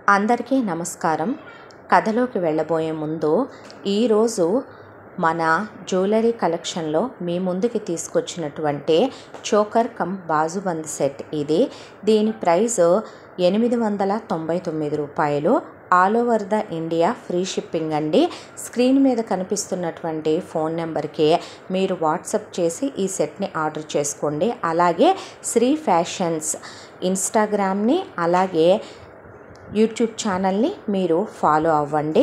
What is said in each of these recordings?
అందరికీ నమస్కారం. కథలోకి వెళ్ళబోయే ముందు ఈరోజు మన జ్యువెలరీ కలెక్షన్లో మీ ముందుకి తీసుకొచ్చినటువంటి చోకర్ కమ్ బాజుబంద్ సెట్ ఇది. దీని ప్రైస్ 899 రూపాయలు. All over the India free shipping అండి. స్క్రీన్ మీద కనిపిస్తున్నటువంటి ఫోన్ నెంబర్కి మీరు వాట్సాప్ చేసి ఈ సెట్ని ఆర్డర్ చేసుకోండి. అలాగే శ్రీ ఫ్యాషన్స్ ఇన్స్టాగ్రామ్ని అలాగే యూట్యూబ్ ఛానల్ని మీరు ఫాలో అవ్వండి.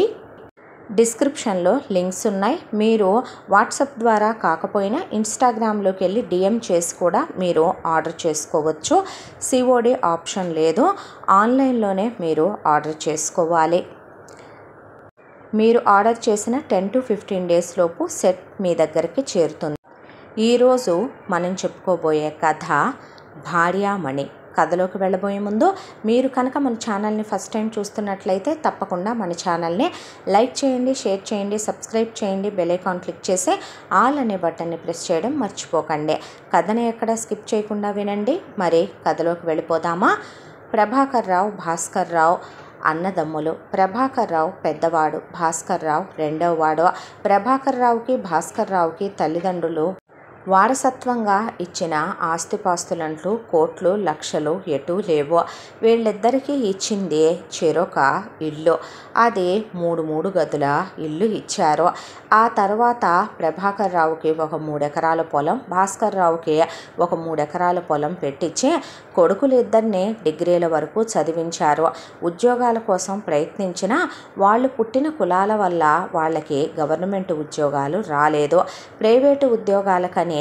డిస్క్రిప్షన్లో లింక్స్ ఉన్నాయి. మీరు వాట్సాప్ ద్వారా కాకపోయినా ఇన్స్టాగ్రామ్లోకి వెళ్ళి డిఎం చేసి కూడా మీరు ఆర్డర్ చేసుకోవచ్చు. సిఓడి ఆప్షన్ లేదు, ఆన్లైన్లోనే మీరు ఆర్డర్ చేసుకోవాలి. మీరు ఆర్డర్ చేసిన 10 to 15 డేస్ లోపు సెట్ మీ దగ్గరికి చేరుతుంది. ఈరోజు మనం చెప్పుకోబోయే కథ భార్యామణి. కథలోకి వెళ్ళబోయే ముందు మీరు కనుక మన ఛానల్ని ఫస్ట్ టైం చూస్తున్నట్లయితే తప్పకుండా మన ఛానల్ని లైక్ చేయండి, షేర్ చేయండి, సబ్స్క్రైబ్ చేయండి, బెల్ ఐకాన్ క్లిక్ చేసి ఆల్ అనే బటన్ని ప్రెస్ చేయడం మర్చిపోకండి. కథని ఎక్కడ స్కిప్ చేయకుండా వినండి. మరి కథలోకి వెళ్ళిపోదామా? ప్రభాకర్ రావు, భాస్కర్ రావు అన్నదమ్ములు. ప్రభాకర్ రావు పెద్దవాడు, భాస్కర్ రావు రెండవవాడు. ప్రభాకర్ రావుకి భాస్కర్ రావుకి తల్లిదండ్రులు వారసత్వంగా ఇచ్చిన ఆస్తిపాస్తులంటూ కోట్లు లక్షలు ఎటూ లేవు. వీళ్ళిద్దరికీ ఇచ్చింది చెరొక ఇల్లు. అది 3 గదుల ఇల్లు ఇచ్చారు. ఆ తర్వాత ప్రభాకర్ రావుకి ఒక 3 ఎకరాల పొలం, భాస్కర్ రావుకి ఒక 3 ఎకరాల పొలం పెట్టించి కొడుకులు ఇద్దరిని డిగ్రీల వరకు చదివించారు. ఉద్యోగాల కోసం ప్రయత్నించినా వాళ్ళు పుట్టిన కులాల వల్ల వాళ్ళకి గవర్నమెంట్ ఉద్యోగాలు రాలేదు. ప్రైవేటు ఉద్యోగాలకని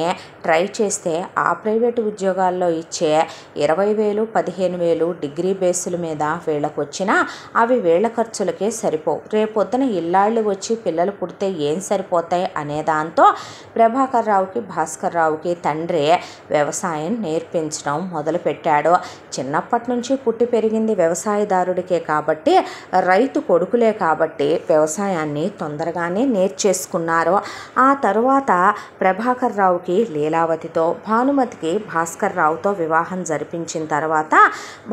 ట్రై చేస్తే ఆ ప్రైవేటు ఉద్యోగాల్లో ఇచ్చే 20,000 15,000 డిగ్రీ బేసుల మీద వీళ్ళకు వచ్చినా అవి వీళ్ళ ఖర్చులకే సరిపోవు. రేపొద్దున ఇల్లాళ్ళు వచ్చి పిల్లలు పుడితే ఏం సరిపోతాయి అనే దాంతో ప్రభాకర్ రావుకి భాస్కర్ రావుకి తండ్రి వ్యవసాయం నేర్పించడం మొదలుపెట్టాడు. చిన్నప్పటి నుంచి పుట్టి పెరిగింది వ్యవసాయదారుడికే కాబట్టి, రైతు కొడుకులే కాబట్టి వ్యవసాయాన్ని తొందరగానే నేర్చేసుకున్నారు. ఆ తరువాత ప్రభాకర్ రావుకి లీలావతితో, భానుమతికి భాస్కర్ రావుతో వివాహం జరిపించిన తర్వాత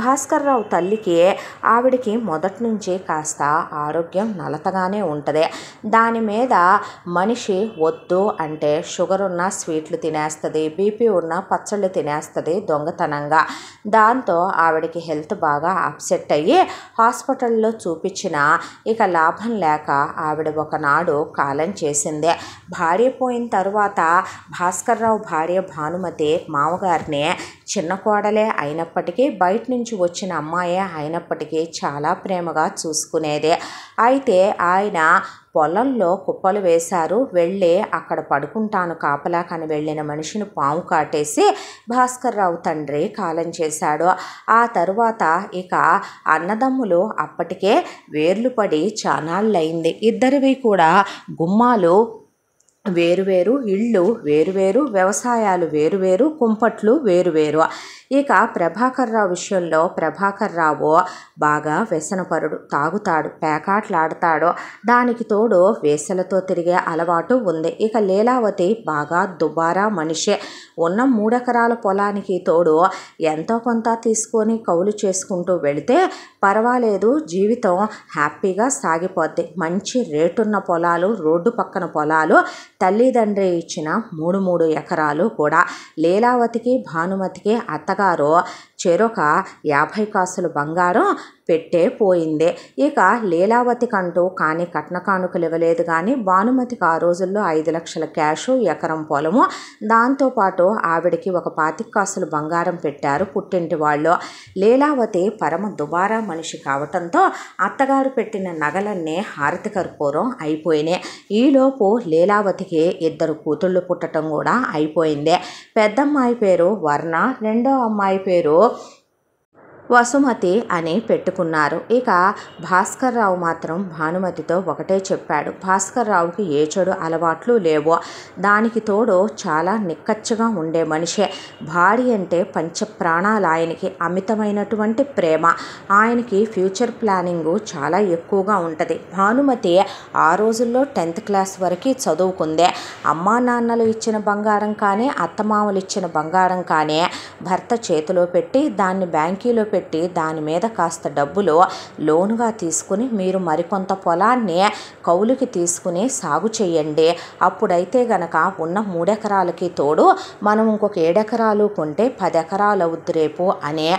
భాస్కర్ రావు తల్లికి ఆవిడికి మొదటి నుంచి కాస్త ఆరోగ్యం నలతగానే ఉంటుంది. దాని మీద మనిషి వద్దు అంటే షుగర్ ఉన్న స్వీట్లు తినేస్తుంది, బీపీ ఉన్న పచ్చళ్ళు తినేస్తుంది దొంగతనంగా. దాంతో ఆవిడికి హెల్త్ బాగా అప్సెట్ అయ్యి హాస్పిటల్లో చూపించినా ఇక లాభం లేక ఆవిడ ఒకనాడు కాలం చేసింది. భార్య పోయిన తర్వాత భాస్కర్ రావు భార్య భానుమతి మామగారిని చిన్న కోడలే అయినప్పటికీ, బయట నుంచి వచ్చిన అమ్మాయే అయినప్పటికీ చాలా ప్రేమగా చూసుకునేది. అయితే ఆయన పొలంలో కుప్పలు వేశారు. వెళ్ళి అక్కడ పడుకుంటాను కాపలా కని వెళ్ళిన మనిషిని పాము కాటేసి భాస్కర్ రావు తండ్రి కాలం చేశాడు. ఆ తరువాత ఇక అన్నదమ్ములు అప్పటికే వేర్లు పడి చానాళ్ళయింది. ఇద్దరివి కూడా గుమ్మాలు వేరువేరు, ఇళ్ళు వేరువేరు, వ్యవసాయాలు వేరువేరు, కుంపట్లు వేరువేరు. ఇక ప్రభాకర్ రావు విషయంలో ప్రభాకర్ రావు బాగా వ్యసనపరుడు, తాగుతాడు, పేకాట్లాడతాడు. దానికి తోడు వేసలతో తిరిగే అలవాటు ఉంది. ఇక లీలావతి బాగా దుబారా మనిషి. ఉన్న 3 ఎకరాల పొలానికి తోడు ఎంతో కొంత తీసుకొని కౌలు చేసుకుంటూ వెళితే పర్వాలేదు, జీవితం హ్యాపీగా సాగిపోద్ది. మంచి రేటున్న పొలాలు, రోడ్డు పక్కన పొలాలు, తల్లిదండ్రి ఇచ్చిన 3 ఎకరాలు కూడా. లీలావతికి భానుమతికి అత్తగారు చెరొక 50 కాసులు బంగారం పెట్టే పోయింది. ఇక లీలావతికంటూ కానీ కట్న కానుకలు ఇవ్వలేదు. కానీ భానుమతికి ఆ రోజుల్లో 5 లక్షల క్యాషు, ఎకరం పొలము, దాంతోపాటు ఆవిడికి ఒక 25 కాసులు బంగారం పెట్టారు పుట్టింటి వాళ్ళు. లీలావతి పరమ దుబారా మనిషి కావటంతో అత్తగారు పెట్టిన నగలన్నీ హారతి కర్పూరం అయిపోయినాయి. ఈలోపు లీలావతికి 2 కూతుళ్ళు పుట్టడం కూడా అయిపోయింది. పెద్దమ్మాయి పేరు వర్ణ, రెండో అమ్మాయి పేరు వసుమతి అని పెట్టుకున్నారు. ఇక భాస్కర్ రావు మాత్రం భానుమతితో ఒకటే చెప్పాడు, భాస్కర్ రావుకి ఏ చెడు అలవాట్లు లేవు. దానికి తోడు చాలా నిక్కచ్చిగా ఉండే మనిషే. భార్య అంటే పంచప్రాణాలు ఆయనకి, అమితమైనటువంటి ప్రేమ. ఆయనకి ఫ్యూచర్ ప్లానింగు చాలా ఎక్కువగా ఉంటుంది. భానుమతి ఆ రోజుల్లో 10th క్లాస్ వరకు చదువుకుందే. అమ్మా నాన్నలు ఇచ్చిన బంగారం కానీ, అత్తమామలు ఇచ్చిన బంగారం కానీ భర్త చేతిలో పెట్టి దాన్ని బ్యాంకీలో పెట్టి దాని మీద కాస్త డబ్బులు లోనుగా తీసుకుని మీరు మరికొంత పొలాన్ని కౌలుకి తీసుకుని సాగు చేయండి. అప్పుడైతే గనక ఉన్న 3 ఎకరాలకి తోడు మనం ఇంకొక 7 ఎకరాలు కొంటే 10 ఎకరాలు అవుద్ది రేపు అనే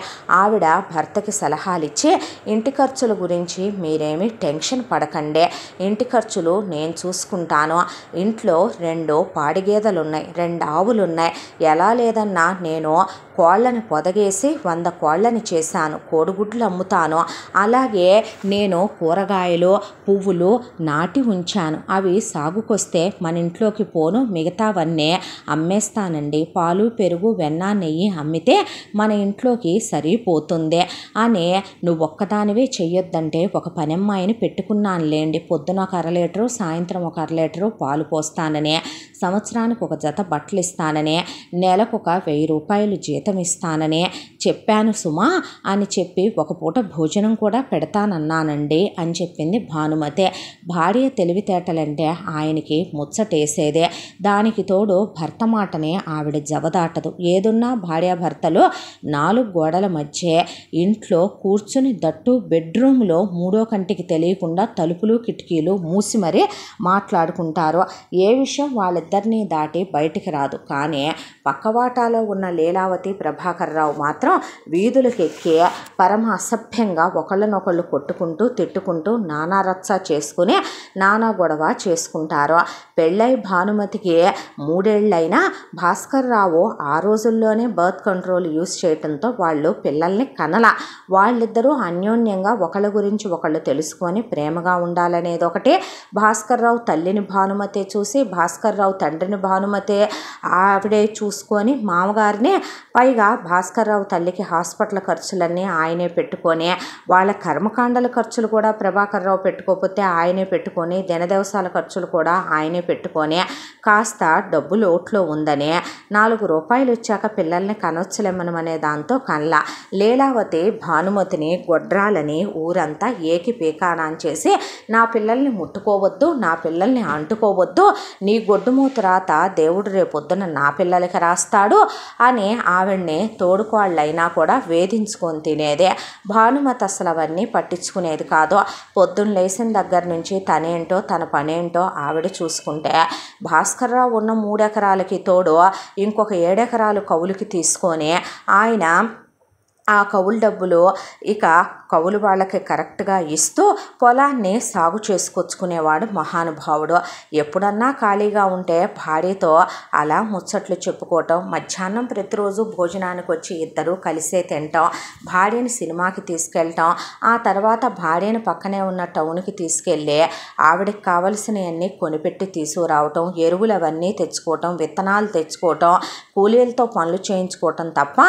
ఆవిడ భర్తకి సలహాలు ఇచ్చి, ఇంటి ఖర్చుల గురించి మీరేమీ టెన్షన్ పడకండి, ఇంటి ఖర్చులు నేను చూసుకుంటాను, ఇంట్లో 2 పాడి గేదెలు ఉన్నాయి, 2 ఆవులు ఉన్నాయి, ఎలా లేదన్నా నేను కోళ్ళని పొదగేసి 100 కోళ్ళని చేశాను, కోడిగుడ్లు అమ్ముతాను, అలాగే నేను కూరగాయలు పువ్వులు నాటి ఉంచాను, అవి సాగుకొస్తే మన ఇంట్లోకి పోను, మిగతావన్నీ అమ్మేస్తానండి, పాలు పెరుగు వెన్న నెయ్యి అమ్మితే మన ఇంట్లోకి సరిపోతుంది అని నువ్వు ఒక్కదానివే చెయ్యొద్దంటే ఒక పనమ్మాయిని పెట్టుకున్నానులేండి, పొద్దున 1/2 లీటరు సాయంత్రం 1/2 లీటరు పాలు పోస్తానని, సంవత్సరానికి 1 జత బట్టలు ఇస్తానని, నెలకు 1000 రూపాయలు జీతం ఇస్తానని చెప్పాను సుమా అని చెప్పి ఒక పూట భోజనం కూడా పెడతానన్నానండి అని చెప్పింది భానుమతి. భార్య తెలివితేటలంటే ఆయనకి ముచ్చటేసేదే. దానికి తోడు భర్త మాటనే ఆవిడ జవదాటదు. ఏదున్నా భార్యాభర్తలు 4 గోడల మధ్య ఇంట్లో కూర్చుని, దట్టు బెడ్రూమ్లో 3వ కంటికి తెలియకుండా తలుపులు కిటికీలు మూసి మరీ మాట్లాడుకుంటారు. ఏ విషయం వాళ్ళిద్దరినీ దాటి బయటికి రాదు. కానీ పక్కవాటాలో ఉన్న లీలావతి ప్రభాకర్రావు మాత్రం వీధులకు ఎక్కి పరమ అసభ్యంగా ఒకళ్ళనొకళ్ళు కొట్టుకుంటూ తిట్టుకుంటూ నానా రచ్చ చేసుకుని నానా గొడవ చేసుకుంటారు. పెళ్ళై భానుమతికి 3 ఏళ్ళైనా భాస్కర్రావు ఆ రోజుల్లోనే బర్త్ కంట్రోల్ యూజ్ చేయడంతో వాళ్ళు పిల్లల్ని కనల. వాళ్ళిద్దరూ అన్యోన్యంగా ఒకళ్ళ గురించి ఒకళ్ళు తెలుసుకొని ప్రేమగా ఉండాలనేది ఒకటి. భాస్కర్రావు తల్లిని భానుమతే చూసి, భాస్కర్రావు తండ్రిని భానుమతే ఆవిడే చూసుకొని, మామగారిని పైగా భాస్కర్రావు తల్లికి హాస్పిటల్ ఖర్చులన్నీ ఆయనే పెట్టుకొని, వాళ్ళ కర్మకాండల ఖర్చులు కూడా ప్రభాకర్రావు పెట్టుకోకపోతే ఆయనే పెట్టుకొని, దినదివసాల ఖర్చులు కూడా ఆయనే పెట్టుకొని, కాస్త డబ్బు లోట్లో ఉందని 4 రూపాయలు వచ్చాక పిల్లల్ని కనొచ్చలేమనమనే దాంతో కనలా. లీలావతి భానుమతిని గొడ్రాలని ఊరంతా ఏకి పీకానాన్ చేసి, నా పిల్లల్ని ముట్టుకోవద్దు, నా పిల్లల్ని అంటుకోవద్దు, నీ గొడ్డుమూత రాత దేవుడు రేపొద్దున నా పిల్లలకి రాస్తాడు అని ఆవిడ్ని తోడుకోళ్ళైనా కూడా వేధించుకొని తినేదే. భానుమతి అసలు అవన్నీ పట్టించుకునేది కాదు. పొద్దున్న లేచిన దగ్గర నుంచి తనేంటో తన పనేంటో ఆవిడ చూసుకుంటే, భాస్కర్రావు ఉన్న 3 ఎకరాలకి తోడు ఇంకొక 7 ఎకరాలు కౌలుకి తీసుకొని ఆయన ఆ కౌలు డబ్బులు ఇక కౌలు వాళ్ళకి కరెక్ట్గా ఇస్తూ పొలాన్ని సాగు చేసుకొచ్చుకునేవాడు మహానుభావుడు. ఎప్పుడన్నా ఖాళీగా ఉంటే భార్యతో అలా ముచ్చట్లు చెప్పుకోవటం, మధ్యాహ్నం ప్రతిరోజు భోజనానికి వచ్చి ఇద్దరూ కలిసే తింటాం, భార్యని సినిమాకి తీసుకెళ్ళటం, ఆ తర్వాత భార్యను పక్కనే ఉన్న టౌన్కి తీసుకెళ్ళి ఆవిడకి కావలసినవన్నీ కొనిపెట్టి తీసుకురావటం, ఎరువులు అవన్నీ తెచ్చుకోవటం, విత్తనాలు తెచ్చుకోవటం, కూలీలతో పనులు చేయించుకోవటం తప్ప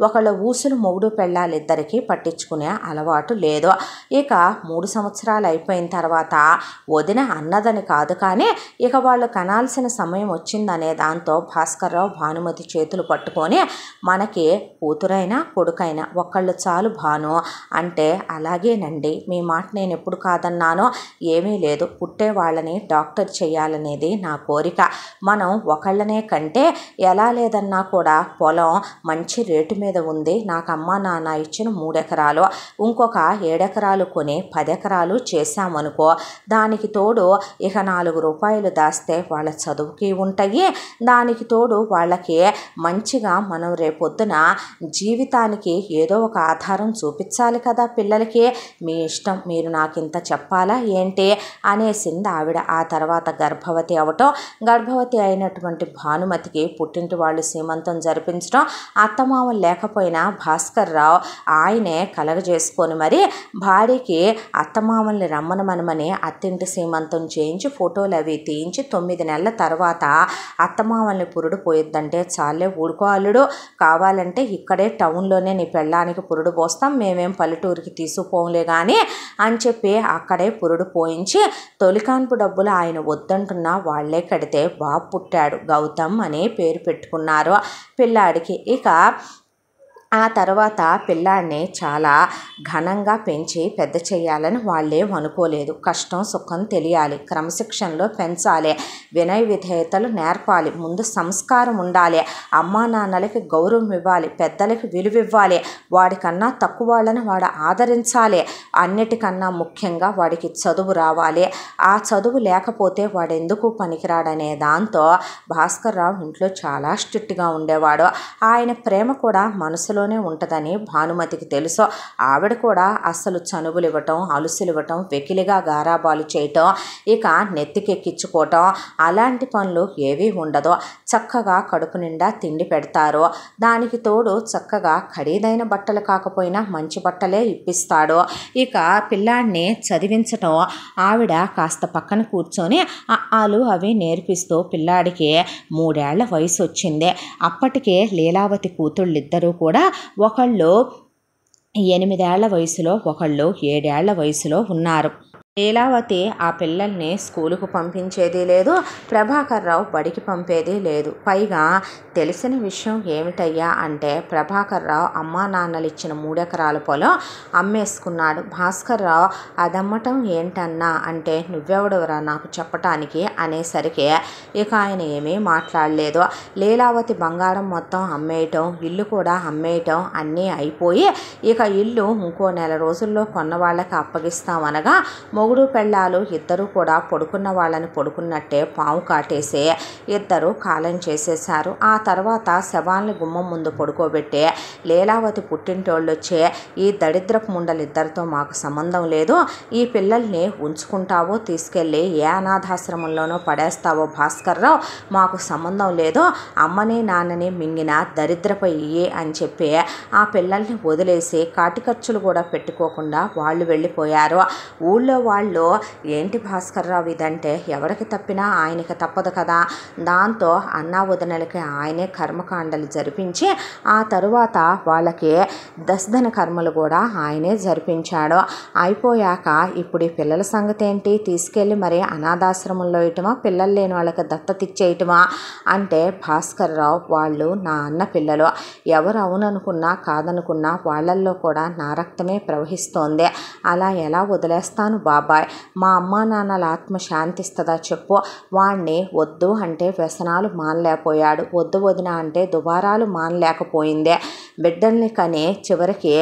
ఒకళ్ళ ఊసులు మొగుడు పెళ్ళాలిద్దరికీ పట్టించుకునే అలవాటు లేదు. ఇక 3 సంవత్సరాలు అయిపోయిన తర్వాత వదిన అన్నదని కాదు, కానీ ఇక వాళ్ళు కనాల్సిన సమయం వచ్చిందనే దాంతో భాస్కర్రావు భానుమతి చేతులు పట్టుకొని, మనకి కూతురైనా కొడుకైనా ఒకళ్ళు చాలు భాను అంటే, అలాగేనండి, మీ మాట నేను ఎప్పుడు కాదన్నానో, ఏమీ లేదు, పుట్టే వాళ్ళని డాక్టర్ చేయాలనేది నా కోరిక, మనం ఒకళ్ళనే కంటే ఎలా లేదన్నా కూడా పొలం మంచి రేటు మీద ఉంది, నాకు అమ్మ నాన్న ఇచ్చిన 3 ఎకరాలు, ఇంకొక 7 ఎకరాలు కొని 10 ఎకరాలు చేశామనుకో, దానికి తోడు ఇక 4 రూపాయలు దాస్తే వాళ్ళ చదువుకి ఉంటాయి, దానికి తోడు వాళ్ళకి మంచిగా మనం రేపొద్దున జీవితానికి ఏదో ఒక ఆధారం చూపించాలి కదా పిల్లలకి, మీ ఇష్టం, మీరు నాకు ఇంత చెప్పాలా ఏంటి అనేసింది ఆవిడ. ఆ తర్వాత గర్భవతి అవటం, గర్భవతి అయినటువంటి భానుమతికి పుట్టింటి వాళ్ళు సీమంతం జరిపించడం, అత్తమామలు లేకపోయినా భాస్కర్రావు ఆయనే కలగజేసుకొని మరి భార్యకి అత్తమామల్ని రమ్మనమనమని అత్తింటి సీమంతం చేయించి ఫోటోలు అవి తీయించి 9 నెలల తర్వాత అత్తమామల్ని పురుడు పోయిద్దంటే, చాలే ఊడుకో అల్లుడు, కావాలంటే ఇక్కడే టౌన్లోనే నీ పెళ్ళానికి పురుడు పోస్తాం, మేమేం పల్లెటూరికి తీసుకుపోలే కానీ అని చెప్పి అక్కడే పురుడు పోయించి తొలికాన్పు డబ్బులు ఆయన వద్దంటున్నా వాళ్లే కడితే బాబు పుట్టాడు. గౌతమ్ అనే పేరు పెట్టుకున్నారు పిల్లాడికి. ఇక ఆ తర్వాత పిల్లాడిని చాలా ఘనంగా పెంచి పెద్ద చేయాలని వాళ్ళేం అనుకోలేదు. కష్టం సుఖం తెలియాలి, క్రమశిక్షణలో పెంచాలి, వినయ విధేయతలు నేర్పాలి, ముందు సంస్కారం ఉండాలి, అమ్మా నాన్నలకి గౌరవం ఇవ్వాలి, పెద్దలకి విలువ ఇవ్వాలి, వాడికన్నా తక్కువ వాళ్ళని వాడు ఆదరించాలి, అన్నిటికన్నా ముఖ్యంగా వాడికి చదువు రావాలి, ఆ చదువు లేకపోతే వాడు ఎందుకు పనికిరాడనే దాంతో భాస్కర్ రావు ఇంట్లో చాలా స్ట్రిక్ట్గా ఉండేవాడు. ఆయన ప్రేమ కూడా మనసులోనే ఉంటుందని భానుమతికి తెలుసు. ఆవిడ కూడా అస్సలు చనువులు ఇవ్వటం, అలుసులు ఇవ్వటం, వెకిలిగా గారాబాలు చేయటం, ఇక నెత్తికెక్కించుకోవటం అలాంటి పనులు ఏవీ ఉండదు. చక్కగా కడుపు నిండా తిండి పెడతారు. దానికి తోడు చక్కగా ఖరీదైన బట్టలు కాకపోయినా మంచి బట్టలే ఇప్పిస్తాడు. ఇక పిల్లాడిని చదివించటం ఆవిడ కాస్త పక్కన కూర్చొని ఆలు అవి నేర్పిస్తూ పిల్లాడికి 3 ఏళ్ల వయసు వచ్చింది. అప్పటికే లీలావతి కూతుళ్ళిద్దరూ కూడా ఒకళ్ళు 8 ఏళ్ల వయసులో, ఒకళ్ళు 7 ఏళ్ల వయసులో ఉన్నారు. లీలావతి ఆ పిల్లల్ని స్కూలుకు పంపించేది లేదు, ప్రభాకర్ రావు బడికి పంపేది లేదు. పైగా తెలిసిన విషయం ఏమిటయ్యా అంటే ప్రభాకర్ రావు అమ్మా నాన్నలు ఇచ్చిన 3 ఎకరాల పొలం అమ్మేసుకున్నాడు. భాస్కర్ రావు అదమ్మటం ఏంటన్నా అంటే నువ్వెవడవరా నాకు చెప్పటానికి అనేసరికి ఇక ఆయన ఏమీ మాట్లాడలేదు. లీలావతి బంగారం మొత్తం అమ్మేయటం, ఇల్లు కూడా అమ్మేయటం అన్నీ అయిపోయి ఇక ఇల్లు ఇంకో 1 నెల రోజుల్లో కొన్న వాళ్ళకి అప్పగిస్తామనగా మొగుడు పెళ్ళాలు ఇద్దరూ కూడా పడుకున్న వాళ్ళని పడుకున్నట్టే పాము కాటేసి ఇద్దరు కాలం చేసేశారు. ఆ తర్వాత శవాల్ని గుమ్మం ముందు పడుకోబెట్టి లీలావతి పుట్టింటోళ్ళు వచ్చే ఈ దరిద్రపు ముండలిద్దరితో మాకు సంబంధం లేదు, ఈ పిల్లల్ని ఉంచుకుంటావో తీసుకెళ్ళి ఏ అనాథాశ్రమంలోనో పడేస్తావో భాస్కర్ రావు మాకు సంబంధం లేదు, అమ్మని నాన్నని మింగిన దరిద్రపై అని చెప్పి ఆ పిల్లల్ని వదిలేసి కాటి ఖర్చులు కూడా పెట్టుకోకుండా వాళ్ళు వెళ్ళిపోయారు. ఊళ్ళో వాళ్ళు ఏంటి భాస్కర్ రావు ఇదంటే ఎవరికి తప్పినా ఆయనకి తప్పదు కదా. దాంతో అన్నా వదినలకి ఆయనే కర్మకాండలు జరిపించి ఆ తరువాత వాళ్ళకి దశదన కర్మలు కూడా ఆయనే జరిపించాడు. అయిపోయాక ఇప్పుడు ఈ పిల్లల సంగతి ఏంటి, తీసుకెళ్ళి మరి అనాథాశ్రమంలో ఇయటమా, పిల్లలు లేని వాళ్ళకి దత్తత ఇచ్చేయటమా అంటే భాస్కర్ రావు వాళ్ళు నా అన్న పిల్లలు, ఎవరు అవుననుకున్నా కాదనుకున్నా వాళ్ళల్లో కూడా నా రక్తమే ప్రవహిస్తోంది, అలా ఎలా వదిలేస్తాను బాబాయ్, మా అమ్మా నాన్నల ఆత్మ శాంతిస్తుందా చెప్పు. వాణ్ణి వద్దు అంటే వ్యసనాలు మానలేకపోయాడు, వద్దు వదిన అంటే దుబారాలు మానలేకపోయిందే, బిడ్డల్ని కని చివరికి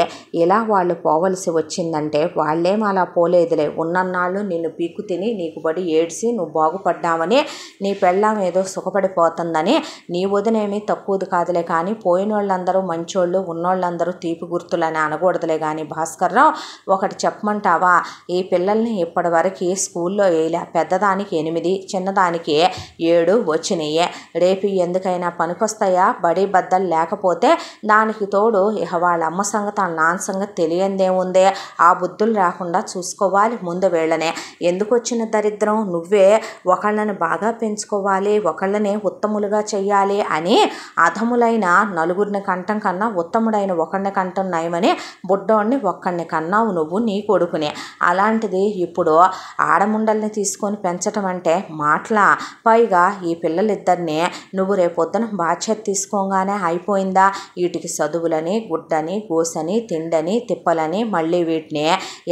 ఇలా వాళ్ళు పోవలసి వచ్చిందంటే వాళ్ళేం అలా పోలేదులే, ఉన్నన్నాళ్ళు నిన్ను పీకు తిని నీకు పడి ఏడ్చి నువ్వు బాగుపడ్డామని నీ పెళ్ళాం ఏదో సుఖపడిపోతుందని, నీ వదినేమీ తక్కువది కాదులే కానీ పోయిన వాళ్ళందరూ మంచోళ్ళు, ఉన్నోళ్ళందరూ తీపి గుర్తులని అనకూడదులే కానీ భాస్కర్ రావు ఒకటి చెప్పమంటావా, ఈ పిల్లల్ని ఇప్పటి వరకు స్కూల్లో వేయలే, పెద్దదానికి 8 చిన్నదానికి 7 వచ్చినాయి, రేపు ఎందుకైనా పనికొస్తాయా, బడి బద్దలు లేకపోతే దానికి తోడు ఇక వాళ్ళ అమ్మ సంగతి వాళ్ళ నాన్న సంగతి తెలియందేముందే, ఆ బుద్ధులు రాకుండా చూసుకోవాలి ముందు వీళ్ళనే, ఎందుకు వచ్చిన దరిద్రం, నువ్వే ఒకళ్ళని బాగా పెంచుకోవాలి, ఒకళ్ళని ఉత్తములుగా చెయ్యాలి అని అధములైన 4 కంటం కన్నా ఉత్తముడైన ఒకడిని కంటం నయమని బుడ్డోడిని ఒక్కడిని కన్నావు నువ్వు నీ కొడుకుని, అలాంటిది ఇప్పుడు ఆడముండల్ని తీసుకొని పెంచటం అంటే మాటలా, పైగా ఈ పిల్లలిద్దరిని నువ్వు రేపొద్దున బాధ్యత తీసుకోగానే అయిపోయిందా, వీటికి చదువులని గుడ్డని గోసని తిండని తిప్పలని మళ్ళీ వీటిని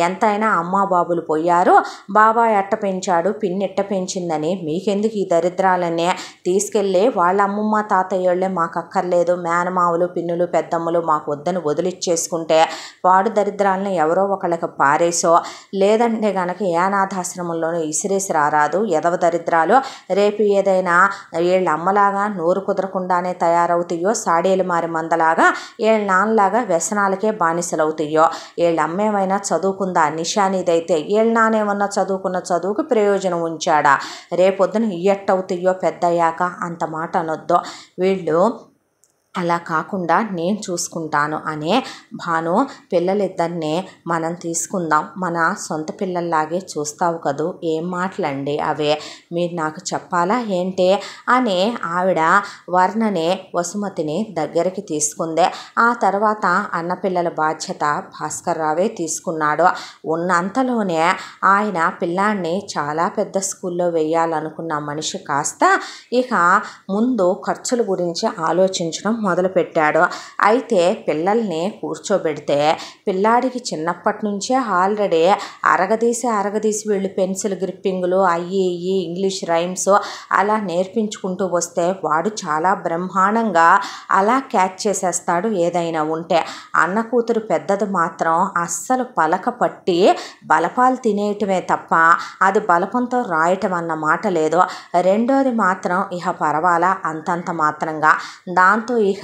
ఎంతైనా అమ్మా బాబులు పోయారు, బాబాయ్ ఎట్ట పెంచాడు పిన్ని ఎట్ట పెంచిందని మీకెందుకు ఈ దరిద్రాలన్నీ, తీసుకెళ్ళి వాళ్ళ అమ్మమ్మ తాతయ్యోళ్ళే మాకు అక్కర్లేదు, మేనమావులు పిన్నులు పెద్దమ్మలు మాకు వద్దని వదిలిచ్చేసుకుంటే వాడు దరిద్రాలను ఎవరో ఒకళ్ళకి పారేసో లేదంటే గనక ఏ అనాథాశ్రమంలోనూ ఇసిరేసి రారాదు ఎదవ దరిద్రాలు, రేపు ఏదైనా వీళ్ళ అమ్మలాగా నోరు కుదరకుండానే తయారవుతాయో, సాడేలు మారి మందలాగా వీళ్ళ నాన్నలాగా వ్యసనాలకే బానిసలవుతాయో, వీళ్ళ అమ్మేమైనా చదువుకుందా నిషానిదైతే వీళ్ళ నానేమన్నా చదువుకున్న చదువుకు ప్రయోజనం ఉంచాడా, రేపొద్దున ఇయ్యట్టవుతాయో పెద్దయ్యాక అంత మాట అనొద్దు, వీళ్ళు అలా కాకుండా నేను చూసుకుంటాను అనే భాను పిల్లలిద్దరిని మనం తీసుకుందాం, మన సొంత పిల్లల్లాగే చూస్తావు కదూ, ఏం మాటలండి అవే, మీరు నాకు చెప్పాలా ఏంటి అని ఆవిడ వర్ణని వసుమతిని దగ్గరికి తీసుకుంది. ఆ తర్వాత అన్నపిల్లల బాధ్యత భాస్కర్ రావే తీసుకున్నాడు. ఉన్నంతలోనే ఆయన పిల్లాన్ని చాలా పెద్ద స్కూల్లో వేయాలనుకున్న మనిషి కాస్త ఇక ముందు ఖర్చుల గురించి ఆలోచించడం మొదలుపెట్టాడు. అయితే పిల్లల్ని కూర్చోబెడితే పిల్లాడికి చిన్నప్పటి నుంచే ఆల్రెడీ అరగదీసి వీళ్ళు పెన్సిల్ గ్రిప్పింగులు అయ్యి ఇంగ్లీష్ రైమ్స్ అలా నేర్పించుకుంటూ వస్తే వాడు చాలా బ్రహ్మాండంగా అలా క్యాచ్ చేసేస్తాడు ఏదైనా ఉంటే. అన్న కూతురు పెద్దది మాత్రం అస్సలు పలక పట్టి బలపాలు తినేయటమే తప్ప అది బలపంతో రాయటం అన్న మాట లేదు. రెండోది మాత్రం ఇహ పర్వాలా అంతంత మాత్రంగా. దాంతో ఇహ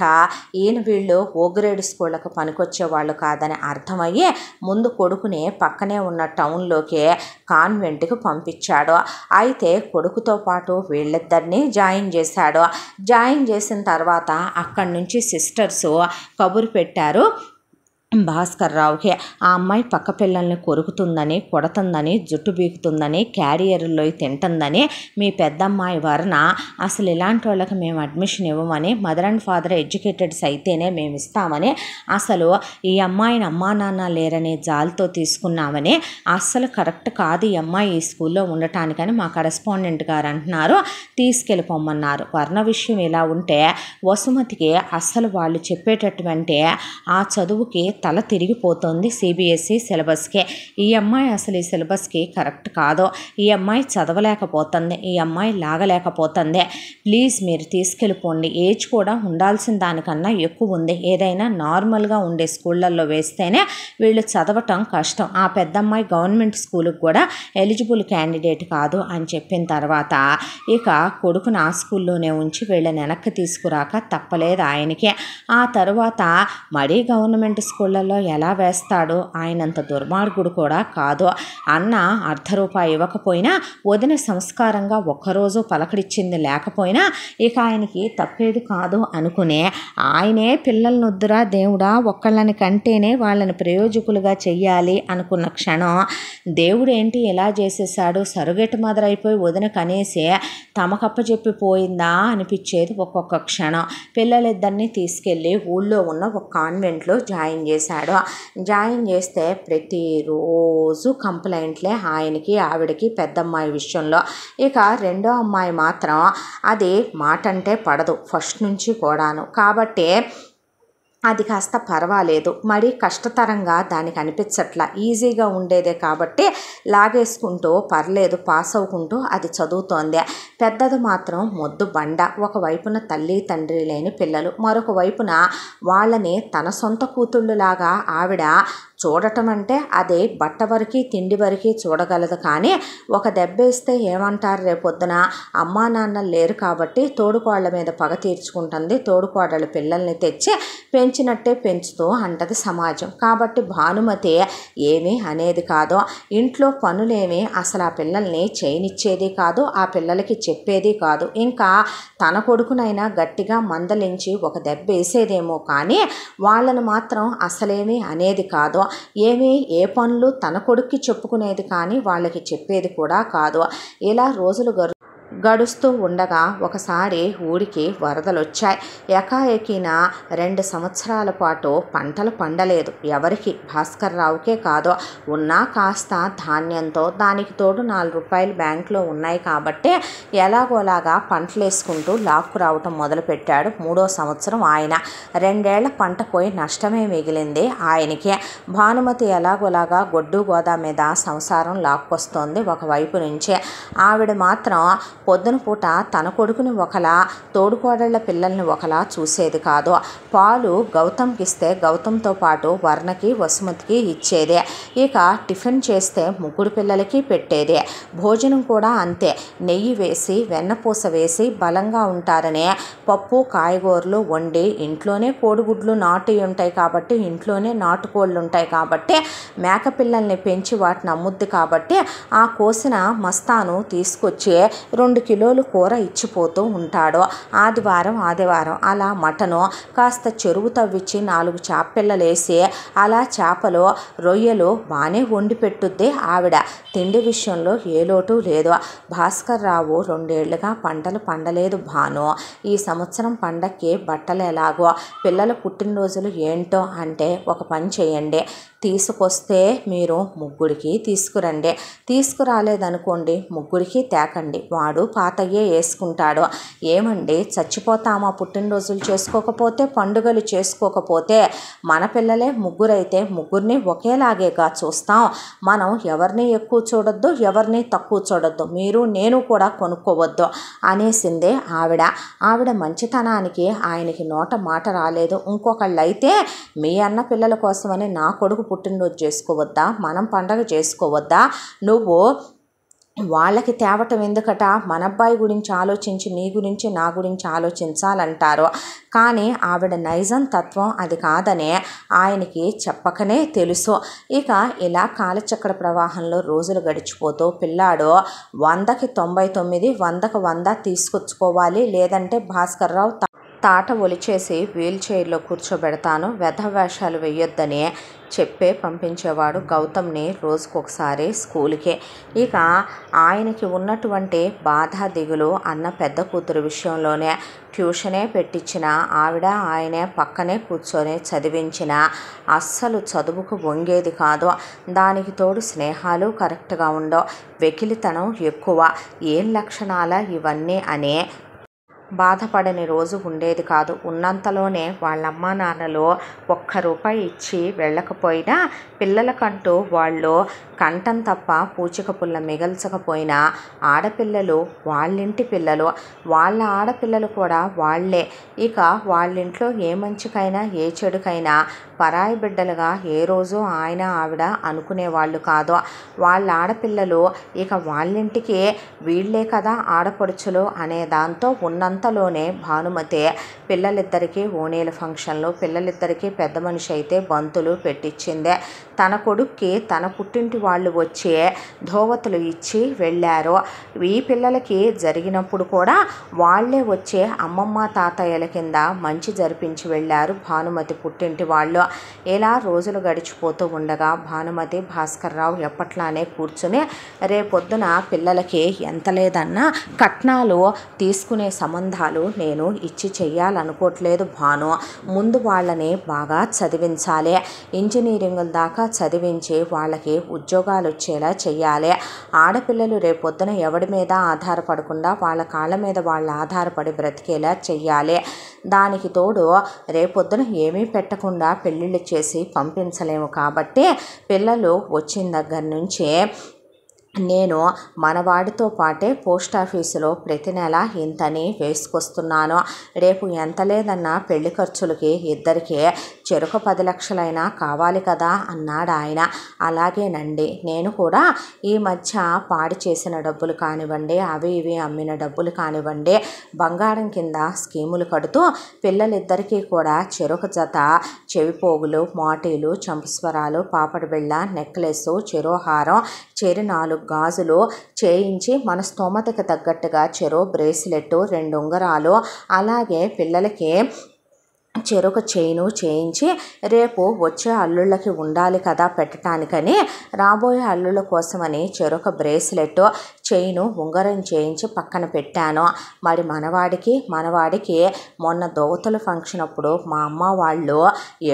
ఈయన వీళ్ళు ఓ గ్రేడ్ స్కూళ్ళకు పనికొచ్చే వాళ్ళు కాదని అర్థమయ్యి ముందు కొడుకుని పక్కనే ఉన్న టౌన్లోకి కాన్వెంట్కి పంపించాడు. అయితే కొడుకుతో పాటు వీళ్ళిద్దరినీ జాయిన్ చేశాడు. జాయిన్ చేసిన తర్వాత అక్కడి నుంచి సిస్టర్స్ కబురు పెట్టారు భాస్కర్ రావుకి. ఆ అమ్మాయి పక్క పిల్లల్ని కొరుకుతుందని, కొడుతుందని, జుట్టు బీకుతుందని, క్యారియర్లో తింటుందని, మీ పెద్దమ్మాయి వర్ణ అసలు ఇలాంటి వాళ్ళకి మేము అడ్మిషన్ ఇవ్వమని, మదర్ అండ్ ఫాదర్ ఎడ్యుకేటెడ్స్ అయితేనే మేము ఇస్తామని, అసలు ఈ అమ్మాయిని అమ్మా నాన్న లేరనే జాలితో తీసుకున్నామని, అస్సలు కరెక్ట్ కాదు ఈ అమ్మాయి ఈ స్కూల్లో ఉండటానికని మా కరెస్పాండెంట్ గారు అంటున్నారు, తీసుకెళ్ళిపోమన్నారు. వర్ణ విషయం ఇలా ఉంటే వసుమతికి అస్సలు వాళ్ళు చెప్పేటటువంటి ఆ చదువుకి తల తిరిగిపోతుంది. సిబిఎస్ఈ సిలబస్కే ఈ అమ్మాయి అసలు ఈ సిలబస్కి కరెక్ట్ కాదు, ఈ అమ్మాయి చదవలేకపోతుంది, ఈ అమ్మాయి లాగలేకపోతుంది, ప్లీజ్ మీరు తీసుకెళ్ళిపోండి, ఏజ్ కూడా ఉండాల్సిన దానికన్నా ఎక్కువ ఉంది, ఏదైనా నార్మల్గా ఉండే స్కూళ్ళల్లో వేస్తేనే వీళ్ళు చదవటం కష్టం, ఆ పెద్దమ్మాయి గవర్నమెంట్ స్కూల్కి కూడా ఎలిజిబుల్ క్యాండిడేట్ కాదు అని చెప్పిన తర్వాత ఇక కొడుకుని ఆ స్కూల్లోనే ఉంచి వీళ్ళని వెనక్కి తీసుకురాక తప్పలేదు ఆయనకి. ఆ తర్వాత మరీ గవర్నమెంట్ స్కూళ్ళల్లో ఎలా వేస్తాడు, ఆయనంత దుర్మార్గుడు కూడా కాదు. అన్న ₹1 ఇవ్వకపోయినా వదిన సంస్కారంగా ఒక్కరోజు పలకడిచ్చింది లేకపోయినా ఇక ఆయనకి తప్పేది కాదు అనుకునే ఆయనే పిల్లల్ని వద్దురా దేవుడా ఒక్కళ్ళని కంటేనే వాళ్ళని ప్రయోజకులుగా చెయ్యాలి అనుకున్న క్షణం దేవుడు ఏంటి ఎలా చేసేసాడు, సరుగెట్ మదర్ అయిపోయి వదిన కనేసే తమకప్ప చెప్పిపోయిందా అనిపించేది ఒక్కొక్క క్షణం. పిల్లలిద్దరినీ తీసుకెళ్ళి ఊళ్ళో ఉన్న ఒక కాన్వెంట్లో జాయిన్ చేశాడు. జాయిన్ చేస్తే ప్రతిరోజు కంప్లైంట్లే ఆయనకి ఆవిడకి పెద్దమ్మాయి విషయంలో. ఇక రెండో అమ్మాయి మాత్రం అది మాట అంటే పడదు ఫస్ట్ నుంచి కూడాను. కాబట్టి అది కాస్త పర్వాలేదు, మరీ కష్టతరంగా దానికి అనిపించట్లా, ఈజీగా ఉండేదే కాబట్టి లాగేసుకుంటూ పర్లేదు పాస్ అవ్వుకుంటూ అది చదువుతోంది. పెద్దది మాత్రం మొద్దు బండ, ఒకవైపున తల్లి తండ్రి లేని పిల్లలు, మరొక వైపున వాళ్ళని తన సొంత కూతుళ్ళలాగా ఆవిడ చూడటం అంటే అది బట్ట వరకు తిండి వరకు చూడగలదు. కానీ ఒక దెబ్బేస్తే ఏమంటారు రేపొద్దున, అమ్మా నాన్న లేరు కాబట్టి తోడుకోళ్ల మీద పగ తీర్చుకుంటుంది, తోడుకోడలు పిల్లల్ని తెచ్చి పెంచినట్టే పెంచుతూ అంటది సమాజం. కాబట్టి భానుమతి ఏమీ అనేది కాదు, ఇంట్లో పనులేమి అసలు ఆ పిల్లల్ని చేయనిచ్చేది కాదు, ఆ పిల్లలకి చెప్పేది కాదు. ఇంకా తన కొడుకునైనా గట్టిగా మందలించి ఒక దెబ్బ వేసేదేమో కానీ వాళ్ళని మాత్రం అసలేమీ అనేది కాదు. ఏ పనులు తన కొడుక్కి చెప్పుకునేది కానీ వాళ్ళకి చెప్పేది కూడా కాదు. ఇలా రోజులు గడుస్తూ ఉండగా ఒకసారి ఊరికి వరదలు వచ్చాయి. ఎకాఎకిన 2 సంవత్సరాల పాటు పంటలు పండలేదు ఎవరికి, భాస్కర్ రావుకే కాదు. ఉన్నా కాస్త ధాన్యంతో దానికి తోడు ₹4 బ్యాంకులో ఉన్నాయి కాబట్టి ఎలాగోలాగా పంటలు వేసుకుంటూ లాక్కు రావటం మొదలుపెట్టాడు. 3వ సంవత్సరం ఆయన. 2 ఏళ్ల పంట పోయి నష్టమే మిగిలింది ఆయనకి. భానుమతి ఎలాగోలాగా గొడ్డు గోదా మీద సంసారం లాక్కొస్తోంది ఒకవైపు నుంచే. ఆవిడ మాత్రం పొద్దున పూట తన కొడుకుని ఒకలా, తోడుకోడళ్ల పిల్లల్ని ఒకలా చూసేది కాదు. పాలు గౌతమ్కి ఇస్తే గౌతంతో పాటు వర్ణకి వసుమతికి ఇచ్చేదే. ఇక టిఫిన్ చేస్తే 3 పిల్లలకి పెట్టేదే. భోజనం కూడా అంతే, నెయ్యి వేసి వెన్నపూస వేసి బలంగా ఉంటారనే పప్పు కాయగూరలు వండి, ఇంట్లోనే కోడిగుడ్లు నాటు ఉంటాయి కాబట్టి, ఇంట్లోనే నాటుకోళ్ళు ఉంటాయి కాబట్టి, మేకపిల్లల్ని పెంచి వాటిని అమ్ముద్ది కాబట్టి ఆ కోసిన మస్తాను తీసుకొచ్చి 2 కిలోలు కూర ఇచ్చిపోతూ ఉంటాడు. ఆదివారం అలా మటను కాస్త చెరువు తవ్విచ్చి 4 చేపపిల్లలు వేసి అలా చేపలు రొయ్యలు బాగానే వండి పెట్టుద్ది ఆవిడ. తిండి విషయంలో ఏ లోటు లేదు. భాస్కర్ రావు 2 ఏళ్లుగా పంటలు పండలేదు భాను. ఈ సంవత్సరం పండక్కి బట్టలు ఎలాగో, పిల్లల పుట్టినరోజులు ఏంటో అంటే ఒక పని చేయండి, తీసుకొస్తే మీరు ముగ్గురికి తీసుకురండి, తీసుకురాలేదనుకోండి ముగ్గురికి తేకండి, వాడు పాతయ్యే వేసుకుంటాడు. ఏమండి చచ్చిపోతామా పుట్టినరోజులు చేసుకోకపోతే, పండుగలు చేసుకోకపోతే? మన పిల్లలే ముగ్గురైతే ముగ్గురిని ఒకేలాగేగా చూస్తాం. మనం ఎవరిని ఎక్కువ చూడొద్దు, ఎవరిని తక్కువ చూడొద్దు, మీరు నేను కూడా కొనుక్కోవద్దు అనేసిందే ఆవిడ మంచితనానికి ఆయనకి నోట మాట రాలేదు. ఇంకొకళ్ళైతే మీ అన్న పిల్లల కోసమని నా కొడుకు పుట్టినరోజు చేసుకోవద్దా, మనం పండగ చేసుకోవద్దా, నువ్వు వాళ్ళకి తేవటం ఎందుకట, మన అబ్బాయి గురించి ఆలోచించి నీ గురించి నా గురించి ఆలోచించాలంటారు. కానీ ఆవిడ నైజం తత్వం అది కాదనే ఆయనకి చెప్పకనే తెలుసు. ఇక ఇలా కాలచక్ర ప్రవాహంలో రోజులు గడిచిపోతూ పిల్లాడు 100కి 99, 100కి 100 తీసుకొచ్చుకోవాలి, లేదంటే భాస్కర్రావు తాట ఒలిచేసి వీల్ చైర్లో కూర్చోబెడతాను, వేషాలు వేయొద్దని చెప్పే పంపించేవాడు గౌతమ్ని రోజుకొకసారి స్కూల్కి. ఇక ఆయనకి ఉన్నటువంటి బాధ దిగులు అన్న పెద్ద కూతురు విషయంలోనే ట్యూషనే పెట్టించిన ఆయనే పక్కనే కూర్చొని చదివించిన అస్సలు చదువుకు వంగేది కాదు. దానికి తోడు స్నేహాలు కరెక్ట్గా ఉండవు, వెకిలితనం ఎక్కువ. ఏం లక్షణాల ఇవన్నీ అనే బాధపడని రోజు ఉండేది కాదు. ఉన్నంతలోనే వాళ్ళమ్మ నాన్నలు ₹1 ఇచ్చి వెళ్ళకపోయినా పిల్లలకంటూ వాళ్ళు కంఠం తప్ప పూచిక పుల్ల మిగల్చకపోయినా ఆడపిల్లలు వాళ్ళింటి పిల్లలు, వాళ్ళ ఆడపిల్లలు కూడా వాళ్ళే. ఇక వాళ్ళింట్లో ఏ మంచికైనా ఏ చెడుకైనా పరాయి బిడ్డలుగా ఏ రోజు ఆవిడ అనుకునేవాళ్ళు కాదు. వాళ్ళ ఆడపిల్లలు ఇక వాళ్ళింటికి వీళ్ళే కదా ఆడపడుచులు అనే దాంతో ఉన్నంతలోనే భానుమతి పిల్లలిద్దరికీ ఓణీల ఫంక్షన్లు, పిల్లలిద్దరికీ పెద్ద మనిషి అయితే బంతులు పెట్టించిందే. తన కొడుక్కి తన పుట్టింటి వాళ్ళు వచ్చి ధోవతులు ఇచ్చి వెళ్ళారు. ఈ పిల్లలకి జరిగినప్పుడు కూడా వాళ్ళే వచ్చే అమ్మమ్మ తాతయ్యల కింద మంచి జరిపించి వెళ్ళారు భానుమతి పుట్టింటి వాళ్ళు. ఇలా రోజులు గడిచిపోతూ ఉండగా భానుమతి భాస్కర్రావు ఎప్పట్లానే కూర్చుని రేపొద్దున పిల్లలకి ఎంత లేదన్నా కట్నాలు తీసుకునే సంబంధాలు నేను ఇచ్చి చెయ్యాలనుకోవట్లేదు భాను, ముందు వాళ్ళని బాగా చదివించాలి, ఇంజనీరింగుల దాకా చదివించి వాళ్ళకి ఉద్యోగాలు వచ్చేలా చెయ్యాలి. ఆడపిల్లలు రేపొద్దున ఎవడి మీద ఆధారపడకుండా వాళ్ళ కాళ్ళ మీద వాళ్ళు ఆధారపడి బ్రతికేలా చెయ్యాలి. దానికి తోడు రేపొద్దున ఏమీ పెట్టకుండా పెళ్ళిళ్ళు చేసి పంపించలేము కాబట్టి పిల్లలు వచ్చిన దగ్గర నుంచి నేను మనవాడితో పాటే పోస్ట్ ఆఫీసులో ప్రతి నెల ఇంతని వేసుకొస్తున్నాను. రేపు ఎంత లేదన్నా పెళ్లి ఖర్చులకి ఇద్దరికి చెరుకు 10 లక్షలైనా కావాలి కదా అన్నాడు ఆయన. అలాగేనండి, నేను కూడా ఈ మధ్య పాడి చేసిన డబ్బులు కానివ్వండి, అవి ఇవి అమ్మిన డబ్బులు కానివ్వండి, బంగారం కింద స్కీములు కడుతూ పిల్లలిద్దరికీ కూడా చెరుకు జత చెవిపోగులు, మాటీలు, చంపస్వరాలు, పాపడి బిళ్ళ, నెక్లెస్, చెరోహారం, చెరి 4 గాజులు చేయించి మన స్తోమతకి తగ్గట్టుగా చెరో బ్రేస్లెట్, 2 ఉంగరాలు, అలాగే పిల్లలకి చెరొక చైను చేయించి రేపు వచ్చే అల్లుళ్ళకి ఉండాలి కదా పెట్టడానికని రాబోయే అల్లుళ్ళ కోసమని చెరొక బ్రేస్లెట్, చైను, ఉంగరం చేయించి పక్కన పెట్టాను. మరి మనవాడికి మొన్న దోవతల ఫంక్షన్ అప్పుడు మా అమ్మ వాళ్ళు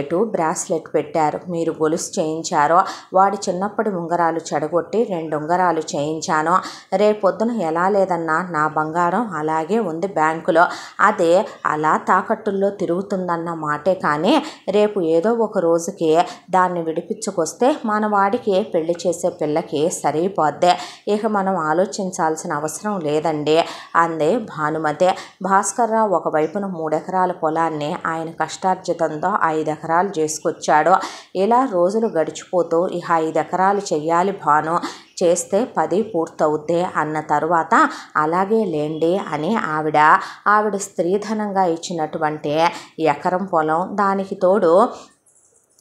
ఎటు బ్రాస్లెట్ పెట్టారు, మీరు గొలుసు చేయించారు. వాడి చిన్నప్పటి ఉంగరాలు చెడగొట్టి 2 ఉంగరాలు చేయించాను. రేపొద్దున ఎలా లేదన్నా నా బంగారం అలాగే ఉంది బ్యాంకులో, అదే అలా తాకట్టుల్లో తిరుగుతుందన్న మాటే. కానీ రేపు ఏదో ఒక రోజుకి దాన్ని విడిపించుకొస్తే మన వాడికి పెళ్లి చేసే పిల్లకి సరిపోద్దే, ఇక మనం ఆలోచించాల్సిన అవసరం లేదండి అందే భానుమతి. భాస్కర్రావు ఒకవైపున 3 ఎకరాల పొలాన్ని ఆయన కష్టార్జితంతో 5 ఎకరాలు చేసుకొచ్చాడు. ఇలా రోజులు గడిచిపోతూ ఇక 5 ఎకరాలు చెయ్యాలి భాను, చేస్తే 10 పూర్తవుద్ది అన్న తరువాత అలాగే లేండి అని ఆవిడ స్త్రీధనంగా ఇచ్చినటువంటి ఎకరం పొలం, దానికి తోడు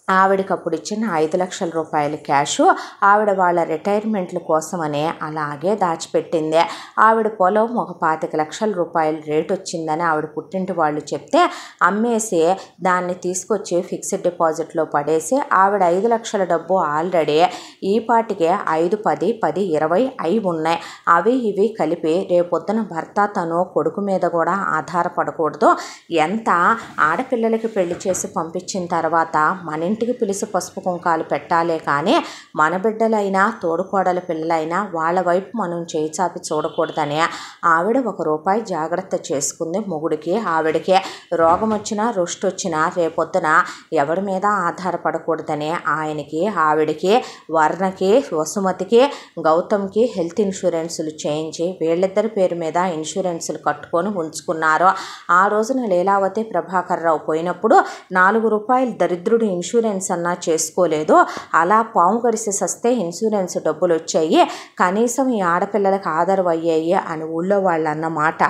ఆవిడకప్పుడు ఇచ్చిన 5 లక్షల రూపాయల క్యాషు ఆవిడ వాళ్ళ రిటైర్మెంట్ల కోసమనే అలాగే దాచిపెట్టింది. ఆవిడ పొలం ఒక 25 లక్షల రూపాయలు రేటు వచ్చిందని ఆవిడ పుట్టింటి వాళ్ళు చెప్తే అమ్మేసి దాన్ని తీసుకొచ్చి ఫిక్స్డ్ డిపాజిట్లో పడేసి ఆవిడ 5 లక్షల డబ్బు ఆల్రెడీ ఈ పాటికే 5, 10, 10, 20 అయి ఉన్నాయి. అవి ఇవి కలిపి రేపొద్దున భర్త తను కొడుకు మీద కూడా ఆధారపడకూడదు. ఎంత ఆడపిల్లలకి పెళ్లి చేసి పంపించిన తర్వాత మన ఇంటికి పిలిచి పసుపు కుంకాలు పెట్టాలే కానీ మన బిడ్డలైనా తోడుకోడల పిల్లలైనా వాళ్ళ వైపు మనం చేయి చాపి చూడకూడదని ఆవిడ ₹1 జాగ్రత్త చేసుకుంది మొగుడికి. ఆవిడకి రోగం వచ్చినా రుష్టి వచ్చినా రేపొద్దున ఎవరి మీద ఆధారపడకూడదని ఆయనకి, ఆవిడకి, వర్ణకి, వసుమతికి, గౌతమ్కి హెల్త్ ఇన్సూరెన్సులు చేయించి వీళ్ళిద్దరి పేరు మీద ఇన్సూరెన్సులు కట్టుకొని ఉంచుకున్నారు. ఆ రోజున లీలావతి ప్రభాకర్ రావు పోయినప్పుడు ₹4 దరిద్రుడు ఇన్సూరెన్స్ అన్నా చేసుకోలేదు. అలా పాము గడిసి సస్తే ఇన్సూరెన్స్ డబ్బులు వచ్చాయి, కనీసం ఈ ఆడపిల్లలకు ఆదరవు అయ్యాయి అని ఊళ్ళో వాళ్ళు అన్నమాట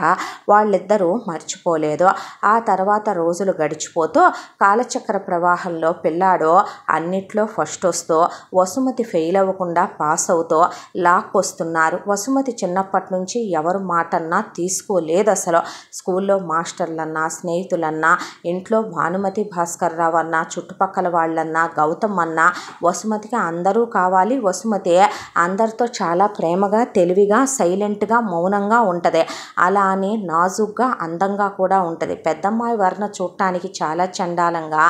వాళ్ళిద్దరూ మర్చిపోలేదు. ఆ తర్వాత రోజులు గడిచిపోతూ కాలచక్ర ప్రవాహంలో పిల్లాడు అన్నిట్లో ఫస్ట్ వస్తూ వసుమతి ఫెయిల్ అవ్వకుండా పాస్ అవుతూ లాక్కొస్తున్నారు. వసుమతి చిన్నప్పటి నుంచి ఎవరు మాటన్నా తీసుకోలేదు. అసలు స్కూల్లో మాస్టర్లన్నా, స్నేహితులన్నా, ఇంట్లో భానుమతి భాస్కర్ రావు అన్నా, చుట్టుపక్కల వాళ్ళన్నా, గౌతమ్ అన్నా వసుమతికి అందరూ కావాలి. వసుమతి అందరితో చాలా ప్రేమగా, తెలివిగా, సైలెంట్గా, మౌనంగా ఉంటుంది. అలా అని నాజుగ్గా, అందంగా కూడా ఉంటుంది. పెద్దమ్మాయి వర్ణ చూడటానికి చాలా చండాలంగా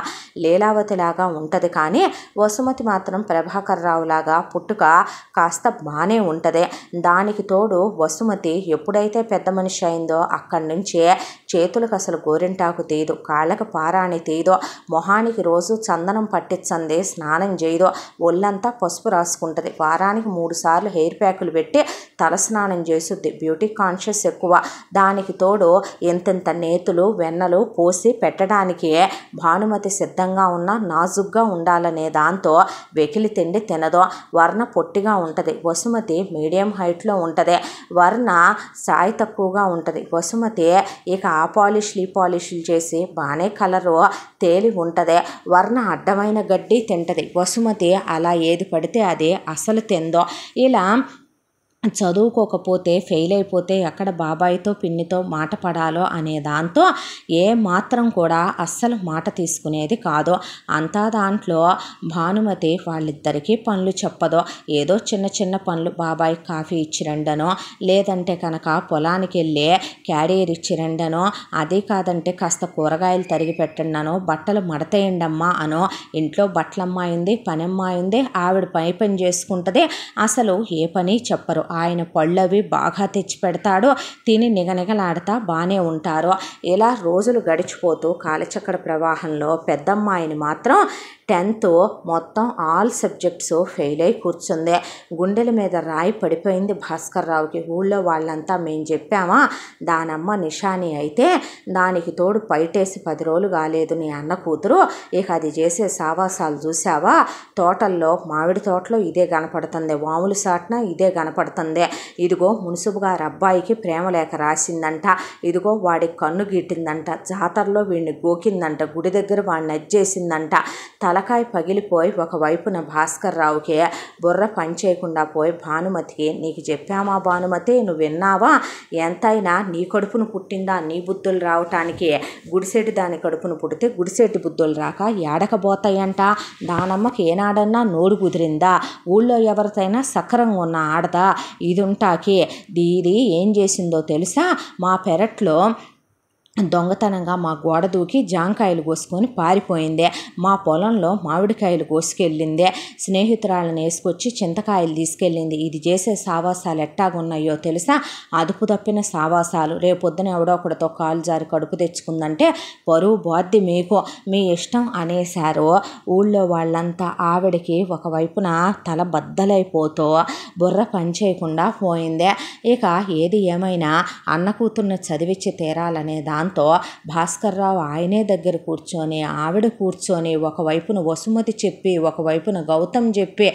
లీలావతిలాగా ఉంటుంది, కానీ వసుమతి మాత్రం ప్రభాకర్ రావులాగా పుట్టుక కాస్త బాగానే ఉంటుంది. దానికి తోడు వసుమతి ఎప్పుడైతే పెద్ద మనిషి అయిందో అక్కడి నుంచి చేతులకు అసలు గోరింటాకు తీయదు, కాళ్ళకు పారాణి తీయదు, మొహానికి రోజు చందనం పట్టించంది, స్నానం చేయదు, ఒళ్ళంతా పసుపు రాసుకుంటుంది, వారానికి 3 సార్లు హెయిర్ ప్యాకులు పెట్టి తలస్నానం చేసుద్ది. బ్యూటీ కాన్షియస్ ఎక్కువ. దానికి తోడు ఎంతెంత నేతులు వెన్నలు పోసి పెట్టడానికి భానుమతి సిద్ధంగా ఉన్న నాజుగ్గా ఉండాలనే దాంతో వెకిలి తిండి తినదు. వర్ణ పొట్టిగా ఉంటుంది, వసుమతి మీడియం హైట్లో ఉంటుంది. వర్ణ స్థాయి తక్కువగా ఉంటుంది. వసుమతి ఇక ఆ పాలిష్లు ఈ పాలిష్లు చేసి బాగానే కలరు తేలి ఉంటుంది. వర్ణ అడ్డమైన గడ్డి తింటుంది. వసుమతి అలా ఏది పడితే అదే అసలు తిందో. ఇలా చదువుకోకపోతే ఫెయిల్ అయిపోతే ఎక్కడ బాబాయితో పిన్నితో మాట పడాలో అనే దాంతో ఏ మాత్రం కూడా అస్సలు మాట తీసుకునేది కాదు. అంతా దాంట్లో భానుమతి వాళ్ళిద్దరికీ పనులు చెప్పదో. ఏదో చిన్న చిన్న పనులు, బాబాయ్ కాఫీ ఇచ్చిరండనో, లేదంటే కనుక పొలానికి వెళ్ళి క్యారియర్ ఇచ్చిరండనో, అది కాదంటే కాస్త కూరగాయలు తరిగి పెట్టండనో, బట్టలు మడతేయండమ్మా అనో, ఇంట్లో బట్టలమ్మాయి ఉంది, పనమ్మాయి ఉంది, ఆవిడ పని చేసుకుంటుంది. అసలు ఏ పని చెప్పరు. ఆయన పళ్ళవి బాగా తెచ్చి పెడతాడు, తిని నిగనిగలాడుతా బాగానే ఉంటారు. ఇలా రోజులు గడిచిపోతూ కాలచక్ర ప్రవాహంలో పెద్దమ్మాయిని మాత్రం 10th మొత్తం ఆల్ సబ్జెక్ట్స్ ఫెయిల్ అయి కూర్చుంది. గుండెల మీద రాయి పడిపోయింది భాస్కర్ రావుకి. ఊళ్ళో వాళ్ళంతా మేము చెప్పామా, దానమ్మ నిషాని అయితే దానికి తోడు పైటేసి 10 రోజులు కాలేదు నీ అన్న కూతురు, ఇక అది చేసే సావాసాలు చూసావా, తోటల్లో మామిడి తోటలో ఇదే కనపడుతుంది, వాములు సాట్న ఇదే కనపడుతుంది, ఇదిగో మున్సిపు గారి అబ్బాయికి ప్రేమలేఖ రాసిందంట, ఇదిగో వాడికి కన్ను గీటిందంట, జాతరలో వీడిని గోకిందంట, గుడి దగ్గర వాడిని అజ్జేసిందంట. తలకాయ పగిలిపోయి ఒకవైపున భాస్కర్ రావుకి బుర్ర పనిచేయకుండా పోయి భానుమతికి, నీకు చెప్పామా భానుమతి, నువ్వు విన్నావా, ఎంతైనా నీ కడుపును పుట్టిందా నీ బుద్ధులు రావటానికి, గుడిసెటి దాని కడుపును పుడితే గుడిసెటి బుద్ధులు రాక ఏడకబోతాయంట. దానమ్మకి ఏనాడన్నా నోరు కుదిరిందా, ఊళ్ళో ఎవరితైనా సక్రంగా ఉన్న ఆడదా, ఇది ఉంటాకి దీది ఏం చేసిందో తెలుసా, మా పెరట్లో దొంగతనంగా మా గోడ దూకి జాంకాయలు కోసుకొని పారిపోయిందే, మా పొలంలో మామిడికాయలు కోసుకెళ్ళిందే, స్నేహితురాలను వేసుకొచ్చి చింతకాయలు తీసుకెళ్ళింది. ఇది చేసే సావాసాలు ఎట్టాగున్నాయో తెలుసా, అదుపు తప్పిన సావాసాలు. రేపొద్దున ఎవడో ఒకటితో కాలు జారి కడుపు తెచ్చుకుందంటే పరువు బాధ్య మీకు, మీ ఇష్టం అనేశారు ఊళ్ళో వాళ్ళంతా. ఆవిడకి ఒకవైపున తల బద్దలైపోతూ బుర్ర పనిచేయకుండా పోయిందే. ఇక ఏది ఏమైనా అన్న కూతుర్ని చదివించి తీరాలనే దాంతో భాస్కర్ రావు ఆయనే దగ్గర కూర్చొని, ఆవిడ కూర్చొని, ఒకవైపున వసుమతి చెప్పి, ఒకవైపున గౌతమ్ చెప్పి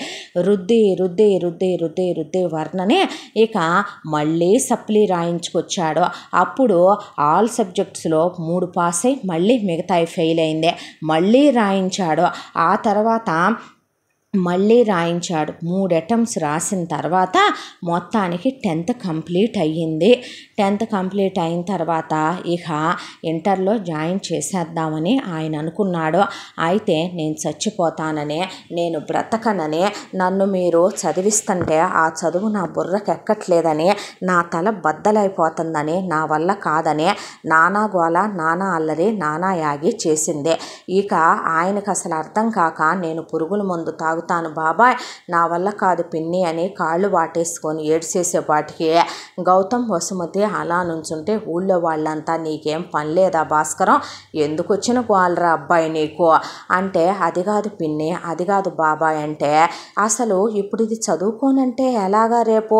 రుద్ది రుద్ది రుద్ది రుద్ది రుద్ది వర్ణని ఇక మళ్ళీ సప్లీ రాయించుకొచ్చాడు. అప్పుడు ఆల్ సబ్జెక్ట్స్లో 3 పాస్ అయి మళ్ళీ మిగతాయి ఫెయిల్ అయిందే, మళ్ళీ రాయించాడు. ఆ తర్వాత మళ్ళీ రాయించాడు. 3 అటెంప్ట్స్ రాసిన తర్వాత మొత్తానికి 10th కంప్లీట్ అయ్యింది. 10th కంప్లీట్ అయిన తర్వాత ఇక ఇంటర్లో జాయిన్ చేసేద్దామని ఆయన అనుకున్నాడు. అయితే నేను చచ్చిపోతానని, నేను బ్రతకనని, నన్ను మీరు చదివిస్తుంటే ఆ చదువు నా బుర్రకు ఎక్కట్లేదని, నా తల బద్దలైపోతుందని, నా వల్ల కాదని నానా గోల, నానా అల్లరి, నానా యాగి చేసింది. ఇక ఆయనకు అసలు అర్థం కాక, నేను పురుగుల మందు తాగుతాను బాబాయ్, నా వల్ల కాదు పిన్ని అని కాళ్ళు వాటేసుకొని ఏడ్చేసేపాటికి గౌతమ్ వసుమతి అలా నుంచుంటే ఊళ్ళో వాళ్ళంతా నీకేం పని లేదా భాస్కరం, ఎందుకు వచ్చిన గోలరా అబ్బాయి నీకు అంటే, అది కాదు పిన్ని, అది కాదు బాబాయ్ అంటే, అసలు ఇప్పుడు ఇది చదువుకోనంటే ఎలాగా రేపు,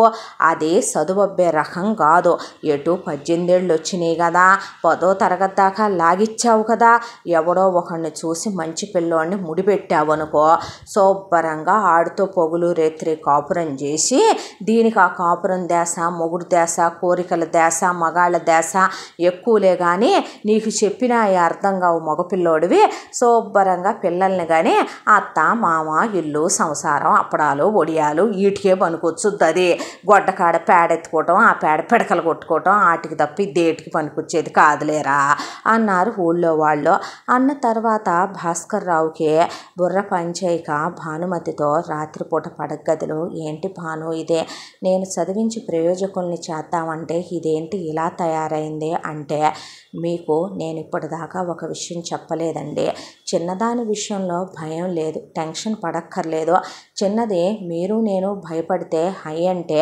అది చదువబ్బే రకం కాదు, ఎటు 18 ఏళ్ళు వచ్చినాయి కదా, 10వ తరగతి దాకా లాగిచ్చావు కదా, ఎవడో ఒకడిని చూసి మంచి పిల్లోడిని ముడిపెట్టావు అనుకో, శుభ్రంగా ఆడితో పొగులు రేత్రి కాపురం చేసి, దీనికి ఆ కాపురం దేశ, మొగుడు దేశ, కోరికల దేశ, మగాళ్ళ దేశ ఎక్కువలే కానీ నీకు చెప్పినా అర్థం కావు మగపిల్లోడివి, శుభ్రంగా పిల్లల్ని కానీ అత్త మామ ఇల్లు సంసారం అప్పడాలు ఒడియాలు వీటికే పనికొచ్చుద్ది, గొడ్డకాడ పేడెత్తుకోవటం, ఆ పేడ పిడకలు కొట్టుకోవటం, ఆటికి తప్పి దేటికి పనికొచ్చేది కాదులేరా అన్నారు ఊళ్ళో వాళ్ళు. అన్న తర్వాత భాస్కర్ రావుకి బుర్ర పంచేయక భానుమతితో రాత్రిపూట పడగదిలో, ఏంటి భాను ఇదే, నేను చదివించి ప్రయోజకుల్ని చేద్దామంటే ఇదేంటి ఇలా తయారైంది అంటే, మీకు నేను ఇప్పటిదాకా ఒక విషయం చెప్పలేదండి, చిన్నదాని విషయంలో భయం లేదు, టెన్షన్ పడక్కర్లేదు, చిన్నది మీరు నేను భయపడితే హై అంటే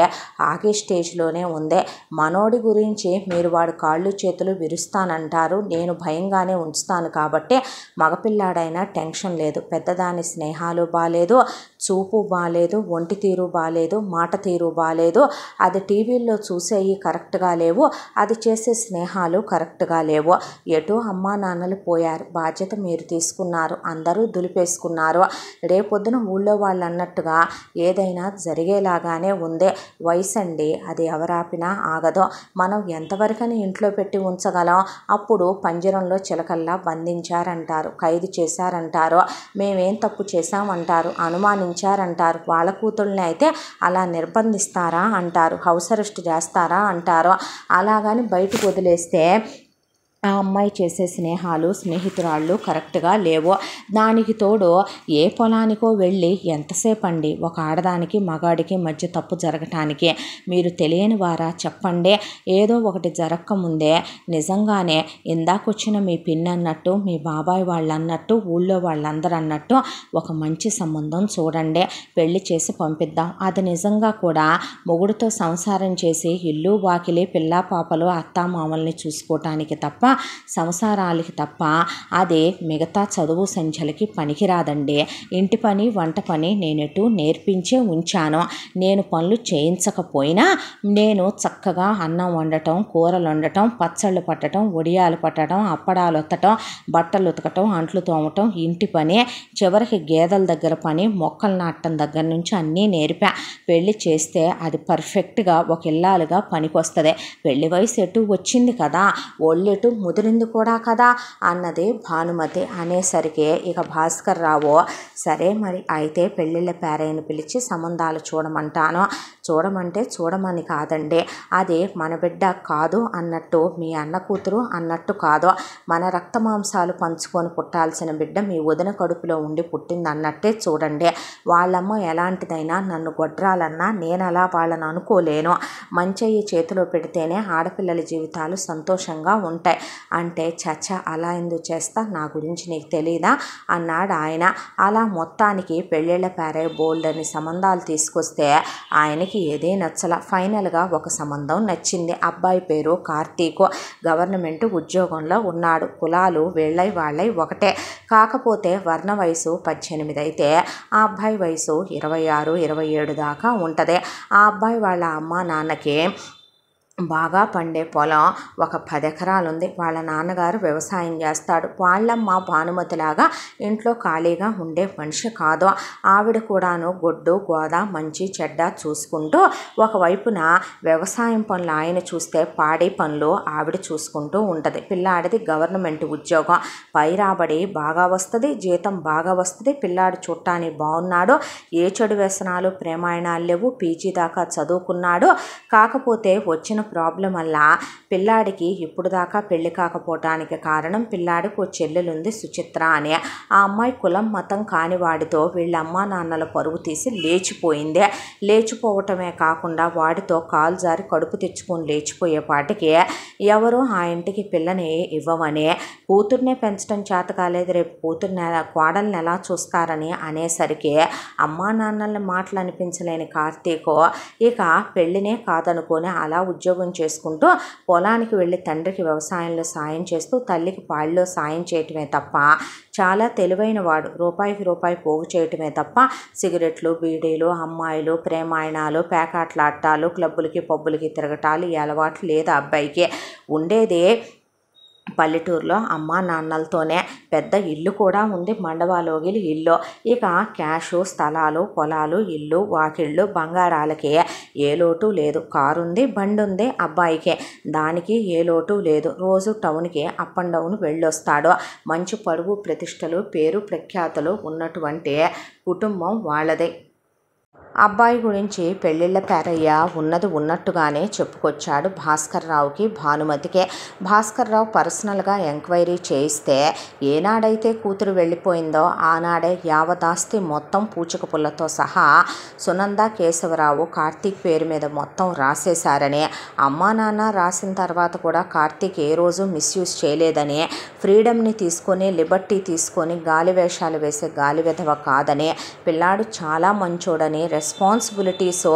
ఆగే స్టేజ్లోనే ఉంది, మనోడి గురించి మీరు వాడు కాళ్ళు చేతులు విరుస్తానంటారు, నేను భయంగానే ఉంచుతాను కాబట్టి మగపిల్లాడైనా టెన్షన్ లేదు, పెద్దదాని స్నేహాలు బాలేదు, చూపు బాలేదు, ఒంటి తీరు బాలేదు, మాట తీరు బాలేదు, అది టీవీల్లో చూసేవి కరెక్ట్గా లేవు, అది చేసే స్నేహాలు కరెక్ట్గా లేవు, ఎటు అమ్మా నాన్నలు పోయారు, బాధ్యత మీరు తీసుకున్నారు, అందరూ దులిపేసుకున్నారు, రేపొద్దున ఊళ్ళో వాళ్ళు అన్నట్టుగా ఏదైనా జరిగేలాగానే ఉంది, వయసు అండి అది ఎవరాపినా ఆగదు, మనం ఎంతవరకని ఇంట్లో పెట్టి ఉంచగలం, అప్పుడు పంజరంలో చిలకల్లా బంధించారంటారు, ఖైదు చేశారంటారు, మేమేం తప్పు చేశామంటారు, అనుమానించారంటారు, వాళ్ళ కూతుళ్ళని అయితే అలా నిర్బంధిస్తారా అంటారు, హౌస్ అరెస్ట్ చేస్తారా అంటారు, అలాగని బయటకు వదిలేస్తే ఆ అమ్మాయి చేసే స్నేహాలు స్నేహితురాళ్ళు కరెక్ట్గా లేవు, దానికి తోడు ఏ పొలానికో వెళ్ళి ఎంతసేపు అండి ఒక ఆడదానికి మగాడికి మధ్య తప్పు జరగటానికి, మీరు తెలియని వారా చెప్పండి, ఏదో ఒకటి జరగకముందే నిజంగానే ఇందాకొచ్చిన మీ పిన్ అన్నట్టు, మీ బాబాయ్ వాళ్ళు అన్నట్టు, ఊళ్ళో వాళ్ళందరూ అన్నట్టు ఒక మంచి సంబంధం చూడండి, పెళ్లి చేసి పంపిద్దాం, అది నిజంగా కూడా మొగుడుతో సంసారం చేసి ఇల్లు వాకిలి పిల్లా పాపలు అత్తామామల్ని చూసుకోవటానికి తప్ప, సంసారాలకి తప్ప, అది మిగతా చదువు సంఖ్యలకి పనికిరాదండి, ఇంటి పని వంట పని నేనెటు నేర్పించే ఉంచాను, నేను పనులు చేయించకపోయినా నేను చక్కగా అన్నం వండటం, కూరలు వండటం, పచ్చళ్ళు పట్టడం, ఒడియాలు పట్టడం, అప్పడాలు ఒత్తటం, బట్టలు ఉతకటం, అంట్లు తోమటం, ఇంటి పని, చివరికి గేదెల దగ్గర పని, మొక్కలు నాటడం దగ్గర నుంచి అన్నీ నేర్పా, పెళ్లి చేస్తే అది పర్ఫెక్ట్గా ఒక ఇల్లాలుగా పనికొస్తుంది, పెళ్లి వయసు ఎటు వచ్చింది కదా, ఒళ్ళెటు ముదిరింది కూడా కదా అన్నది భానుమతి. అనేసరికి ఇక భాస్కర్ రావు, సరే మరి అయితే పెళ్ళిళ్ళ పేరైన పిలిచి సంబంధాలు చూడమంటాను, చూడమంటే చూడమని కాదండి, అది మన బిడ్డ కాదు అన్నట్టు, మీ అన్న కూతురు అన్నట్టు కాదు, మన రక్త మాంసాలు పంచుకొని పుట్టాల్సిన బిడ్డ మీ వదిన కడుపులో ఉండి పుట్టింది అన్నట్టే చూడండి, వాళ్ళమ్మ ఎలాంటిదైనా నన్ను గొడ్రాలన్నా నేను అలా వాళ్ళని అనుకోలేను, మంచయ్యి చేతిలో పెడితేనే ఆడపిల్లల జీవితాలు సంతోషంగా ఉంటాయి అంటే, చచ్చ అలా ఎందుకు చేస్తా, నా గురించి నీకు తెలీదా అన్నాడు ఆయన. అలా మొత్తానికి పెళ్ళిళ్ళ పేరే బోల్డ్ అని సంబంధాలు తీసుకొస్తే ఆయనకి ఏదే నచ్చల, ఫైనల్గా ఒక సంబంధం నచ్చింది, అబ్బాయి పేరు కార్తీక్, గవర్నమెంట్ ఉద్యోగంలో ఉన్నాడు, కులాలు వీళ్ళై వాళ్ళై ఒకటే, కాకపోతే వర్ణ వయసు 18 అయితే ఆ అబ్బాయి వయసు 26, 27 దాకా ఉంటుంది, ఆ అబ్బాయి వాళ్ళ అమ్మ నాన్నకి బాగా పండే పొలం ఒక 10 ఎకరాలు ఉంది. వాళ్ళ నాన్నగారు వ్యవసాయం చేస్తాడు. వాళ్ళమ్మ భానుమతిలాగా ఇంట్లో ఖాళీగా ఉండే మనిషి కాదు. ఆవిడ కూడాను గొడ్డు గోద మంచి చెడ్డ చూసుకుంటూ ఒకవైపున వ్యవసాయం పనులు ఆయన చూస్తే పాడి పనులు ఆవిడ చూసుకుంటూ ఉంటుంది. పిల్లాడిది గవర్నమెంట్ ఉద్యోగం, పై రాబడి బాగా వస్తుంది, జీతం బాగా వస్తుంది. పిల్లాడు చూడటానికి బాగున్నాడు, ఏ చెడు వ్యసనాలు ప్రేమాయణాలు లేవు, పీజీ దాకా చదువుకున్నాడు. కాకపోతే వచ్చిన ప్రాబ్లం వల్ల పిల్లాడికి ఇప్పుడు దాకా పెళ్లి కాకపోవటానికి కారణం పిల్లాడికి ఓ చెల్లెలుంది సుచిత్ర అని. ఆ అమ్మాయి కులం మతం కాని వాడితో వీళ్ళ అమ్మా నాన్నల పరువు తీసి లేచిపోయింది. లేచిపోవటమే కాకుండా వాడితో కాలు జారి కడుపు తెచ్చుకొని లేచిపోయేపాటికి ఎవరో ఆ ఇంటికి పిల్లని ఇవ్వమని, కూతుర్నే పెంచడం చేత కాలేదు, రేపు కోడల్ని ఎలా చూస్తారని అనేసరికి అమ్మా నాన్నల మాటలు అనిపించలేని కార్తీకు ఇక పెళ్ళినే కాదనుకొని అలా ఉద్యోగం చేసుకుంటూ పొలానికి వెళ్ళి తండ్రికి వ్యవసాయంలో సాయం చేస్తూ తల్లికి పాళ్ళలో సాయం చేయటమే తప్ప, చాలా తెలివైన వాడు, రూపాయికి రూపాయి పోగు చేయటమే తప్ప సిగరెట్లు బీడీలు అమ్మాయిలు ప్రేమాయణాలు పేకాట్లాటాలు క్లబ్బులకి పబ్బులకి తిరగటాలు ఈ అలవాట్లు లేదు అబ్బాయికి. ఉండేది పల్లెటూరులో అమ్మా నాన్నలతోనే. పెద్ద ఇల్లు కూడా ఉంది, మండవాలోగిలి ఇల్లు. ఇక క్యాషు స్థలాలు పొలాలు ఇల్లు వాకిళ్ళు బంగారాలకి ఏ లోటు లేదు. కారు ఉంది, బండి ఉంది అబ్బాయికి, దానికి ఏ లోటు లేదు. రోజు టౌన్కి అప్ అండ్ డౌన్ వెళ్ళొస్తాడు. మంచి పరువు ప్రతిష్టలు పేరు ప్రఖ్యాతులు ఉన్నటువంటి కుటుంబం వాళ్ళదే. అబ్బాయి గురించి పెళ్ళిళ్ళ పేరయ్య ఉన్నది ఉన్నట్టుగానే చెప్పుకొచ్చాడు భాస్కర్ రావుకి భానుమతికే. భాస్కర్ రావు పర్సనల్గా ఎంక్వైరీ చేయిస్తే ఏనాడైతే కూతురు వెళ్ళిపోయిందో ఆనాడే యావదాస్తి మొత్తం పూచిక పుల్లతో సహా సునంద కేశవరావు కార్తీక్ పేరు మీద మొత్తం రాసేశారని, అమ్మా నాన్న రాసిన తర్వాత కూడా కార్తీక్ ఏ రోజు మిస్యూజ్ చేయలేదని, ఫ్రీడమ్ని తీసుకొని లిబర్టీ తీసుకొని గాలి వేషాలు వేసే గాలి విధవ కాదని, పిల్లాడు చాలా మంచోడని, రెస్పాన్సిబిలిటీస్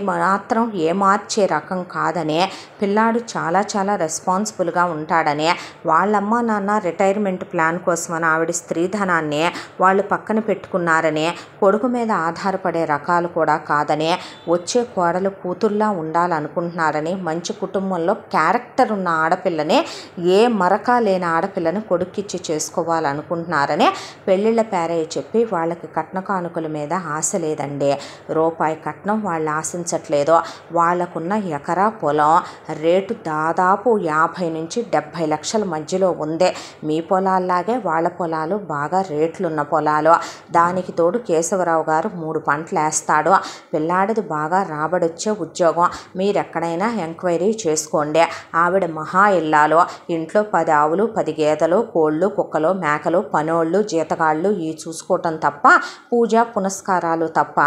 మాత్రం మార్చే రకం కాదని, పిల్లాడు చాలా చాలా రెస్పాన్సిబుల్గా ఉంటాడని, వాళ్ళమ్మ నాన్న రిటైర్మెంట్ ప్లాన్ కోసమని ఆవిడ స్త్రీధనాన్ని వాళ్ళు పక్కన పెట్టుకున్నారని, కొడుకు మీద ఆధారపడే రకాలు కూడా కాదని, వచ్చే కోడలు కూతుర్లా ఉండాలనుకుంటున్నారని, మంచి కుటుంబంలో క్యారెక్టర్ ఉన్న ఆడపిల్లని ఏ మరక లేని ఆడపిల్లని కొడుక్కిచ్చి చేసుకోవాలనుకుంటున్నారని పెళ్ళిళ్ళ పేరయ్య చెప్పి వాళ్ళకి కట్న కానుకల మీద ఆశ లేదండి. రూపాయి కట్నం వాళ్ళు ఆశించట్లేదు. వాళ్ళకున్న ఎకరా పొలం రేటు దాదాపు 50 నుంచి 70 లక్షల మధ్యలో ఉంది. మీ పొలాల్లాగే వాళ్ళ పొలాలు బాగా రేట్లున్న పొలాలు. దానికి తోడు కేశవరావు గారు 3 పంటలు వేస్తాడు. పిల్లాడిది బాగా రాబడొచ్చే ఉద్యోగం. మీరెక్కడైనా ఎంక్వైరీ చేసుకోండి. ఆవిడ మహా ఇల్లాలు. ఇంట్లో 10 ఆవులు 10 గేదెలు కోళ్ళు కుక్కలు మేకలు పనోళ్ళు జీతగాళ్ళు ఈ చూసుకోవటం తప్ప, పూజ పునస్కారాలు తప్ప,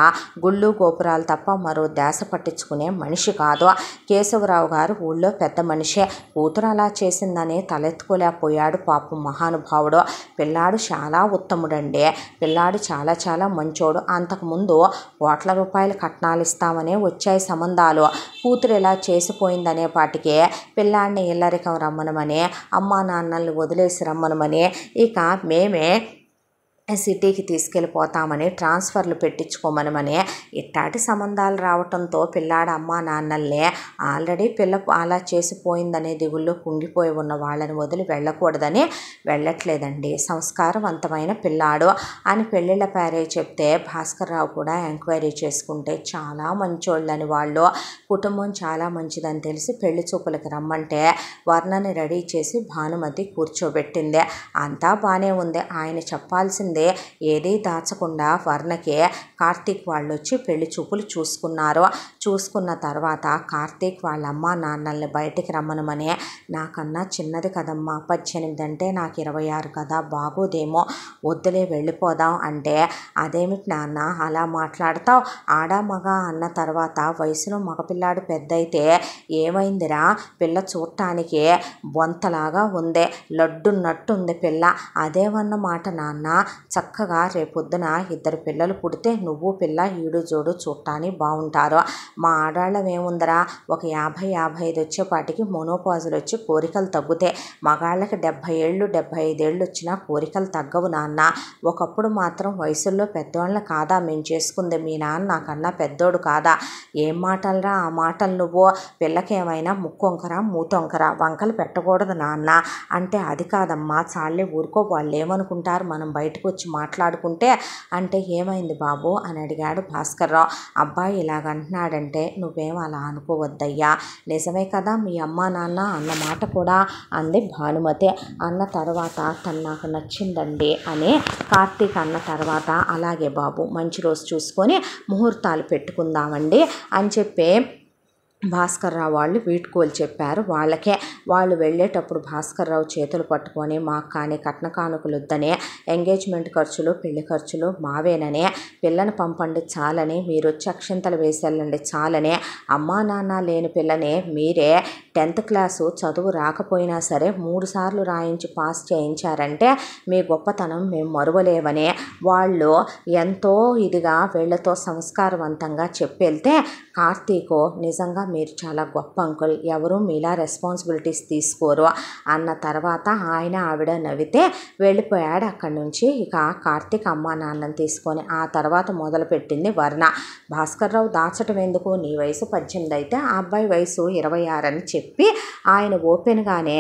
గుళ్ళు గోపురాలు తప్ప మరో దేశ పట్టించుకునే మనిషి కాదు. కేశవరావు గారు ఊళ్ళో పెద్ద మనిషే. కూతురు అలా చేసిందని తలెత్తుకోలేకపోయాడు పాపం మహానుభావుడు. పిల్లాడు చాలా ఉత్తముడండి. పిల్లాడు చాలా చాలా మంచోడు. అంతకుముందు కోట్ల రూపాయలు కట్నాలు ఇస్తామనే వచ్చాయి సంబంధాలు. కూతురు ఇలా చేసిపోయిందనే పాటికే పిల్లాడిని ఇల్లరికం రమ్మనమని, అమ్మా నాన్నల్ని వదిలేసి రమ్మనమని, ఇక మేమే సిటీకి తీసుకెళ్ళిపోతామని ట్రాన్స్ఫర్లు పెట్టించుకోమనమని ఇట్టాటి సంబంధాలు రావటంతో పిల్లాడు అమ్మా నాన్నల్ని ఆల్రెడీ పిల్ల అలా చేసిపోయిందనే దిగుల్లో కుంగిపోయి ఉన్న వాళ్ళని వదిలి వెళ్ళకూడదని వెళ్ళట్లేదండి. సంస్కారవంతమైన పిల్లాడు అని పెళ్ళిళ్ళ పేరే చెప్తే భాస్కర్ రావు కూడా ఎంక్వైరీ చేసుకుంటే చాలా మంచోళ్ళని, వాళ్ళు కుటుంబం చాలా మంచిదని తెలిసి పెళ్లి చూపులకు రమ్మంటే వర్ణని రెడీ చేసి భానుమతి కూర్చోబెట్టింది. అంతా బాగానే ఉంది. ఆయన చెప్పాల్సింది ఏదీ దాచకుండా వర్ణకి కార్తీక్ వాళ్ళు వచ్చి పెళ్లి చూపులు చూసుకున్నారు. చూసుకున్న తర్వాత కార్తీక్ వాళ్ళ అమ్మ నాన్నల్ని బయటికి రమ్మనమని, నాకన్నా చిన్నది కదమ్మా 18 అంటే నాకు 26 కదా, బాగోదేమో వద్దులే వెళ్ళిపోదాం అంటే, అదేమిటి నాన్న అలా మాట్లాడతావు, ఆడా మగ అన్న తర్వాత వయసులో మగపిల్లాడు పెద్దయితే ఏమైందిరా, పిల్ల చూడటానికి బొంతలాగా ఉంది, లడ్డున్నట్టుంది పిల్ల, అదేమన్న మాట నాన్న, చక్కగా రేపొద్దున ఇద్దరు పిల్లలు పుడితే నువ్వు పిల్ల ఈడు జోడు చూడటానికి బాగుంటారు. మా ఆడవాళ్ళం ఏముందరా, ఒక 50-55 వచ్చేపాటికి మోనోపాజులు వచ్చి కోరికలు తగ్గుతాయి. మగాళ్ళకి 70 ఏళ్ళు 75 ఏళ్ళు వచ్చినా కోరికలు తగ్గవు నాన్న. ఒకప్పుడు మాత్రం వయసుల్లో పెద్దవాళ్ళని కాదా మేము చేసుకుంది, మీ నాన్న నాకన్నా పెద్దోడు కాదా, ఏం మాటలరా ఆ మాటలు, నువ్వు పిల్లకేమైనా ముక్కొంకరా మూతొంకరా, వంకలు పెట్టకూడదు నాన్న అంటే, అది కాదమ్మా చాలే ఊరుకో, వాళ్ళు ఏమనుకుంటారు మనం బయటకు వచ్చి మాట్లాడుకుంటే అంటే, ఏమైంది బాబు అని అడిగాడు భాస్కర్రావు. అబ్బాయి ఇలాగంటున్నాడంటే నువ్వేం అలా అనుకోవద్దయ్యా, నిజమే కదా మీ అమ్మ నాన్న అన్న మాట కూడా అంది భానుమతి. అన్న తర్వాత తను నాకు నచ్చిందండి అని కార్తీక్ అన్న తర్వాత, అలాగే బాబు మంచి రోజు చూసుకొని ముహూర్తాలు పెట్టుకుందామండి అని చెప్పి భాస్కర్రావు వాళ్ళు వీడ్కోలు చెప్పారు. వాళ్ళకే వాళ్ళు వెళ్ళేటప్పుడు భాస్కర్రావు చేతులు పట్టుకొని మాకు కానీ కట్న కానుకలు వద్దనే, ఎంగేజ్మెంట్ ఖర్చులు పెళ్లి ఖర్చులు మావేననే, పిల్లని పంపండి చాలని, మీరు వచ్చి అక్షంతలు వేసేళ్ళండి చాలనే, అమ్మా నాన్న లేని పిల్లని మీరే 10th క్లాసు చదువు రాకపోయినా సరే 3 సార్లు రాయించి పాస్ చేయించారంటే మీ గొప్పతనం మేము మరువలేవనే వాళ్ళు ఎంతో ఇదిగా వీళ్ళతో సంస్కారవంతంగా చెప్పెళ్తే, కార్తీకు నిజంగా మీరు చాలా గొప్ప అంకుల్, ఎవరు మీలా రెస్పాన్సిబిలిటీస్ తీసుకోరు అన్న తర్వాత ఆయన ఆవిడ నవ్వితే వెళ్ళిపోయాడు అక్కడి నుంచి. ఇక కార్తీక్ అమ్మా నాన్నని తీసుకొని ఆ తర్వాత మొదలుపెట్టింది వర్ణ. భాస్కర్రావు దాచటం ఎందుకు, నీ వయసు 18 అయితే ఆ అబ్బాయి వయసు 26 అని చెప్పి ఆయన ఓపెన్గానే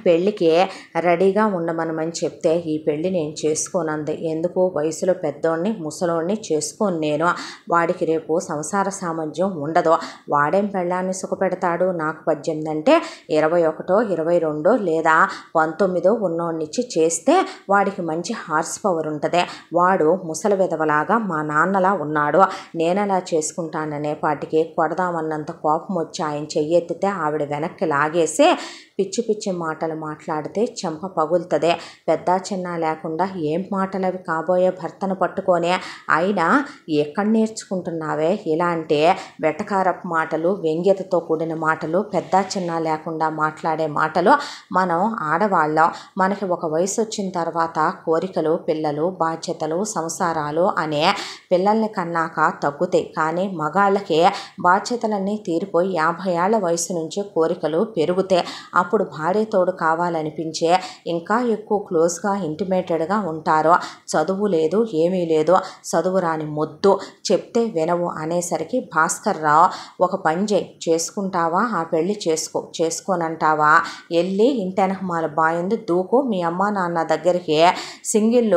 పెళ్ళికి రెడీగా ఉండమనమని చెప్తే, ఈ పెళ్ళి నేను చేసుకోనంది, ఎందుకు వయసులో పెద్దోడిని ముసలోడిని చేసుకోను నేను, వాడికి రేపు సంసార సామర్థ్యం ఉండదు, వాడేం పెళ్ళాన్ని సుఖపెడతాడు, నాకు 18 అంటే 21, 22 లేదా 19 ఉన్నోడినిచ్చి చేస్తే వాడికి మంచి హార్స్ పవర్ ఉంటుంది, వాడు ముసలి విధవలాగా మా నాన్నలా ఉన్నాడు, నేనలా చేసుకుంటాననే పాటికి కొడదామన్నంత కోపం వచ్చి ఆయన చెయ్యెత్తితే ఆవిడ వెనక్కి లాగేసి పిచ్చి పిచ్చి మాటలు మాట్లాడితే చెంప పగులుతుంది, పెద్ద చిన్న లేకుండా ఏం మాటలవి కాబోయే భర్తను పట్టుకొని, అయినా ఎక్కడ నేర్చుకుంటున్నావే ఇలాంటి వెటకారపు మాటలు, వ్యంగ్యతతో కూడిన మాటలు, పెద్ద చిన్న లేకుండా మాట్లాడే మాటలు. మనం ఆడవాళ్ళం, మనకి ఒక వయసు వచ్చిన తర్వాత కోరికలు పిల్లలు బాధ్యతలు సంసారాలు అనే పిల్లల్ని కన్నాక తగ్గుతాయి, కానీ మగాళ్ళకి బాధ్యతలన్నీ తీరిపోయి 50 ఏళ్ల వయసు నుంచి కోరికలు పెరుగుతాయి. అప్పుడు భార్య తోడు కావాలనిపించే ఇంకా ఎక్కువ క్లోజ్గా ఇంటిమేటెడ్గా ఉంటారు. చదువు లేదు ఏమీ లేదు, చదువు రాని మొద్దు, చెప్తే వినవు అనేసరికి భాస్కర్రావు ఒక పని చేసుకుంటావా ఆ పెళ్ళి చేసుకోనంటావా, వెళ్ళి ఇంటెనకమాల బాయింది దూకు, మీ అమ్మ నాన్న దగ్గరికి సింగిల్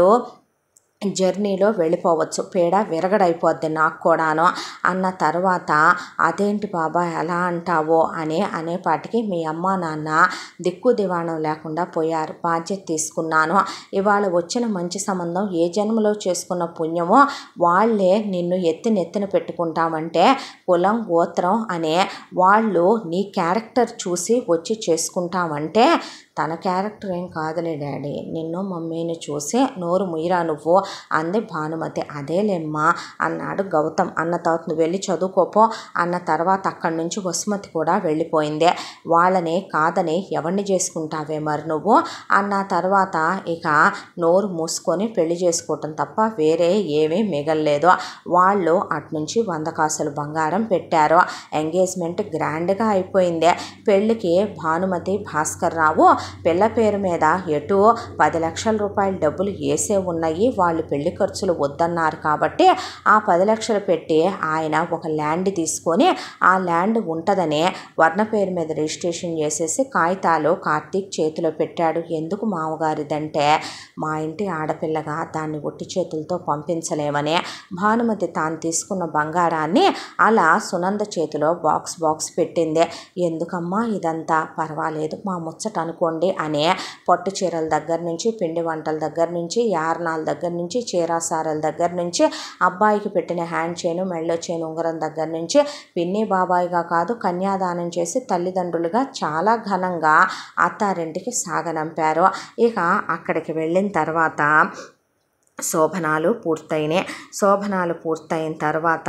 జర్నీలో వెళ్ళిపోవచ్చు, పేడ విరగడైపోద్ది నాకు కూడాను అన్న తర్వాత, అదేంటి బాబా ఎలా అంటావో అనేపాటికి మీ అమ్మ నాన్న దిక్కు దివాణం లేకుండా పోయారు, బాధ్యత తీసుకున్నాను, ఇవాళ వచ్చిన మంచి సంబంధం ఏ జన్మలో చేసుకున్న పుణ్యమో వాళ్ళే నిన్ను నెత్తిన పెట్టుకుంటామంటే, కులం గోత్రం అనే వాళ్ళు నీ క్యారెక్టర్ చూసి వచ్చి చేసుకుంటామంటే, తన క్యారెక్టర్ ఏం కాదులే డాడీ, నిన్ను మమ్మీని చూసి నోరు ముయ్యరా నువ్వు అంది భానుమతి. అదేలేమ్మా అన్నాడు గౌతమ్. అన్న తర్వాత నువ్వు వెళ్ళి చదువుకోపో అన్న తర్వాత అక్కడి నుంచి వసుమతి కూడా వెళ్ళిపోయింది. వాళ్ళని కాదని ఎవరిని చేసుకుంటావే మరి నువ్వు అన్న తర్వాత ఇక నోరు మూసుకొని పెళ్లి చేసుకోవటం తప్ప వేరే ఏమీ మిగల్లేదు. వాళ్ళు అటునుంచి 100 కాసులు బంగారం పెట్టారు. ఎంగేజ్మెంట్ గ్రాండ్గా అయిపోయింది. పెళ్ళికి భానుమతి భాస్కర్రావు పిల్ల పేరు మీద ఎటు 10 లక్షల రూపాయల డబ్బులు వేసే ఉన్నాయి. వాళ్ళు పెళ్లి ఖర్చులు వద్దన్నారు కాబట్టి ఆ 10 లక్షలు పెట్టి ఆయన ఒక ల్యాండ్ తీసుకొని ఆ ల్యాండ్ ఉంటుందని వర్ణ పేరు మీద రిజిస్ట్రేషన్ చేసేసి కాగితాలు కార్తీక్ చేతిలో పెట్టాడు. ఎందుకు మామగారిదంటే, మా ఇంటి ఆడపిల్లగా దాన్ని ఒట్టి చేతులతో పంపించలేమని భానుమతి తాను తీసుకున్న బంగారాన్ని అలా సునంద చేతిలో బాక్స్ పెట్టింది. ఎందుకమ్మా ఇదంతా, పర్వాలేదు మా ముచ్చట అనుకోండి అనే పట్టు చీరల దగ్గర నుంచి పిండి వంటల దగ్గర నుంచి యార్నాల దగ్గర నుంచి చీరాసారల దగ్గర నుంచి అబ్బాయికి పెట్టిన హ్యాండ్ చైను మెళ్ళో చైను ఉంగరం దగ్గర నుంచి పిన్ని బాబాయిగా కాదు కన్యాదానం చేసి తల్లిదండ్రులుగా చాలా ఘనంగా అత్తారింటికి సాగనంపారు. ఇక అక్కడికి వెళ్ళిన తర్వాత శోభనాలు పూర్తయినాయి. శోభనాలు పూర్తయిన తర్వాత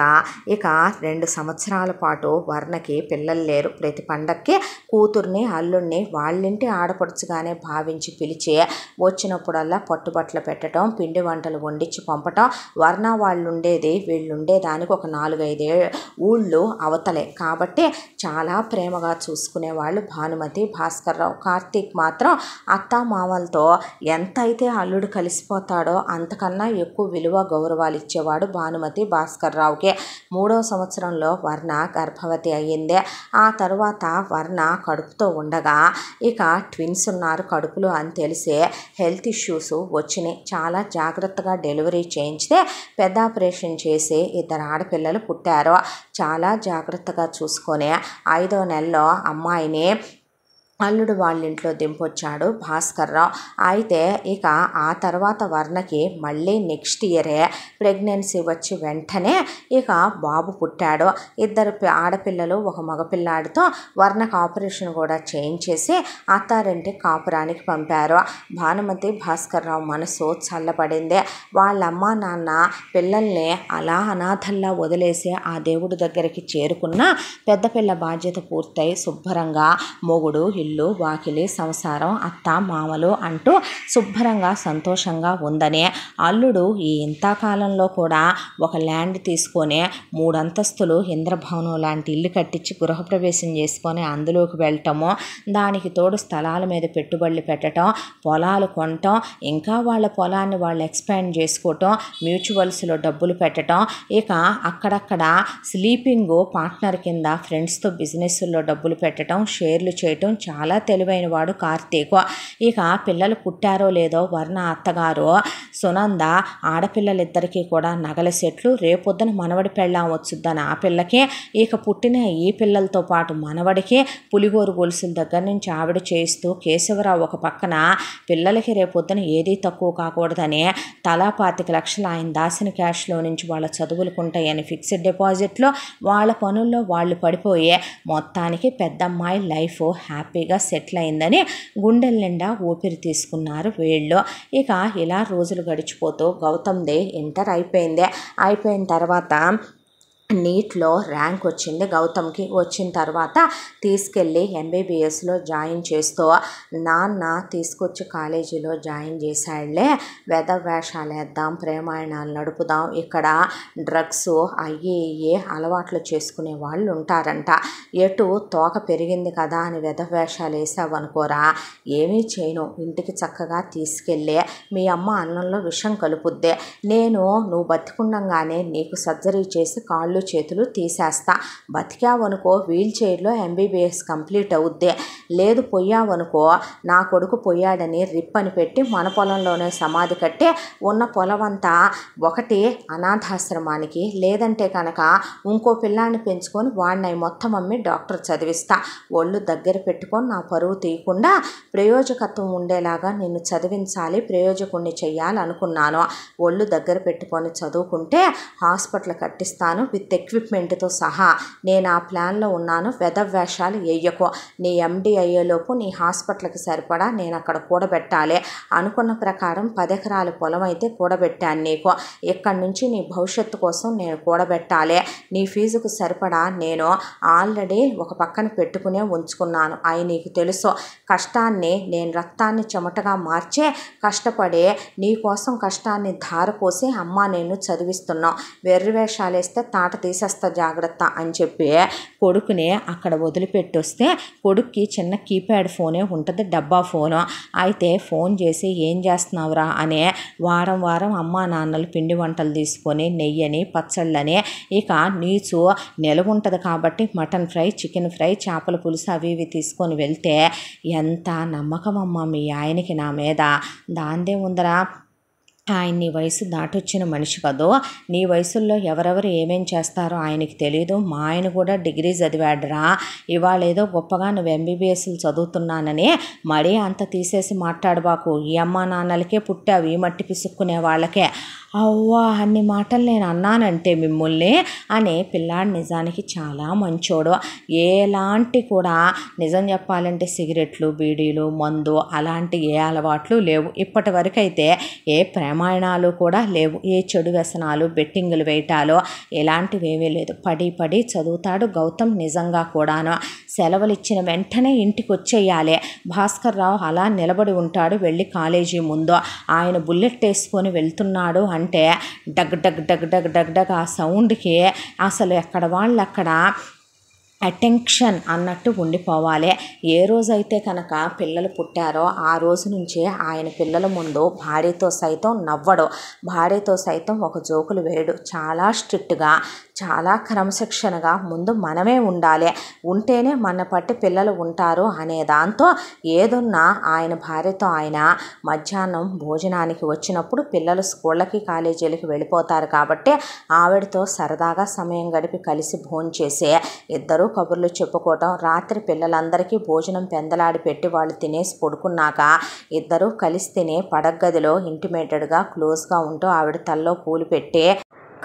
ఇక 2 సంవత్సరాల పాటు వర్ణకి పిల్లలు లేరు. ప్రతి పండక్కి కూతుర్ని అల్లుడిని వాళ్ళింటి ఆడపడుచుగానే భావించి పిలిచి వచ్చినప్పుడల్లా పట్టుబట్టలు పెట్టడం, పిండి వంటలు వండించి పంపటం. వర్ణ వాళ్ళు ఉండేది వీళ్ళు ఉండేదానికి ఒక 4-5 ఊళ్ళు అవతలే కాబట్టి చాలా ప్రేమగా చూసుకునేవాళ్ళు భానుమతి, భాస్కర్రావు. కార్తీక్ మాత్రం అత్తా మామలతో ఎంతైతే అల్లుడు కలిసిపోతాడో అంత కన్నా ఎక్కువ విలువ గౌరవాలు ఇచ్చేవాడు భానుమతి భాస్కర్రావుకి. 3వ సంవత్సరంలో వర్ణ గర్భవతి అయ్యింది. ఆ తర్వాత వర్ణ కడుపుతో ఉండగా ఇక ట్విన్స్ ఉన్నారు కడుపులో అని తెలిసి హెల్త్ ఇష్యూస్ వచ్చినాయి. చాలా జాగ్రత్తగా డెలివరీ చేయించితే పెద్ద ఆపరేషన్ చేసి 2 ఆడపిల్లలు పుట్టారు. చాలా జాగ్రత్తగా చూసుకొని 5వ నెలలో అమ్మాయిని అల్లుడు వాళ్ళ ఇంట్లో దింపొచ్చాడు భాస్కర్రావు. అయితే ఇక ఆ తర్వాత వర్ణకి మళ్ళీ నెక్స్ట్ ఇయరే ప్రెగ్నెన్సీ వచ్చి వెంటనే ఇక బాబు పుట్టాడు. 2 ఆడపిల్లలు 1 మగపిల్లాడితో వర్ణకు ఆపరేషన్ కూడా చేయించేసి అత్తారింటి కాపురానికి పంపారు. భానుమతి భాస్కర్రావు మనసు చల్లబడింది. వాళ్ళ అమ్మ నాన్న పిల్లల్ని అలా అనాథల్లా వదిలేసి ఆ దేవుడి దగ్గరికి చేరుకున్న పెద్ద పిల్ల బాధ్యత పూర్తయి శుభ్రంగా మొగుడు ఇల్లు వాకిలి సంసారం అత్త మామలు అంటూ శుభ్రంగా సంతోషంగా ఉందని అల్లుడు ఈ ఇంతకాలంలో కూడా ఒక ల్యాండ్ తీసుకొని 3 అంతస్తులు ఇంద్రభవనం లాంటి ఇల్లు కట్టించి గృహప్రవేశం చేసుకొని అందులోకి వెళ్ళటము, దానికి తోడు స్థలాల మీద పెట్టుబడులు పెట్టడం, పొలాలు కొనటం, ఇంకా వాళ్ళ పొలాన్ని వాళ్ళు ఎక్స్పాండ్ చేసుకోవటం, మ్యూచువల్స్లో డబ్బులు పెట్టడం, ఇక అక్కడక్కడ స్లీపింగ్ పార్ట్నర్ కింద ఫ్రెండ్స్తో బిజినెస్లో డబ్బులు పెట్టడం, షేర్లు చేయటం. చాలా తెలివైన వాడు కార్తీక్. ఇక పిల్లలు పుట్టారో లేదో వర్ణ అత్తగారు సునంద ఆడపిల్లలిద్దరికీ కూడా నగల సెట్లు, రేపొద్దున మనవడి పెళ్ళాం వచ్చుద్దని ఆ పిల్లకి, ఇక పుట్టిన ఈ పిల్లలతో పాటు మనవడికి పులిగోరు గొలుసుల దగ్గర నుంచి ఆవిడ చేస్తూ కేశవరావు ఒక పక్కన పిల్లలకి రేపొద్దున ఏదీ తక్కువ కాకూడదని తలా 25 లక్షలు ఆయన దాసిన క్యాష్లో నుంచి వాళ్ళ చదువులుకుంటాయని ఫిక్స్డ్ డిపాజిట్లో వాళ్ళ పనుల్లో వాళ్ళు పడిపోయే మొత్తానికి పెద్దమ్మాయి లైఫ్ హ్యాపీగా సెటిల్ అయిందని గుండెల నిండా ఊపిరి తీసుకున్నారు వీళ్ళు. ఇక ఇలా రోజులు గడిచిపోతూ గౌతమ్ది ఇంటర్ అయిపోయింది. అయిపోయిన తర్వాత నీట్లో ర్యాంక్ వచ్చింది గౌతమ్కి. వచ్చిన తర్వాత తీసుకెళ్ళి ఎంబీబీఎస్లో జాయిన్ చేస్తూ నాన్న తీసుకొచ్చి కాలేజీలో జాయిన్ చేశాడులే, వేషాలు వేద్దాం, ప్రేమాయణాలు నడుపుదాం, ఇక్కడ డ్రగ్స్ అయ్యి అలవాట్లు చేసుకునే వాళ్ళు ఉంటారంట, ఎటు తోక పెరిగింది కదా అని వేషాలు వేసావనుకోరా, ఏమీ చేయను, ఇంటికి చక్కగా తీసుకెళ్ళి మీ అమ్మ అన్నంలో విషం కలుపుద్దే, నువ్వు బతికుండగానే నీకు సర్జరీ చేసి కాళ్ళు చేతులు తీసేస్తా, బతికావనుకో వీల్ చైర్లో ఎంబీబీఎస్ కంప్లీట్ అవుద్ది, లేదు పోయావనుకో నా కొడుకు పోయాడని రిప్పని పెట్టి మన పొలంలోనే సమాధి కట్టి ఉన్న పొలమంతా ఒకటి అనాథాశ్రమానికి, లేదంటే కనుక ఇంకో పిల్లాన్ని పెంచుకొని వాడిని మొత్తం అమ్మి డాక్టర్ చదివిస్తా, ఒళ్ళు దగ్గర పెట్టుకొని నా పరువు తీయకుండా ప్రయోజకత్వం ఉండేలాగా నిన్ను చదివించాలి, ప్రయోజకుణ్ణి చెయ్యాలనుకున్నాను, ఒళ్ళు దగ్గర పెట్టుకొని చదువుకుంటే హాస్పిటల్ కట్టిస్తాను విత్ ఎక్విప్మెంట్తో సహా, నేను ఆ ప్లాన్లో ఉన్నాను, వేషాలు వేయకో, నీ ఎండి అయ్యేలోపు నీ హాస్పిటల్కి సరిపడా నేను అక్కడ కూడబెట్టాలి, అనుకున్న ప్రకారం 10 ఎకరాల పొలం అయితే కూడబెట్టాను నీకు, ఇక్కడి నుంచి నీ భవిష్యత్తు కోసం నేను కూడబెట్టాలి, నీ ఫీజుకు సరిపడా నేను ఆల్రెడీ ఒక పక్కన పెట్టుకునే ఉంచుకున్నాను, అవి నీకు తెలుసు, కష్టాన్ని నేను రక్తాన్ని చెమటగా మార్చే కష్టపడే నీ కోసం కష్టాన్ని ధారపోసి అమ్మ నేను చదివిస్తున్నాం, వేషాలు వేస్తే తాట తీసేస్తా జాగ్రత్త అని చెప్పి కొడుకుని అక్కడ వదిలిపెట్టి వస్తే కొడుక్కి చిన్న కీప్యాడ్ ఫోనే ఉంటుంది, డబ్బా ఫోను. అయితే ఫోన్ చేసి ఏం చేస్తున్నావురా అనే వారం అమ్మా నాన్నలు పిండి వంటలు తీసుకొని నెయ్యని పచ్చళ్ళని ఇక నీచు నిలవ ఉంటుంది కాబట్టి మటన్ ఫ్రై చికెన్ ఫ్రై చేపల పులుసు అవి ఇవి తీసుకొని వెళ్తే ఎంత నమ్మకం అమ్మ మీ ఆయనకి నా మీద, దాందే ఉందరా, ఆయన నీ వయసు దాటొచ్చిన మనిషి కదో, నీ వయసుల్లో ఎవరెవరు ఏమేం చేస్తారో ఆయనకి తెలియదు, మా ఆయన కూడా డిగ్రీ చదివాడురా, ఇవాళ ఏదో గొప్పగా నువ్వు ఎంబీబీఎస్లు చదువుతున్నానని మరీ అంత తీసేసి మాట్లాడబాకు, ఈ అమ్మా నాన్నలకే పుట్టావు, ఈ మట్టి పిసుక్కునే వాళ్ళకే, అవ్వా అన్ని మాటలు నేను అన్నానంటే మిమ్మల్ని అని పిల్లాడు నిజానికి చాలా మంచోడు. ఎలాంటి కూడా నిజం చెప్పాలంటే సిగరెట్లు, బీడీలు, మందు అలాంటి ఏ అలవాట్లు లేవు. ఇప్పటి వరకు అయితే ఏ ప్రమాణాలు కూడా లేవు. ఏ చెడు వ్యసనాలు, బెట్టింగులు వేయటాలు ఇలాంటివి ఏమీ లేదు. పడి చదువుతాడు గౌతమ్. నిజంగా కూడాను సెలవులు ఇచ్చిన వెంటనే ఇంటికి వచ్చేయాలి. భాస్కర్ రావు అలా నిలబడి ఉంటాడు వెళ్ళి కాలేజీ ముందు. ఆయన బుల్లెట్ వేసుకొని వెళ్తున్నాడు అంటే డగ్ డగ్ డగ్ డగ్ డగ్ డగ్ ఆ సౌండ్కి అసలు ఎక్కడ వాళ్ళు అక్కడ అటెన్షన్ అన్నట్టు ఉండిపోవాలి. ఏ రోజైతే కనుక పిల్లలు పుట్టారో ఆ రోజు నుంచే ఆయన పిల్లల ముందు భార్యతో సైతం నవ్వడు, భార్యతో సైతం ఒక జోకులు వేయడు. చాలా స్ట్రిక్ట్గా, చాలా క్రమశిక్షణగా ముందు మనమే ఉండాలి, ఉంటేనే మన పట్టి పిల్లలు ఉంటారు అనే దాంతో ఏదున్నా ఆయన భార్యతో ఆయన మధ్యాహ్నం భోజనానికి వచ్చినప్పుడు పిల్లలు స్కూళ్ళకి కాలేజీలకి వెళ్ళిపోతారు కాబట్టి ఆవిడతో సరదాగా సమయం గడిపి కలిసి భోంచేసి ఇద్దరు కబుర్లు చెప్పుకోవటం, రాత్రి పిల్లలందరికీ భోజనం పెందలాడి పెట్టి వాళ్ళు తినేసి పడుకున్నాక ఇద్దరు కలిసి తినే పడగదిలో ఇంటిమేటెడ్గా క్లోజ్గా ఉంటూ ఆవిడ తల్లో పూలు పెట్టి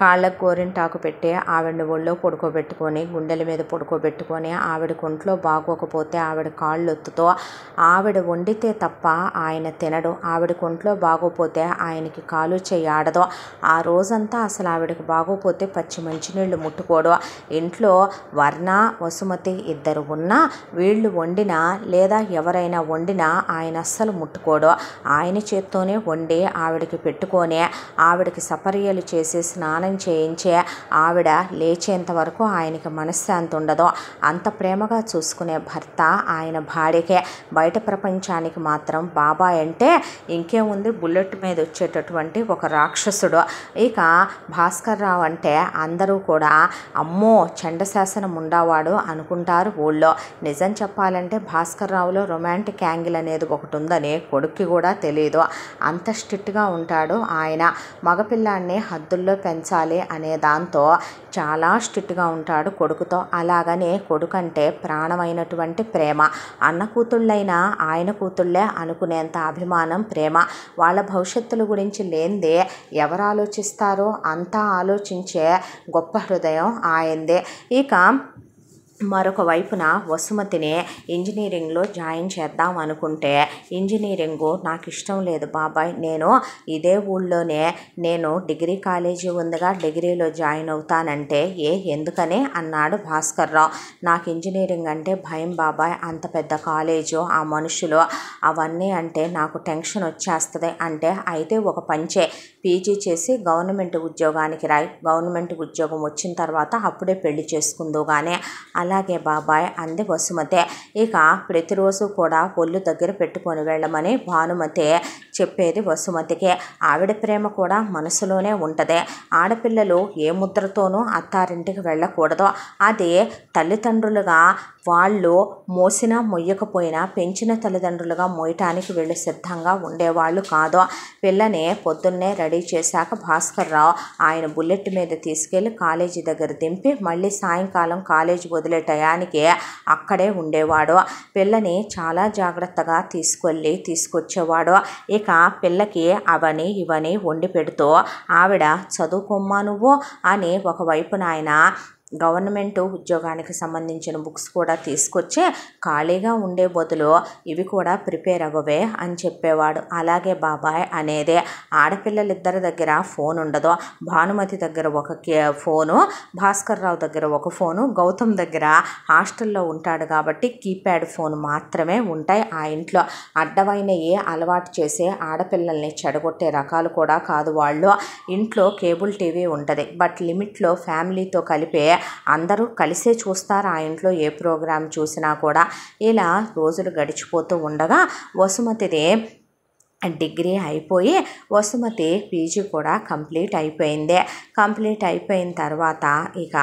కాళ్ళకు గోరింటాకు పెట్టి ఆవిడని ఒళ్ళో పడుకోబెట్టుకొని గుండెల మీద పడుకోబెట్టుకొని ఆవిడ ఒంట్లో బాగోకపోతే ఆవిడ కాళ్ళు ఒత్తుతో ఆవిడ వండితే తప్ప ఆయన తినడు. ఆవిడ ఒంట్లో బాగోపోతే ఆయనకి కాలు చెయ్యి ఆడదు. ఆ రోజంతా అసలు ఆవిడకి బాగోపోతే పచ్చి మంచినీళ్ళు ముట్టుకోడు. ఇంట్లో వర్ణ, వసుమతి ఇద్దరు ఉన్నా వీళ్ళు వండినా లేదా ఎవరైనా వండినా ఆయన అస్సలు ముట్టుకోడు. ఆయన చేత్తోనే వండి ఆవిడకి పెట్టుకొని ఆవిడకి సపర్యలు చేసి స్నానం చేయించే ఆవిడ లేచేంత వరకు ఆయనకి మనశ్శాంతి ఉండదు. అంత ప్రేమగా చూసుకునే భర్త ఆయన భార్యకే. బయట ప్రపంచానికి మాత్రం బాబాయ్ అంటే ఇంకేముంది, బుల్లెట్ మీద వచ్చేటటువంటి ఒక రాక్షసుడు. ఇక భాస్కర్ రావు అంటే అందరూ కూడా అమ్మో చండశాసనం ఉండవాడు అనుకుంటారు ఊళ్ళో. నిజం చెప్పాలంటే భాస్కర్ రావులో రొమాంటిక్ యాంగిల్ అనేది ఒకటి ఉందని కొడుక్కి కూడా తెలియదు. అంత స్ట్రిక్ట్గా ఉంటాడు ఆయన. మగపిల్లాన్ని హద్దుల్లో పెంచాలి అనే దాంతో చాలా స్ట్రిక్ట్గా ఉంటాడు కొడుకుతో. అలాగనే కొడుకంటే ప్రాణమైనటువంటి ప్రేమ. అన్న కూతుళ్ళైనా ఆయన కూతుళ్ళే అనుకునేంత అభిమానం, ప్రేమ. వాళ్ళ భవిష్యత్తుల గురించి లేనిదే ఎవరు ఆలోచిస్తారో అంతా ఆలోచించే గొప్ప హృదయం ఆయనదే. ఇక మరొక వైపున వసుమతిని ఇంజనీరింగ్లో జాయిన్ చేద్దాం అనుకుంటే ఇంజనీరింగు నాకు ఇష్టం లేదు బాబాయ్, నేను ఇదే ఊళ్ళోనే నేను డిగ్రీ కాలేజీ ఉందిగా డిగ్రీలో జాయిన్ అవుతానంటే ఎందుకని అన్నాడు భాస్కర్ రావు. నాకు ఇంజనీరింగ్ అంటే భయం బాబాయ్, అంత పెద్ద కాలేజు, ఆ మనుషులు అవన్నీ అంటే నాకు టెన్షన్ వచ్చేస్తుంది అంటే అయితే ఒక పంచే పీజీ చేసి గవర్నమెంట్ ఉద్యోగానికి రాయి, గవర్నమెంట్ ఉద్యోగం వచ్చిన తర్వాత అప్పుడే పెళ్లి చేసుకుందో కానీ. అలాగే బాబాయ్ అంది వసుమతే. ఇక ప్రతిరోజు కూడా ఒళ్ళు దగ్గర పెట్టుకొని వెళ్ళమని భానుమతి చెప్పేది వసుమతికే. ఆవిడ ప్రేమ కూడా మనసులోనే ఉంటుంది. ఆడపిల్లలు ఏ ముద్రతోనూ అత్తారింటికి వెళ్ళకూడదు. అది తల్లిదండ్రులుగా వాళ్ళు మోసినా మొయ్యకపోయినా పెంచిన తల్లిదండ్రులుగా మోయటానికి వీళ్ళు సిద్ధంగా ఉండేవాళ్ళు కాదు. పిల్లని పొద్దున్నే రెడీ చేశాక భాస్కర్ రావు ఆయన బుల్లెట్ మీద తీసుకెళ్ళి కాలేజీ దగ్గర దింపి మళ్ళీ సాయంకాలం కాలేజీ వదిలే టయానికి అక్కడే ఉండేవాడు. పిల్లని చాలా జాగ్రత్తగా తీసుకొచ్చేవాడు. ఇక పిల్లకి అవని ఇవని వండి పెడుతూ ఆవిడ చదువుకోమ్మా నువ్వు అని ఒకవైపున ఆయన గవర్నమెంట్ ఉద్యోగానికి సంబంధించిన బుక్స్ కూడా తీసుకొచ్చి ఖాళీగా ఉండే బదులు ఇవి కూడా ప్రిపేర్ అవ్వవే అని చెప్పేవాడు. అలాగే బాబాయ్ అనేదే. ఆడపిల్లలిద్దరి దగ్గర ఫోన్ ఉండదు. భానుమతి దగ్గర ఒక ఫోను, భాస్కర్ రావు దగ్గర ఒక ఫోను, గౌతమ్ దగ్గర హాస్టల్లో ఉంటాడు కాబట్టి కీప్యాడ్ ఫోన్ మాత్రమే ఉంటాయి ఆ ఇంట్లో. అడ్డమైన అలవాటు చేసే ఆడపిల్లల్ని చెడగొట్టే రకాలు కూడా కాదు వాళ్ళు. ఇంట్లో కేబుల్ టీవీ ఉంటుంది, బట్ లిమిట్లో ఫ్యామిలీతో కలిపి అందరూ కలిసే చూస్తారు ఆ ఇంట్లో ఏ ప్రోగ్రాం చూసినా కూడా. ఇలా రోజులు గడిచిపోతూ ఉండగా వసుమతిది డిగ్రీ అయిపోయి వసుమతి పీజీ కూడా కంప్లీట్ అయిపోయింది. కంప్లీట్ అయిపోయిన తర్వాత ఇక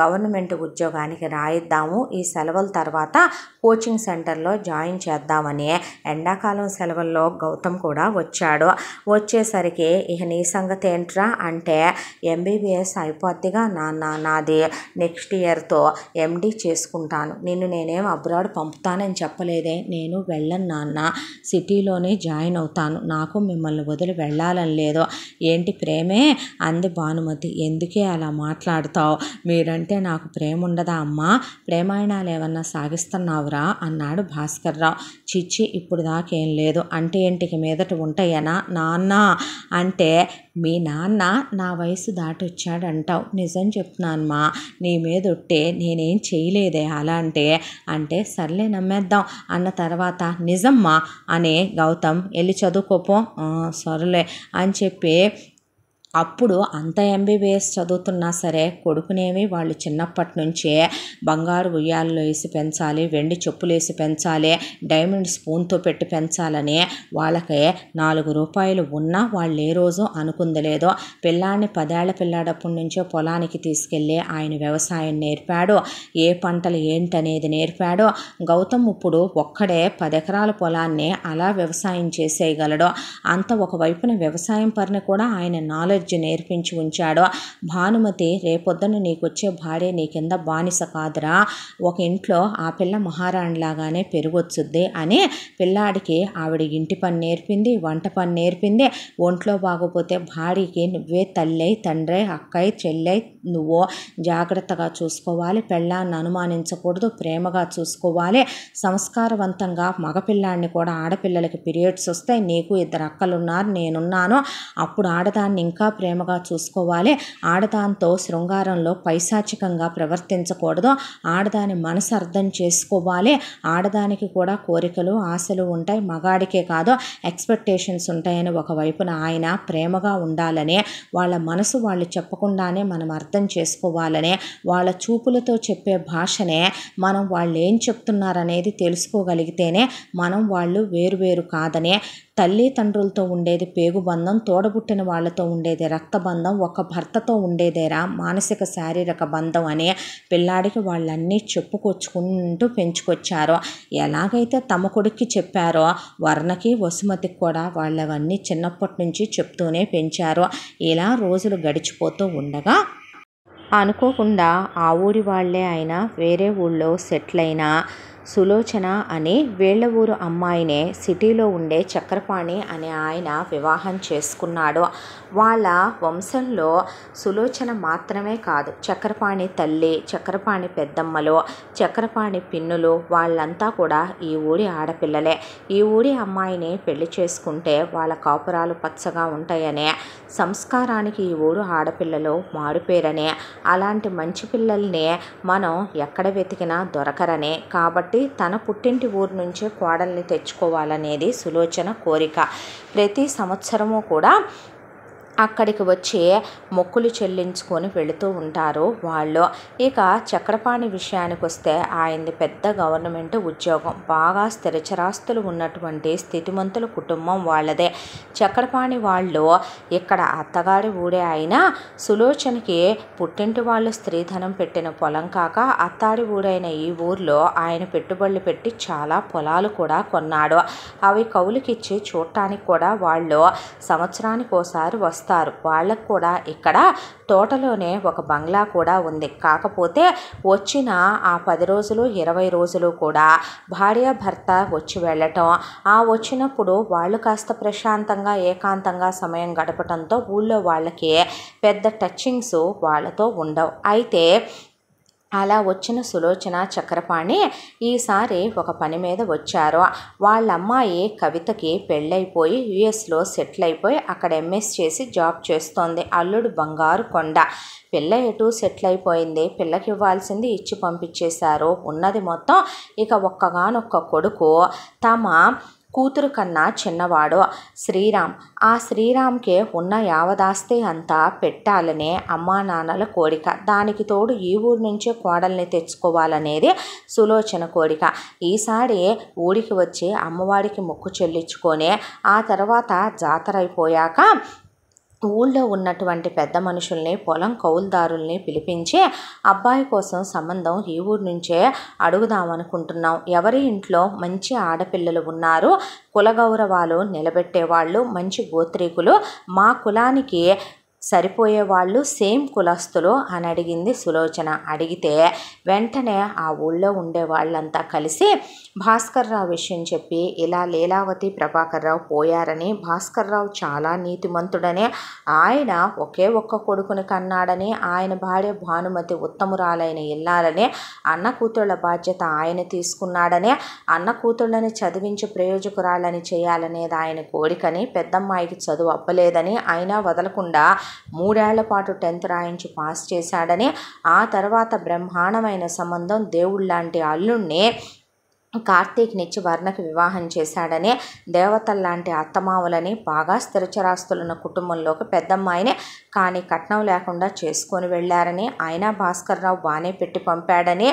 గవర్నమెంట్ ఉద్యోగానికి రాయిద్దాము, ఈ సెలవుల తర్వాత కోచింగ్ సెంటర్లో జాయిన్ చేద్దామని ఎండాకాలం సెలవుల్లో గౌతమ్ కూడా వచ్చాడు. వచ్చేసరికి ఇక నీ సంగతి ఏంట్రా అంటే ఎంబీబీఎస్ అయిపోద్దిగా నాన్న, నాది నెక్స్ట్ ఇయర్తో ఎండీ చేసుకుంటాను, నిన్ను నేనేం అబ్రాడ్ పంపుతానని చెప్పలేదే, నేను వెళ్ళను నాన్న, సిటీలోనే జాయిన్ అవుతాను అవుతాను, నాకు మిమ్మల్ని వదిలి వెళ్ళాలని లేదు. ఏంటి ప్రేమే అంది భానుమతి. ఎందుకే అలా మాట్లాడుతావు? మీరంటే నాకు ప్రేమ ఉండదా అమ్మా? ప్రేమాయణాలు ఏమన్నా సాగిస్తున్నావురా అన్నాడు భాస్కర్రావు. చిచ్చి, ఇప్పుడు దాకేం లేదు. అంటే ఇంటికి మీదట ఉంటాయనా నాన్న? అంటే మీ నాన్న నా వయసు దాటొచ్చాడంటావు. నిజం చెప్తున్నానమ్మా, నీ మీదొట్టే నేనేం చేయలేదే. అలా అంటే సర్లే నమ్మేద్దాం అన్న తర్వాత నిజమ్మా అని గౌతమ్ వెళ్ళి చదువుకోపో. సర్లే అని చెప్పి అప్పుడు అంత ఎంబీబీఎస్ చదువుతున్నా సరే కొడుకునేమి వాళ్ళు చిన్నప్పటి నుంచే బంగారు ఉయ్యాలలో వేసి పెంచాలి, వెండి చెప్పులు వేసి పెంచాలి, డైమండ్ స్పూన్తో పెట్టి పెంచాలని వాళ్ళకి 4 రూపాయలు ఉన్నా వాళ్ళు ఏ రోజు అనుకుంది లేదు. పిల్లాన్ని 10 ఏళ్ల పిల్లాడప్పటి నుంచే పొలానికి తీసుకెళ్ళి ఆయన వ్యవసాయం నేర్పాడు, ఏ పంటలు ఏంటనేది నేర్పాడు. గౌతమ్ ఇప్పుడు ఒక్కడే 10 ఎకరాల పొలాన్ని అలా వ్యవసాయం చేసేయగలడు. అంత ఒకవైపున వ్యవసాయం పని కూడా ఆయన నాలెడ్జ్ నేర్పించి ఉంచాడు. భానుమతి, రేపొద్దున నీకొచ్చే భార్య నీ కింద బానిస కాదురా, ఒక ఇంట్లో ఆ పిల్ల మహారాణిలాగానే పెరుగొచ్చుద్ది అని పిల్లాడికి ఆవిడ ఇంటి పని నేర్పింది, వంట పని నేర్పింది. ఒంట్లో బాగోపోతే భార్యకి నువ్వే తల్లి, తండ్రి, అక్కయ్య, చెల్లె, నువ్వు జాగ్రత్తగా చూసుకోవాలి, పెళ్ళాన్ని అనుమానించకూడదు, ప్రేమగా చూసుకోవాలి, సంస్కారవంతంగా మగపిల్లాడిని కూడా ఆడపిల్లలకి పీరియడ్స్ వస్తాయి, నీకు 2 అక్కలున్నారు, నేనున్నాను, అప్పుడు ఆడదాన్ని ఇంకా ప్రేమగా చూసుకోవాలి, ఆడదాంతో శృంగారంలో పైశాచికంగా ప్రవర్తించకూడదు, ఆడదాని మనసు అర్థం చేసుకోవాలి, ఆడదానికి కూడా కోరికలు ఆశలు ఉంటాయి, మగాడికే కాదు ఎక్స్పెక్టేషన్స్ ఉంటాయని ఒకవైపున ఆయన ప్రేమగా ఉండాలని, వాళ్ళ మనసు వాళ్ళు చెప్పకుండానే మనం అర్థం చేసుకోవాలని, వాళ్ళ చూపులతో చెప్పే భాషనే మనం వాళ్ళు ఏం చెప్తున్నారనేది తెలుసుకోగలిగితేనే మనం వాళ్ళు వేరు కాదనే, తల్లి తండ్రులతో ఉండేది పేగుబంధం, తోడబుట్టిన వాళ్ళతో ఉండేది రక్తబంధం, ఒక భర్తతో ఉండేదేరా మానసిక శారీరక బంధం అని పిల్లాడికి వాళ్ళన్నీ చెప్పుకొచ్చుకుంటూ పెంచుకొచ్చారో, ఎలాగైతే తమ కొడుక్కి చెప్పారో వర్ణకి వసుమతికి కూడా వాళ్ళవన్నీ చిన్నప్పటి నుంచి చెప్తూనే పెంచారో. ఇలా రోజులు గడిచిపోతూ ఉండగా అనుకోకుండా ఆ ఊరి వాళ్ళే అయినా వేరే ఊళ్ళో సెటిల్ అయిన సులోచన అని వీళ్ళ ఊరు అమ్మాయినే సిటీలో ఉండే చక్రపాణి అనే ఆయన వివాహం చేసుకున్నాడు. వాళ్ళ వంశంలో సులోచన మాత్రమే కాదు, చక్రపాణి తల్లి, చక్రపాణి పెద్దమ్మలు, చక్రపాణి పిన్నులు వాళ్ళంతా కూడా ఈ ఊరి ఆడపిల్లలే. ఈ ఊరి అమ్మాయిని పెళ్లి చేసుకుంటే వాళ్ళ కాపురాలు పచ్చగా ఉంటాయనే, సంస్కారానికి ఈ ఊరు ఆడపిల్లలు మారుపేరనే, అలాంటి మంచి పిల్లల్ని మనం ఎక్కడ వెతికినా దొరకరనే, కాబట్టి తన పుట్టింటి ఊరు నుంచే కోడల్ని తెచ్చుకోవాలనేది సులోచన కోరిక. ప్రతి సంవత్సరము కూడా అక్కడికి వచ్చి మొక్కులు చెల్లించుకొని వెళుతూ ఉంటారు వాళ్ళు. ఇక చక్రపాణి విషయానికి వస్తే ఆయనది పెద్ద గవర్నమెంట్ ఉద్యోగం, బాగా స్థిరచరాస్తులు ఉన్నటువంటి స్థితిమంతుల కుటుంబం వాళ్ళదే. చక్రపాణి వాళ్ళు ఇక్కడ అత్తగారి ఊరే అయినా సులోచనకి పుట్టింటి వాళ్ళు స్త్రీధనం పెట్టిన పొలం కాక అత్తారి ఊరైన ఈ ఊర్లో ఆయన పెట్టుబడులు పెట్టి చాలా పొలాలు కూడా కొన్నాడు. అవి కౌలుకిచ్చి చూడటానికి కూడా వాళ్ళు సంవత్సరానికి ఒకసారి వస్తారు. వాళ్ళకు కూడా ఇక్కడ తోటలోనే ఒక బంగ్లా కూడా ఉంది. కాకపోతే వచ్చిన ఆ 10 రోజులు 20 రోజులు కూడా భార్యాభర్త వచ్చి వెళ్ళటం, ఆ వచ్చినప్పుడు వాళ్ళు కాస్త ప్రశాంతంగా ఏకాంతంగా సమయం గడపటంతో ఊళ్ళో వాళ్ళకి పెద్ద టచింగ్స్ వాళ్ళతో ఉండవు. అయితే అలా వచ్చిన సులోచన చక్రపాణి ఈసారి ఒక పని మీద వచ్చారు. వాళ్ళ అమ్మాయి కవితకి పెళ్ళైపోయి యుఎస్లో సెటిల్ అయిపోయి అక్కడ ఎంఎస్ చేసి జాబ్ చేస్తోంది. అల్లుడు బంగారు కొండ. పిల్ల ఎటు సెటిల్ అయిపోయింది, పిల్లకి ఇవ్వాల్సింది ఇచ్చి పంపించేశారు. ఉన్నది మొత్తం ఇక ఒక్కగానొక్క కొడుకు, తమ కూతురు కన్నా చిన్నవాడు శ్రీరామ్. ఆ శ్రీరామ్కే ఉన్న యావదాస్తి అంతా పెట్టాలనే అమ్మా నాన్నల కోరిక. దానికి తోడు ఈ ఊరు నుంచే కోడల్ని తెచ్చుకోవాలనేది సులోచన కోరిక. ఈసారి ఊరికి వచ్చి అమ్మవారికి మొక్కు చెల్లించుకొని ఆ తర్వాత జాతర అయిపోయాక ఊళ్ళో ఉన్నటువంటి పెద్ద మనుషుల్ని, పొలం కౌలుదారుల్ని పిలిపించి అబ్బాయి కోసం సంబంధం ఈ ఊరు నుంచే అడుగుదామనుకుంటున్నాం, ఎవరి ఇంట్లో మంచి ఆడపిల్లలు ఉన్నారు, కుల గౌరవాలు నిలబెట్టేవాళ్ళు, మంచి గోత్రీకులు, మా కులానికి సరిపోయే వాళ్ళు సేమ్ కులస్తులు అని అడిగింది సులోచన. అడిగితే వెంటనే ఆ ఊళ్ళో ఉండే వాళ్ళంతా కలిసి భాస్కర్రావు విషయం చెప్పి ఇలా లీలావతి ప్రభాకర్రావు పోయారని, భాస్కర్రావు చాలా నీతిమంతుడని, ఆయన ఒకే ఒక్క కొడుకుని కన్నాడని, ఆయన భార్య భానుమతి ఉత్తమురాలైన ఇల్లాలని, అన్న కూతుళ్ళ బాధ్యత ఆయన తీసుకున్నాడని, అన్న కూతుళ్ళని చదివించి ప్రయోజకురాలని చేయాలనేది ఆయన కోరికని, పెద్దమ్మాయికి చదువు అవ్వలేదని అయినా వదలకుండా 3 ఏళ్ల పాటు 10th రాయించి పాస్ చేశాడని, ఆ తర్వాత బ్రహ్మాండమైన సంబంధం దేవుళ్ళలాంటి అల్లుణ్ణి కార్తీక్నిచ్చి వర్ణకి వివాహం చేశాడని, దేవతల్లాంటి అత్తమామలని, బాగా స్థిరచరాస్తులున్న కుటుంబంలోకి పెద్దమ్మాయిని కానీ కట్నం లేకుండా చేసుకొని వెళ్ళారని, అయినా భాస్కర్రావు బాగానే పెట్టి పంపాడని,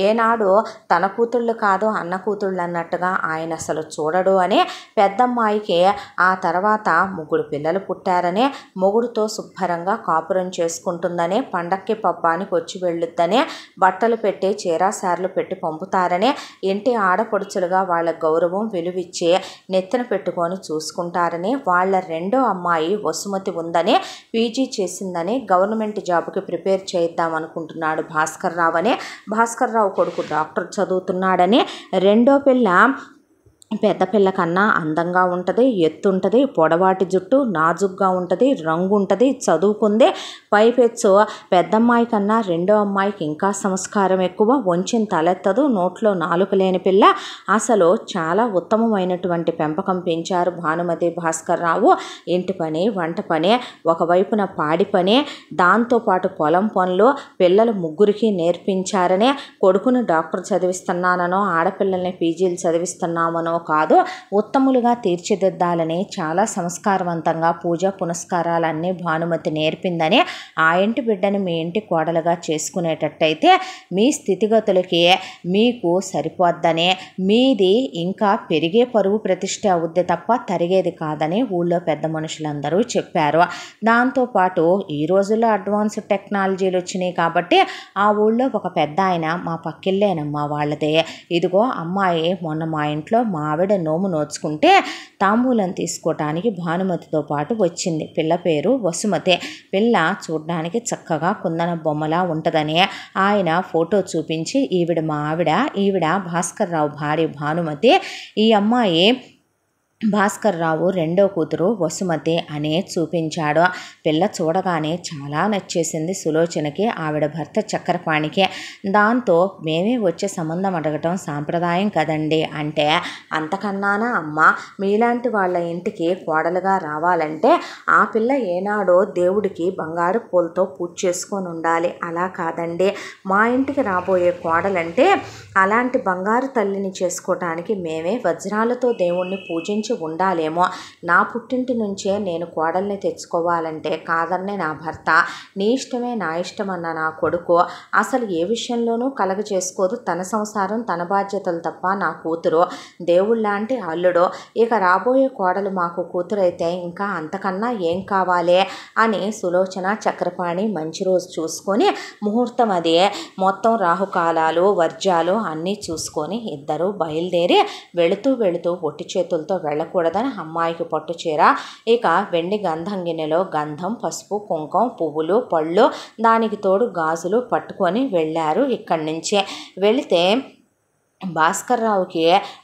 ఏనాడు తన కూతుళ్ళు కాదు అన్న కూతుళ్ళు అన్నట్టుగా ఆయన అసలు చూడడు అని, పెద్దమ్మాయికి ఆ తర్వాత 3 పిల్లలు పుట్టారని, మొగుడుతో శుభ్రంగా కాపురం చేసుకుంటుందని, పండక్కి పబ్బానికి వచ్చి వెళ్ళొద్దని, బట్టలు పెట్టి చీరాసార్లు పెట్టి పంపుతారని, ఇంటి ఆడపడుచులుగా వాళ్ళ గౌరవం విలువిచ్చి నెత్తిన పెట్టుకొని చూసుకుంటారని, వాళ్ళ 2వ అమ్మాయి వసుమతి ఉందని, పీజీ చేసిందని, గవర్నమెంట్ జాబ్కి ప్రిపేర్ చేద్దామనుకుంటున్నాడు భాస్కర్రావు అని, భాస్కర్రావు కొడుకు డాక్టర్ చదువుతున్నాడని, 2వ పిల్ల పెద్ద పిల్ల కన్నా అందంగా ఉంటుంది, ఎత్తుంటుంది, పొడవాటి జుట్టు, నాజుగ్గా ఉంటుంది, రంగు ఉంటుంది, చదువుకుంది, పైపెచ్చు పెద్దమ్మాయి కన్నా 2వ అమ్మాయికి ఇంకా సంస్కారం ఎక్కువ, వంచిన తలెత్తదు, నోట్లో నాలుక లేని పిల్ల, అసలు చాలా ఉత్తమమైనటువంటి పెంపకం పెంచారు భానుమతి భాస్కర్రావు. ఇంటి పని, వంట పని, ఒకవైపున పాడి పని, దాంతోపాటు పొలం పనులు పిల్లలు 3కి నేర్పించారని, కొడుకుని డాక్టర్ చదివిస్తున్నానో ఆడపిల్లల్ని పీజీలు చదివిస్తున్నామనో కాదు, ఉత్తములుగా తీర్చిదిద్దాలని చాలా సంస్కారవంతంగా పూజ పునస్కారాలన్నీ భానుమతి నేర్పిందని, ఆ ఇంటి బిడ్డని మీ ఇంటి కోడలుగా చేసుకునేటట్టయితే మీ స్థితిగతులకి మీకు సరిపోద్దని, మీది ఇంకా పెరిగే పరువు ప్రతిష్ట అవుద్ది తప్ప తరిగేది కాదని ఊళ్ళో పెద్ద మనుషులందరూ చెప్పారు. దాంతోపాటు ఈ రోజుల్లో అడ్వాన్స్ టెక్నాలజీలు వచ్చినాయి కాబట్టి ఆ ఊళ్ళో ఒక పెద్ద ఆయన, మా పక్కిళ్ళేనమ్మా వాళ్ళదే, ఇదిగో అమ్మాయి మొన్న మా ఇంట్లో మా ఆవిడ నోము నోచుకుంటే తాంబూలం తీసుకోవటానికి భానుమతితో పాటు వచ్చింది. పిల్ల పేరు వసుమతి. పిల్ల చూడ్డానికి చక్కగా కుందన బొమ్మలా ఉంటుందని ఆయన ఫోటో చూపించి, ఈవిడ మా ఆవిడ, ఈవిడ భాస్కర్రావు భార్య భానుమతి, ఈ అమ్మాయి భాస్కర్రావు 2వ కూతురు వసుమతి అనే చూపించాడు. పిల్ల చూడగానే చాలా నచ్చేసింది సులోచనకి, ఆవిడ భర్త చక్రపాణికి. దాంతో మేమే వచ్చే సంబంధం అడగటం సాంప్రదాయం కదండి అంటే, అంతకన్నానా అమ్మ, మీలాంటి వాళ్ళ ఇంటికి కోడలుగా రావాలంటే ఆ పిల్ల ఏనాడో దేవుడికి బంగారు పూలతో పూజ చేసుకొని ఉండాలి, అలా కాదండి, మా ఇంటికి రాబోయే కోడలంటే అలాంటి బంగారు తల్లిని చేసుకోవటానికి మేమే వజ్రాలతో దేవుణ్ణి పూజించి ఉండాలేమో, నా పుట్టింటి నుంచే నేను కోడల్ని తెచ్చుకోవాలంటే కాదన్నే నా భర్త, నీ ఇష్టమే నా ఇష్టమన్న నా కొడుకు అసలు ఏ విషయంలోనూ కలగ చేసుకోదు, తన సంసారం తన బాధ్యతలు తప్ప నా కూతురు దేవుళ్ళలాంటి అల్లుడు, ఇక రాబోయే కోడలు మాకు కూతురైతే ఇంకా అంతకన్నా ఏం కావాలి అని సులోచన చక్రపాణి మంచి రోజు చూసుకొని ముహూర్తం అది మొత్తం రాహుకాలాలు వర్జాలు అన్నీ చూసుకొని ఇద్దరు బయలుదేరి వెళుతూ ఒట్టి చేతులతో వెళ్ళకూడదని అమ్మాయికి పట్టు చీర, ఇక వెండి గంధం గిన్నెలో గంధం, పసుపు, కుంకుమ, పువ్వులు, పళ్ళు, దానికి తోడు గాజులు పట్టుకొని వెళ్ళారు. ఇక్కడి నుంచే వెళితే భాస్కర్రావుకి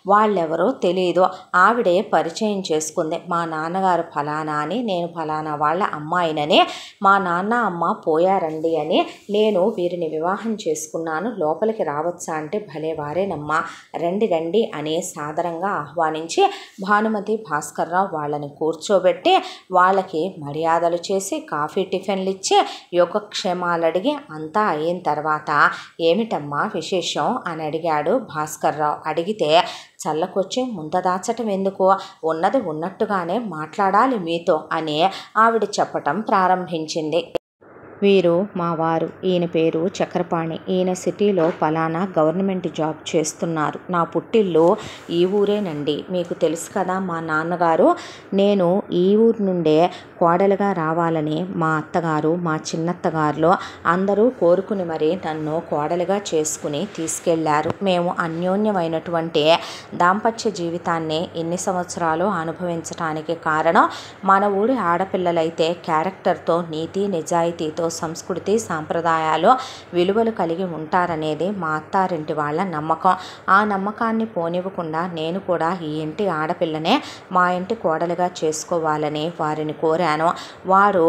వాళ్ళెవరో తెలియదు, ఆవిడే పరిచయం చేసుకుంది. మా నాన్నగారు ఫలానా అని, నేను ఫలానా వాళ్ళ అమ్మాయినని, మా నాన్న అమ్మ పోయారండి అని, నేను వీరిని వివాహం చేసుకున్నాను, లోపలికి రావచ్చా అంటే భలే వారేనమ్మా, రండి రండి అని సాదరంగా ఆహ్వానించి భానుమతి భాస్కర్రావు వాళ్ళని కూర్చోబెట్టి వాళ్ళకి మర్యాదలు చేసి కాఫీ టిఫిన్లు ఇచ్చి యోగక్షేమాలు అడిగి అంతా అయిన తర్వాత ఏమిటమ్మా విశేషం అని అడిగాడు భాస్కర్రావు. అడిగితే చల్లకొచ్చి ముంత దాచటం ఎందుకు, ఉన్నది ఉన్నట్టుగానే మాట్లాడాలి మీతో అని ఆవిడ చెప్పటం ప్రారంభించింది. వీరు మా వారు. ఈయన పేరు చక్రపాణి. ఈయన సిటీలో పలానా గవర్నమెంట్ జాబ్ చేస్తున్నారు. నా పుట్టిల్లు ఈ ఊరేనండి. మీకు తెలుసు కదా మా నాన్నగారు. నేను ఈ ఊరు నుండే కోడలుగా రావాలని మా అత్తగారు, మా చిన్నత్తగారులు అందరూ కోరుకుని మరి నన్ను కోడలుగా చేసుకుని తీసుకెళ్లారు. మేము అన్యోన్యమైనటువంటి దాంపత్య జీవితాన్ని ఇన్ని సంవత్సరాలు అనుభవించడానికి కారణం మన ఊరి ఆడపిల్లలైతే క్యారెక్టర్తో, నీతి నిజాయితీతో, సంస్కృతి సాంప్రదాయాలు విలువలు కలిగి ఉంటారనేది మా అత్తారింటి వాళ్ళ నమ్మకం. ఆ నమ్మకాన్ని పోనివ్వకుండా నేను కూడా ఈ ఇంటి ఆడపిల్లనే మా ఇంటి కోడలుగా చేసుకోవాలని వారిని కోరాను. వారు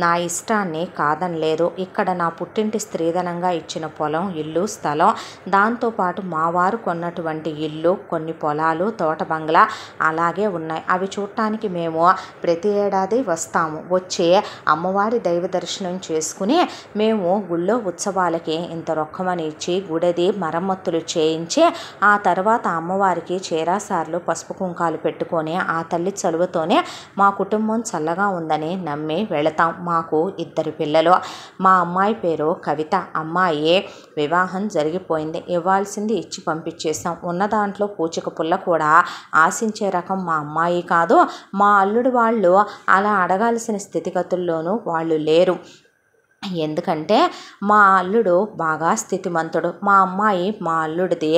నా ఇష్టాన్ని కాదనలేదు. ఇక్కడ నా పుట్టింటి స్త్రీధనంగా ఇచ్చిన పొలం, ఇల్లు, స్థలం, దాంతోపాటు మా వారు కొన్నటువంటి ఇల్లు, కొన్ని పొలాలు, తోట బంగ్లా అలాగే ఉన్నాయి. అవి చూడటానికి మేము ప్రతి ఏడాది వస్తాము. వచ్చి అమ్మవారి దైవ దర్శనం చేసుకుని మేము గుళ్ళో ఉత్సవాలకి ఇంత రొక్కమని ఇచ్చి గుడిది మరమ్మతులు చేయించి ఆ తర్వాత అమ్మవారికి చీరాసార్లు పసుపు కుంకాలు పెట్టుకొని ఆ తల్లి చలువతోనే మా కుటుంబం చల్లగా ఉందని నమ్మి వెళతాం. మాకు 2 పిల్లలు. మా అమ్మాయి పేరు కవిత. అమ్మాయి వివాహం జరిగిపోయింది. ఇవ్వాల్సింది ఇచ్చి పంపించేసాం. ఉన్న దాంట్లో పూచిక పుల్ల కూడా ఆశించే రకం మా అమ్మాయి కాదు. మా అల్లుడు వాళ్ళు అలా అడగాల్సిన స్థితిగతుల్లోనూ వాళ్ళు లేరు. ఎందుకంటే మా అల్లుడు బాగా స్థితిమంతుడు. మా అమ్మాయి మా అల్లుడిది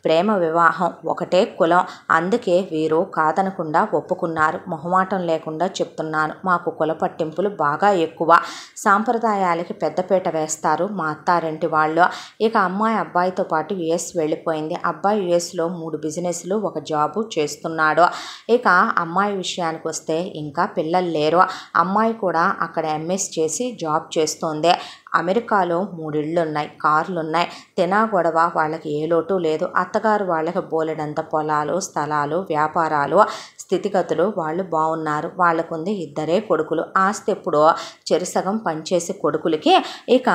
ప్రేమ వివాహం, ఒకటే కులం. అందుకే వీరు కాదనకుండా ఒప్పుకున్నారు. మొహమాటం లేకుండా చెప్తున్నాను. మాకు కుల పట్టింపులు బాగా ఎక్కువ. సాంప్రదాయాలకి పెద్దపీట వేస్తారు మా అత్తారింటి వాళ్ళు. ఇక అమ్మాయి అబ్బాయితో పాటు యుఎస్ వెళ్ళిపోయింది. అబ్బాయి యుఎస్లో 3 బిజినెస్లు, 1 జాబు చేస్తున్నాడు. ఇక అమ్మాయి విషయానికి వస్తే ఇంకా పిల్లలు లేరు. అమ్మాయి కూడా అక్కడ ఎంఎస్ చేసి జాబ్ చేస్తుంది. అమెరికాలో 3 ఇళ్ళున్నాయి, కార్లున్నాయి. తినా గొడవ వాళ్ళకి ఏ లోటు లేదు. అత్తగారు వాళ్ళకి బోలెడంత పొలాలు, స్థలాలు, వ్యాపారాలు, స్థితిగతులు. వాళ్ళు బాగున్నారు. వాళ్ళకుంది 2 కొడుకులు. ఆస్తి ఎప్పుడో చెరిసగం పనిచేసి కొడుకులకి. ఇక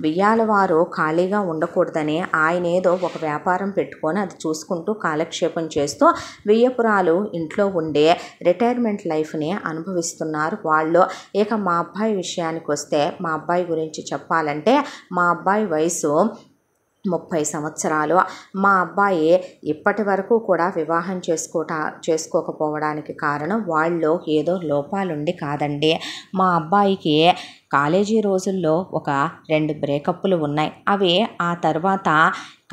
బియ్యాల వారు ఖాళీగా ఉండకూడదని ఆయన ఏదో ఒక వ్యాపారం పెట్టుకొని అది చూసుకుంటూ కాలక్షేపం చేస్తూ బియ్యపురాలు ఇంట్లో ఉండే రిటైర్మెంట్ లైఫ్ని అనుభవిస్తున్నారు వాళ్ళు. ఇక మా అబ్బాయి విషయానికి వస్తే మా అబ్బాయి గురించి చెప్పాలంటే మా అబ్బాయి వయసు 30 సంవత్సరాలు. మా అబ్బాయి ఇప్పటి వరకు కూడా వివాహం చేసుకోకపోవడానికి కారణం వాళ్ళు ఏదో లోపాలుండి కాదండి. మా అబ్బాయికి కాలేజీ రోజుల్లో ఒక 2 బ్రేకప్లు ఉన్నాయి. అవి ఆ తర్వాత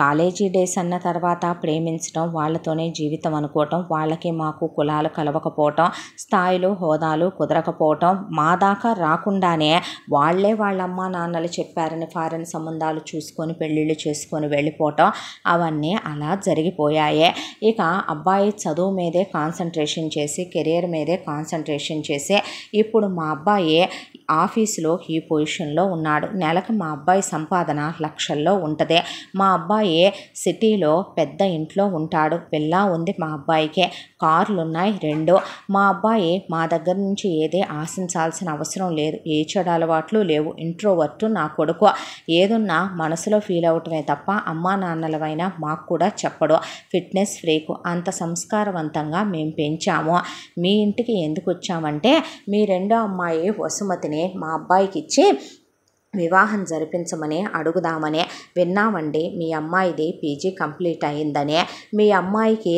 కాలేజీ డేస్ అన్న తర్వాత ప్రేమించడం, వాళ్ళతోనే జీవితం అనుకోవటం, వాళ్ళకి మాకు కులాలు కలవకపోవటం, స్థాయిలు హోదాలు కుదరకపోవటం, మా దాకా రాకుండానే వాళ్ళే వాళ్ళ అమ్మా నాన్నలు చెప్పారని ఫారెన్ సంబంధాలు చూసుకొని పెళ్ళిళ్ళు చేసుకొని వెళ్ళిపోవటం, అవన్నీ అలా జరిగిపోయాయి. ఇక అబ్బాయి చదువు మీదే కాన్సన్ట్రేషన్ చేసి, కెరియర్ మీదే కాన్సన్ట్రేషన్ చేసి ఇప్పుడు మా అబ్బాయి ఆఫీసులో ఈ పొజిషన్లో ఉన్నాడు. నెలకు మా అబ్బాయి సంపాదన లక్షల్లో ఉంటుంది. మా అబ్బాయి సిటీలో పెద్ద ఇంట్లో ఉంటాడు. పిల్ల ఉంది మా అబ్బాయికే. కార్లు ఉన్నాయి 2. మా అబ్బాయి మా దగ్గర నుంచి ఏదే ఆశించాల్సిన అవసరం లేదు. ఏ చెడు అలవాట్లు లేవు. ఇంట్రోవర్టు నా కొడుకు. ఏదున్నా మనసులో ఫీల్ అవటమే తప్ప అమ్మా నాన్నలవైనా మాకు కూడా చెప్పడు. Fitness freak. అంత సంస్కారవంతంగా మేము పెంచాము. మీ ఇంటికి ఎందుకు వచ్చామంటే మీ 2వ అమ్మాయి వసుమతిని మా అబ్బాయికి ఇచ్చి వివాహం జరిపించమని అడుగుదామని. విన్నామండి మీ అమ్మాయిది పీజీ కంప్లీట్ అయిందని. మీ అమ్మాయికి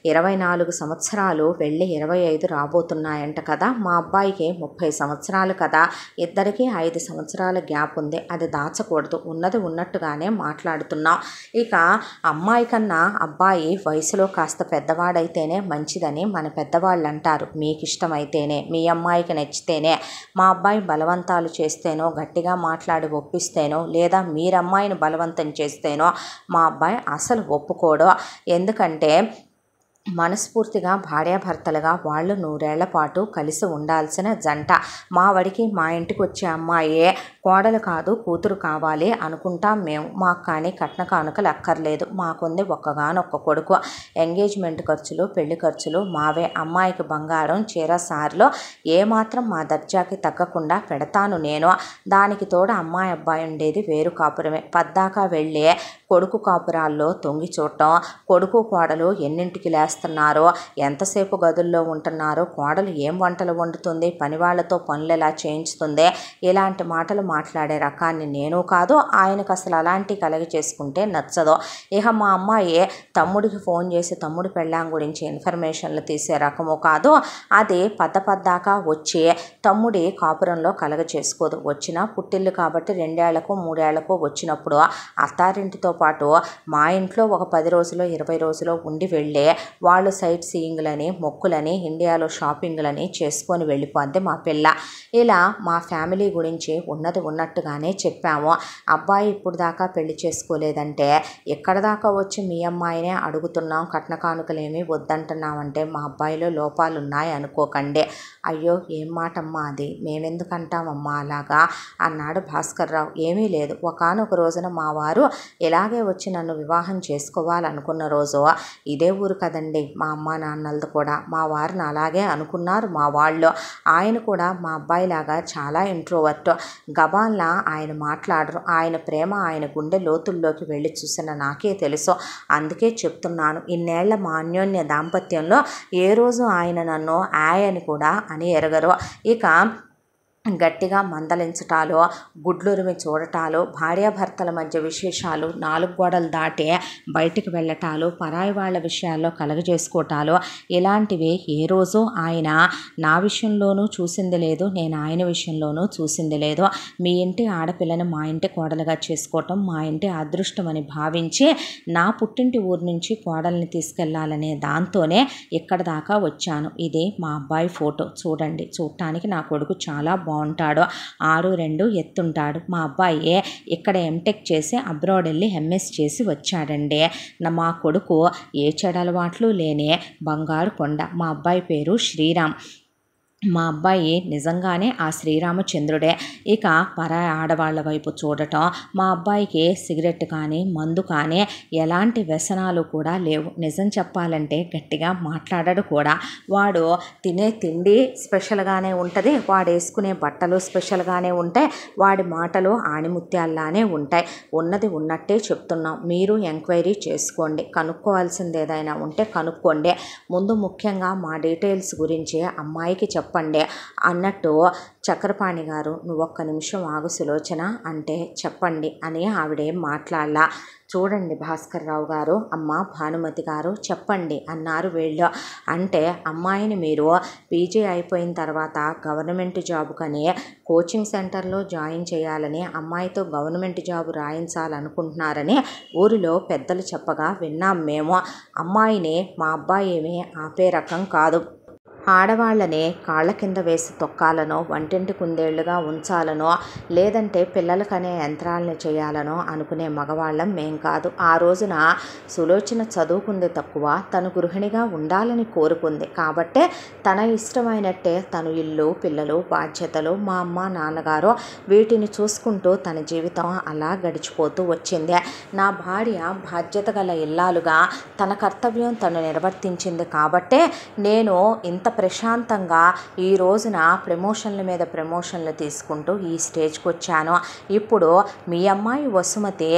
24 సంవత్సరాలు వెళ్ళి 25 రాబోతున్నాయంట కదా. మా అబ్బాయికి 30 సంవత్సరాలు కదా. ఇద్దరికి 5 సంవత్సరాల గ్యాప్ ఉంది. అది దాచకూడదు. ఉన్నది ఉన్నట్టుగానే మాట్లాడుతున్నాం. ఇక అమ్మాయి కన్నా అబ్బాయి వయసులో కాస్త పెద్దవాడైతేనే మంచిదని మన పెద్దవాళ్ళు అంటారు. మీకు ఇష్టమైతేనే, మీ అమ్మాయికి నచ్చితేనే. మా అబ్బాయి బలవంతాలు చేస్తేనో, గట్టిగా మాట్లాడి ఒప్పిస్తేనో, లేదా మీరమ్మాయిని బలవంతం చేస్తేనో మా అబ్బాయి అసలు ఒప్పుకోడు. ఎందుకంటే మనస్ఫూర్తిగా భార్యాభర్తలుగా వాళ్ళు 100 ఏళ్ల పాటు కలిసి ఉండాల్సిన జంట. మా వాడికి మా ఇంటికి వచ్చే అమ్మాయే కోడలు కాదు కూతురు కావాలి అనుకుంటాం మేము. మాకు కానీ కట్న కానుకలు అక్కర్లేదు. మాకుంది ఒక్కగానొక్క కొడుకు. ఎంగేజ్మెంట్ ఖర్చులు, పెళ్లి ఖర్చులు మావే. అమ్మాయికి బంగారం, చీర, సార్లు ఏమాత్రం మా దర్జాకి తగ్గకుండా పెడతాను నేను. దానికి తోడు అమ్మాయి అబ్బాయి ఉండేది వేరు కాపురమే. పద్దాకా వెళ్ళి కొడుకు కాపురాల్లో తొంగి చూడటం, కొడుకు కోడలు ఎన్నింటికి లేస్తున్నారో, ఎంతసేపు గదుల్లో ఉంటున్నారో, కోడలు ఏం వంటలు వండుతుంది, పనివాళ్లతో పనులు ఎలా చేయించుతుంది, ఇలాంటి మాటలు మాట్లాడే రకాన్ని నేను కాదు, ఆయనకు అసలు అలాంటి కలగ చేసుకుంటే నచ్చదు. ఇక మా అమ్మాయి తమ్ముడికి ఫోన్ చేసి తమ్ముడి పెళ్ళాం గురించి ఇన్ఫర్మేషన్లు తీసే రకము కాదు. అది పద్దపద్దాకా వచ్చి తమ్ముడి కాపురంలో కలగ చేసుకోదు. వచ్చినా పుట్టిల్లు కాబట్టి 2 ఏళ్లకో 3 ఏళ్లకో వచ్చినప్పుడు అత్తారింటితో పాటు మా ఇంట్లో ఒక 10 రోజులు 20 రోజులు ఉండి వెళ్ళి వాళ్ళు సైట్ సీయింగ్లని మొక్కులని ఇండియాలో షాపింగ్లని చేసుకొని వెళ్ళిపోద్ది మా పిల్ల. ఇలా మా ఫ్యామిలీ గురించి ఉన్నది ఉన్నట్టుగానే చెప్పాము. అబ్బాయి ఇప్పుడు దాకా పెళ్లి చేసుకోలేదంటే ఎక్కడ దాకా వచ్చి మీ అమ్మాయినే అడుగుతున్నాం, కట్న కానుకలేమీ వద్దంటున్నామంటే మా అబ్బాయిలో లోపాలు ఉన్నాయి అనుకోకండి. అయ్యో ఏం మాటమ్మా అది, మేమెందుకంటామమ్మా అలాగా అన్నాడు భాస్కర్ రావు. ఏమీ లేదు, ఒకానొక రోజున మా వారు ఇలాగే వచ్చి నన్ను వివాహం చేసుకోవాలనుకున్న రోజు ఇదే ఊరు కదండి మా అమ్మ నాన్నలది కూడా. మా వారిని అలాగే అనుకున్నారు మా వాళ్ళు. ఆయన కూడా మా అబ్బాయిలాగా చాలా ఇంట్రోవర్ట్. గబాల్లా ఆయన మాట్లాడరు. ఆయన ప్రేమ ఆయన గుండె లోతుల్లోకి వెళ్ళి చూసిన నాకే తెలుసు. అందుకే చెప్తున్నాను, ఇన్నేళ్ల మా అన్యోన్య దాంపత్యంలో ఏ రోజు ఆయన నన్ను ఆయని కూడా అని ఎరగరు. ఇక గట్టిగా మందలించటాలు, గుడ్లురిమి చూడటాలు, భార్యాభర్తల మధ్య విశేషాలు 4 గోడలు దాటి బయటికి వెళ్ళటాలు, పరాయి వాళ్ళ విషయాల్లో కలగజేసుకోవటాలు, ఇలాంటివి ఏ రోజు ఆయన నా విషయంలోనూ చూసింది లేదు, నేను ఆయన విషయంలోనూ చూసింది లేదు. మీ ఇంటి ఆడపిల్లని మా ఇంటి కోడలుగా చేసుకోవటం మా ఇంటి అదృష్టమని భావించి నా పుట్టింటి ఊరు నుంచి కోడల్ని తీసుకెళ్లాలనే దాంతోనే ఇక్కడ దాకా వచ్చాను. ఇది మా అబ్బాయి ఫోటో చూడండి. చూడటానికి నా కొడుకు చాలా బాగుంటాడు, 6'2" ఎత్తుంటాడు. మా అబ్బాయి ఇక్కడ ఎంటెక్ చేసి అబ్రాడ్ వెళ్ళి ఎంఎస్ చేసి వచ్చాడండి. మా కొడుకు ఏ చెడలవాట్లు లేని బంగారు కొండ. మా అబ్బాయి పేరు శ్రీరామ్. మా అబ్బాయి నిజంగానే ఆ శ్రీరామచంద్రుడే. ఇక పరాయి ఆడవాళ్ళ వైపు చూడటం, మా అబ్బాయికి సిగరెట్ కానీ మందు కానీ ఎలాంటి వ్యసనాలు కూడా లేవు. నిజం చెప్పాలంటే గట్టిగా మాట్లాడడు కూడా. వాడు తినే తిండి స్పెషల్గానే ఉంటుంది, వాడు వేసుకునే బట్టలు స్పెషల్గానే ఉంటాయి, వాడి మాటలు ఆణిముత్యాల్లానే ఉంటాయి. ఉన్నది ఉన్నట్టే చెప్తున్నాం. మీరు ఎంక్వైరీ చేసుకోండి, కనుక్కోవాల్సింది ఏదైనా ఉంటే కనుక్కోండి. ముందు ముఖ్యంగా మా డీటెయిల్స్ గురించి అమ్మాయికి చెప్పండి అన్నట్టు చక్రపాణి గారు, నువ్వు ఒక్క నిమిషం ఆగు సులోచన అంటే చెప్పండి అని ఆవిడేం మాట్లాడలా. చూడండి భాస్కర్ రావు గారు, అమ్మ భానుమతి గారు చెప్పండి అన్నారు వీళ్ళు. అంటే అమ్మాయిని మీరు పీజీ అయిపోయిన తర్వాత గవర్నమెంట్ జాబ్ కని కోచింగ్ సెంటర్లో జాయిన్ చేయాలని, అమ్మాయితో గవర్నమెంట్ జాబ్ రాయించాలనుకుంటున్నారని ఊరిలో పెద్దలు చెప్పగా విన్నాం మేము. అమ్మాయిని మా అబ్బాయి ఏమీ ఆపే రకం కాదు. ఆడవాళ్ళని కాళ్ళ కింద వేసి తొక్కాలనో, వంటింటి కుందేళ్లుగా ఉంచాలనో, లేదంటే పిల్లలకనే యంత్రాలను చేయాలనో అనుకునే మగవాళ్ళం మేం కాదు. ఆ రోజున సులోచన చదువుకుంది తక్కువ, తను గృహిణిగా ఉండాలని కోరుకుంది కాబట్టే తన ఇష్టమైనట్టే తను ఇల్లు పిల్లలు బాధ్యతలు మా అమ్మ నాన్నగారు వీటిని చూసుకుంటూ తన జీవితం అలా గడిచిపోతూ వచ్చింది. నా భార్య బాధ్యత గల ఇల్లాలుగా తన కర్తవ్యం తను నిర్వర్తించింది కాబట్టే నేను ఇంత ప్రశాంతంగా ఈ రోజున ప్రమోషన్ల మీద ప్రమోషన్లు తీసుకుంటూ ఈ స్టేజ్కి వచ్చాను. ఇప్పుడు మీ అమ్మాయి వసుమతి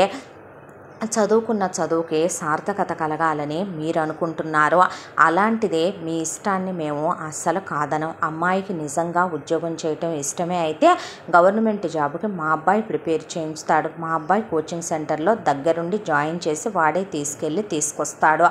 చదువుకున్న చదువుకి సార్థకత కలగాలని మీరు అనుకుంటున్నారు. అలాంటిదే మీ ఇష్టాన్ని మేము అస్సలు కాదనం. అమ్మాయికి నిజంగా ఉద్యోగం చేయటం ఇష్టమే అయితే గవర్నమెంట్ జాబ్కి మా అబ్బాయి ప్రిపేర్ చేయించుతాడు. మా అబ్బాయి కోచింగ్ సెంటర్లో దగ్గరుండి జాయిన్ చేసి వాడే తీసుకెళ్ళి తీసుకొస్తాడు.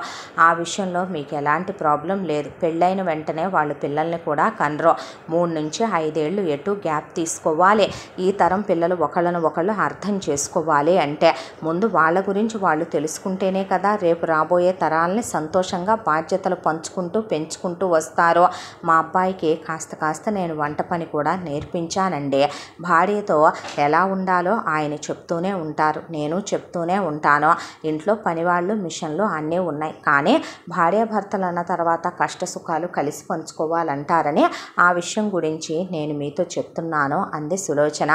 ఆ విషయంలో మీకు ఎలాంటి ప్రాబ్లం లేదు. పెళ్ళైన వెంటనే వాళ్ళు పిల్లల్ని కూడా కనరు. 3 నుంచి 5 ఏళ్ళు ఎటు గ్యాప్ తీసుకోవాలి. ఈ తరం పిల్లలు ఒకళ్ళను ఒకళ్ళు అర్థం చేసుకోవాలి అంటే ముందు వాళ్ళ గురించి వాళ్ళు తెలుసుకుంటేనే కదా రేపు రాబోయే తరాలని సంతోషంగా బాధ్యతలు పంచుకుంటూ పెంచుకుంటూ వస్తారు. మా అబ్బాయికి కాస్త నేను వంట పని కూడా నేర్పించానండి. భార్యతో ఎలా ఉండాలో ఆయన చెప్తూనే ఉంటారు, నేను చెప్తూనే ఉంటాను. ఇంట్లో పనివాళ్ళు మిషన్లు అన్నీ ఉన్నాయి, కానీ భార్యాభర్తలు అన్న తర్వాత కష్ట సుఖాలు కలిసి పంచుకోవాలంటారని ఆ విషయం గురించి నేను మీతో చెప్తున్నాను అంది సులోచన.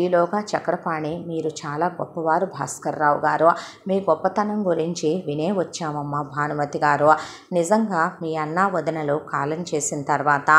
ఈలోగా చక్రపాణి, మీరు చాలా గొప్పవారు భాస్కర్ రావు గారు. మీ గొప్పతనం గురించి వినే వచ్చామమ్మా భానుమతి గారు. నిజంగా మీ అన్న వదినలు కాలం చేసిన తర్వాత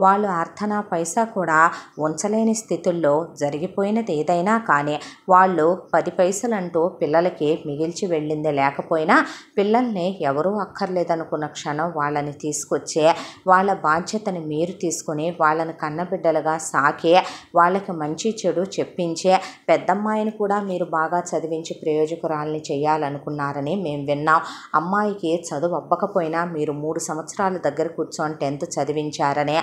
వాళ్ళు అర్థనా పైసా కూడా ఉంచలేని స్థితుల్లో జరిగిపోయినది ఏదైనా కానీ వాళ్ళు 10 పైసలంటూ పిల్లలకి మిగిల్చి వెళ్ళింది లేకపోయినా పిల్లల్ని ఎవరూ అక్కర్లేదనుకున్న క్షణం వాళ్ళని తీసుకొచ్చే వాళ్ళ బాధ్యతని మీరు తీసుకుని వాళ్ళని కన్నబిడ్డలుగా సాకే వాళ్ళకి మంచి చెడు చెప్పించే పెద్దమ్మాయిని కూడా మీరు బాగా చదివించి ప్రయోజకురాలని చేయాలనుకున్నారని మేము విన్నాం. అమ్మాయికి చదువు అవ్వకపోయినా మీరు 3 సంవత్సరాల దగ్గర కూర్చొని 10th చదివించారని,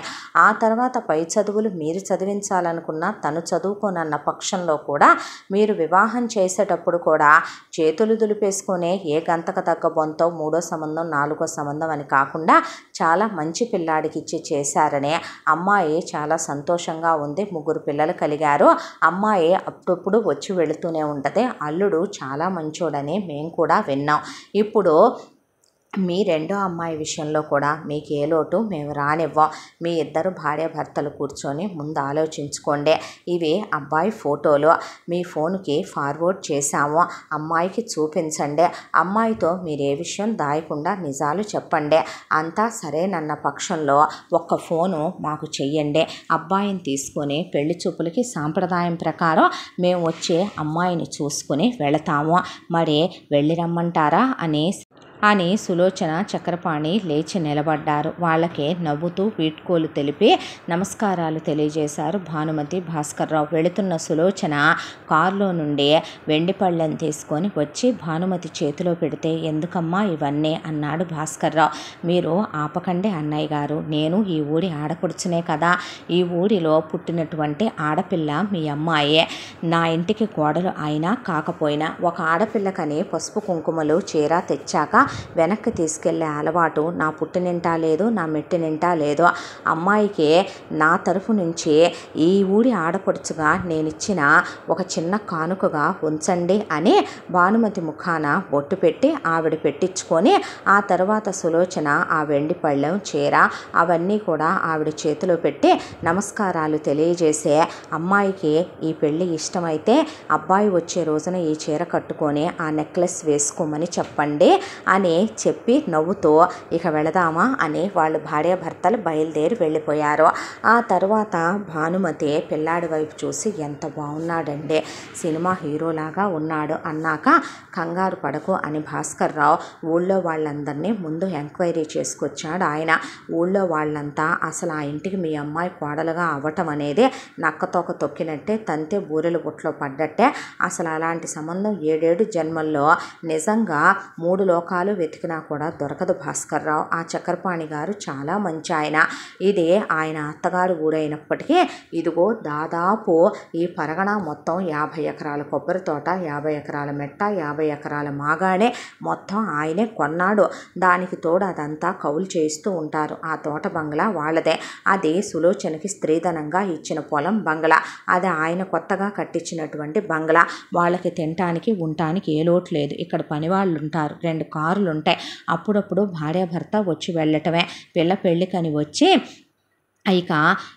ఆ తర్వాత పై చదువులు మీరు చదివించాలనుకున్నా తను చదువుకోనన్న పక్షంలో కూడా మీరు వివాహం చేసేటప్పుడు కూడా చేతులు దులిపేసుకునే ఏ గంతకు తగ్గ బొంతో 3వ సంబంధం 4వ సంబంధం అని కాకుండా చాలా మంచి పిల్లాడికి ఇచ్చి చేశారని, అమ్మాయి చాలా సంతోషంగా ఉంది, 3 పిల్లలు కలిగారు, అమ్మాయి అప్పుడప్పుడు వచ్చి వెళుతూనే ఉంటుంది, అల్లుడు చాలా మంచోడని మేము కూడా విన్నాం. ఇప్పుడు మీ రెండో అమ్మాయి విషయంలో కూడా మీకు ఏ లోటు మేము రానివ్వం. మీ ఇద్దరు భార్యాభర్తలు కూర్చొని ముందు ఆలోచించుకోండి. ఇవి అబ్బాయి ఫోటోలు మీ ఫోన్కి ఫార్వర్డ్ చేశాము, అమ్మాయికి చూపించండి. అమ్మాయితో మీరు ఏ విషయం దాయకుండా నిజాలు చెప్పండి. అంతా సరేనన్న పక్షంలో ఒక్క ఫోను మాకు చెయ్యండి. అబ్బాయిని తీసుకొని పెళ్లి చూపులకి సాంప్రదాయం ప్రకారం మేము వచ్చి అమ్మాయిని చూసుకుని వెళతాము. మరి వెళ్ళి రమ్మంటారా అని సులోచన చక్రపాణి లేచి నిలబడ్డారు. వాళ్ళకే నవ్వుతూ వీడ్కోలు తెలిపి నమస్కారాలు తెలియజేశారు భానుమతి, భాస్కర్రావు. వెళుతున్న సులోచన కారులో నుండి వెండి పళ్ళెం తీసుకొని వచ్చి భానుమతి చేతిలో పెడితే ఎందుకమ్మా ఇవన్నీ అన్నాడు భాస్కర్రావు. మీరు ఆపకండి అన్నయ్య గారు, నేను ఈ ఊరి ఆడపడుచునే కదా, ఈ ఊరిలో పుట్టినటువంటి ఆడపిల్ల మీ అమ్మాయే. నా ఇంటికి కోడలు అయినా కాకపోయినా ఒక ఆడపిల్లకని పసుపు కుంకుమలు చీర తెచ్చాక వెనక్కి తీసుకెళ్లే అలవాటు నా పుట్టినింటా లేదు, నా మెట్టినింటా లేదు. అమ్మాయికి నా తరఫు నుంచి ఈ ఊరి ఆడపడుచుగా నేనిచ్చిన ఒక చిన్న కానుకగా ఉంచండి అని భానుమతి ముఖాన బొట్టు పెట్టి ఆవిడ పెట్టించుకొని ఆ తర్వాత సులోచన ఆ వెండి పళ్ళెం చీర అవన్నీ కూడా ఆవిడ చేతిలో పెట్టి నమస్కారాలు తెలియజేసే, అమ్మాయికి ఈ పెళ్ళి ఇష్టమైతే అబ్బాయి వచ్చే రోజున ఈ చీర కట్టుకొని ఆ నెక్లెస్ వేసుకోమని చెప్పండి అని చెప్పి నవ్వుతూ ఇక వెళదామా అని వాళ్ళు భార్యాభర్తలు బయలుదేరి వెళ్ళిపోయారు. ఆ తర్వాత భానుమతి పిల్లాడి వైపు చూసి ఎంత బాగున్నాడండి, సినిమా హీరోలాగా ఉన్నాడు అన్నాక కంగారు పడకు అని భాస్కర్రావు ఊళ్ళో వాళ్ళందరినీ ముందు ఎంక్వైరీ చేసుకొచ్చాడు ఆయన. ఊళ్ళో వాళ్ళంతా అసలు ఆ ఇంటికి మీ అమ్మాయి కోడలుగా అవ్వటం అనేది నక్కతోక తొక్కినట్టే, తంతే బూరెలు బుట్లో పడ్డట్టే, అసలు అలాంటి సంబంధం 7 జన్మల్లో నిజంగా 3 లోకాలు వెతికినా కూడా దొరకదు భాస్కర్రావు. ఆ చక్రపాణి గారు చాలా మంచి ఆయన. ఇది ఆయన అత్తగారు ఊరైనప్పటికీ ఇదిగో దాదాపు ఈ పరగణ మొత్తం 50 ఎకరాల కొబ్బరి తోట, 50 ఎకరాల మెట్ట, 50 ఎకరాల మాగానే మొత్తం ఆయనే కొన్నాడు. దానికి తోడు అదంతా కౌలు చేస్తూ ఉంటారు. ఆ తోట బంగ్లా వాళ్ళదే. అది సులోచనకి స్త్రీధనంగా ఇచ్చిన పొలం బంగ్లా. అది ఆయన కొత్తగా కట్టించినటువంటి బంగ్లా. వాళ్ళకి తినటానికి ఉండటానికి ఏ లోటు లేదు. ఇక్కడ పనివాళ్ళు ఉంటారు, 2 కార్లు ఉంటాయి. అప్పుడప్పుడు భార్యాభర్త వచ్చి వెళ్ళటమే. పిల్ల పెళ్ళికని వచ్చి ఇక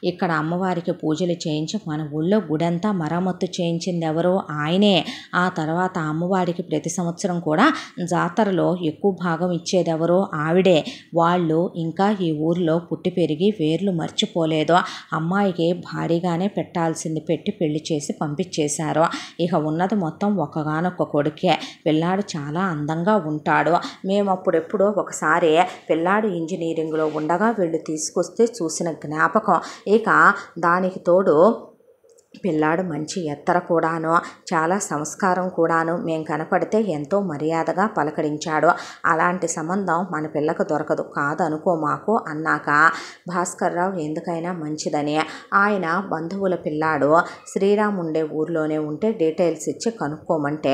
ఇక్కడ అమ్మవారికి పూజలు చేయించి మన ఊళ్ళో గుడంతా మరమ్మత్తు చేయించింది ఎవరో ఆయనే. ఆ తర్వాత అమ్మవారికి ప్రతి సంవత్సరం కూడా జాతరలో ఎక్కువ భాగం ఇచ్చేది ఎవరో ఆవిడే. వాళ్ళు ఇంకా ఈ ఊరిలో పుట్టి పెరిగి వేర్లు మర్చిపోలేదు. అమ్మాయికి భారీగానే పెట్టాల్సింది పెట్టి పెళ్లి చేసి పంపించేశారు. ఇక ఉన్నది మొత్తం ఒక్కగానొక్క కొడుకే. పిల్లాడు చాలా అందంగా ఉంటాడు. మేము అప్పుడెప్పుడో ఒకసారి పిల్లాడు ఇంజనీరింగ్లో ఉండగా వీళ్ళు తీసుకొస్తే చూసిన జ్ఞాపకం. ఇక దానికి తోడు పిల్లాడు మంచి ఎత్తర కూడాను, చాలా సంస్కారం కూడాను. మేము కనపడితే ఎంతో మర్యాదగా పలకరించాడు. అలాంటి సంబంధం మన పిల్లకు దొరకదు, కాదనుకో మాకు అన్నాక భాస్కర్రావు ఎందుకైనా మంచిదని ఆయన బంధువుల పిల్లాడు శ్రీరామ్ ఉండే ఊర్లోనే ఉంటే డీటెయిల్స్ ఇచ్చి కనుక్కోమంటే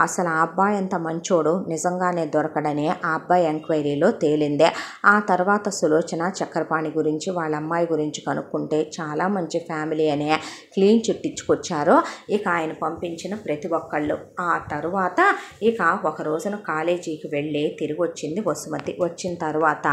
అసలు ఆ అబ్బాయి ఎంత మంచోడు నిజంగానే దొరకడని ఆ అబ్బాయి ఎంక్వైరీలో తేలిందే. ఆ తర్వాత సులోచన చక్రపాణి గురించి వాళ్ళ అమ్మాయి గురించి కనుక్కుంటే చాలా మంచి ఫ్యామిలీ అనే క్లీన్ చుట్టించుకొచ్చారో ఇక ఆయన పంపించిన ప్రతి ఒక్కళ్ళు. ఆ తరువాత ఇక ఒక రోజున కాలేజీకి వెళ్ళి తిరిగి వచ్చింది వసుమతి. వచ్చిన తర్వాత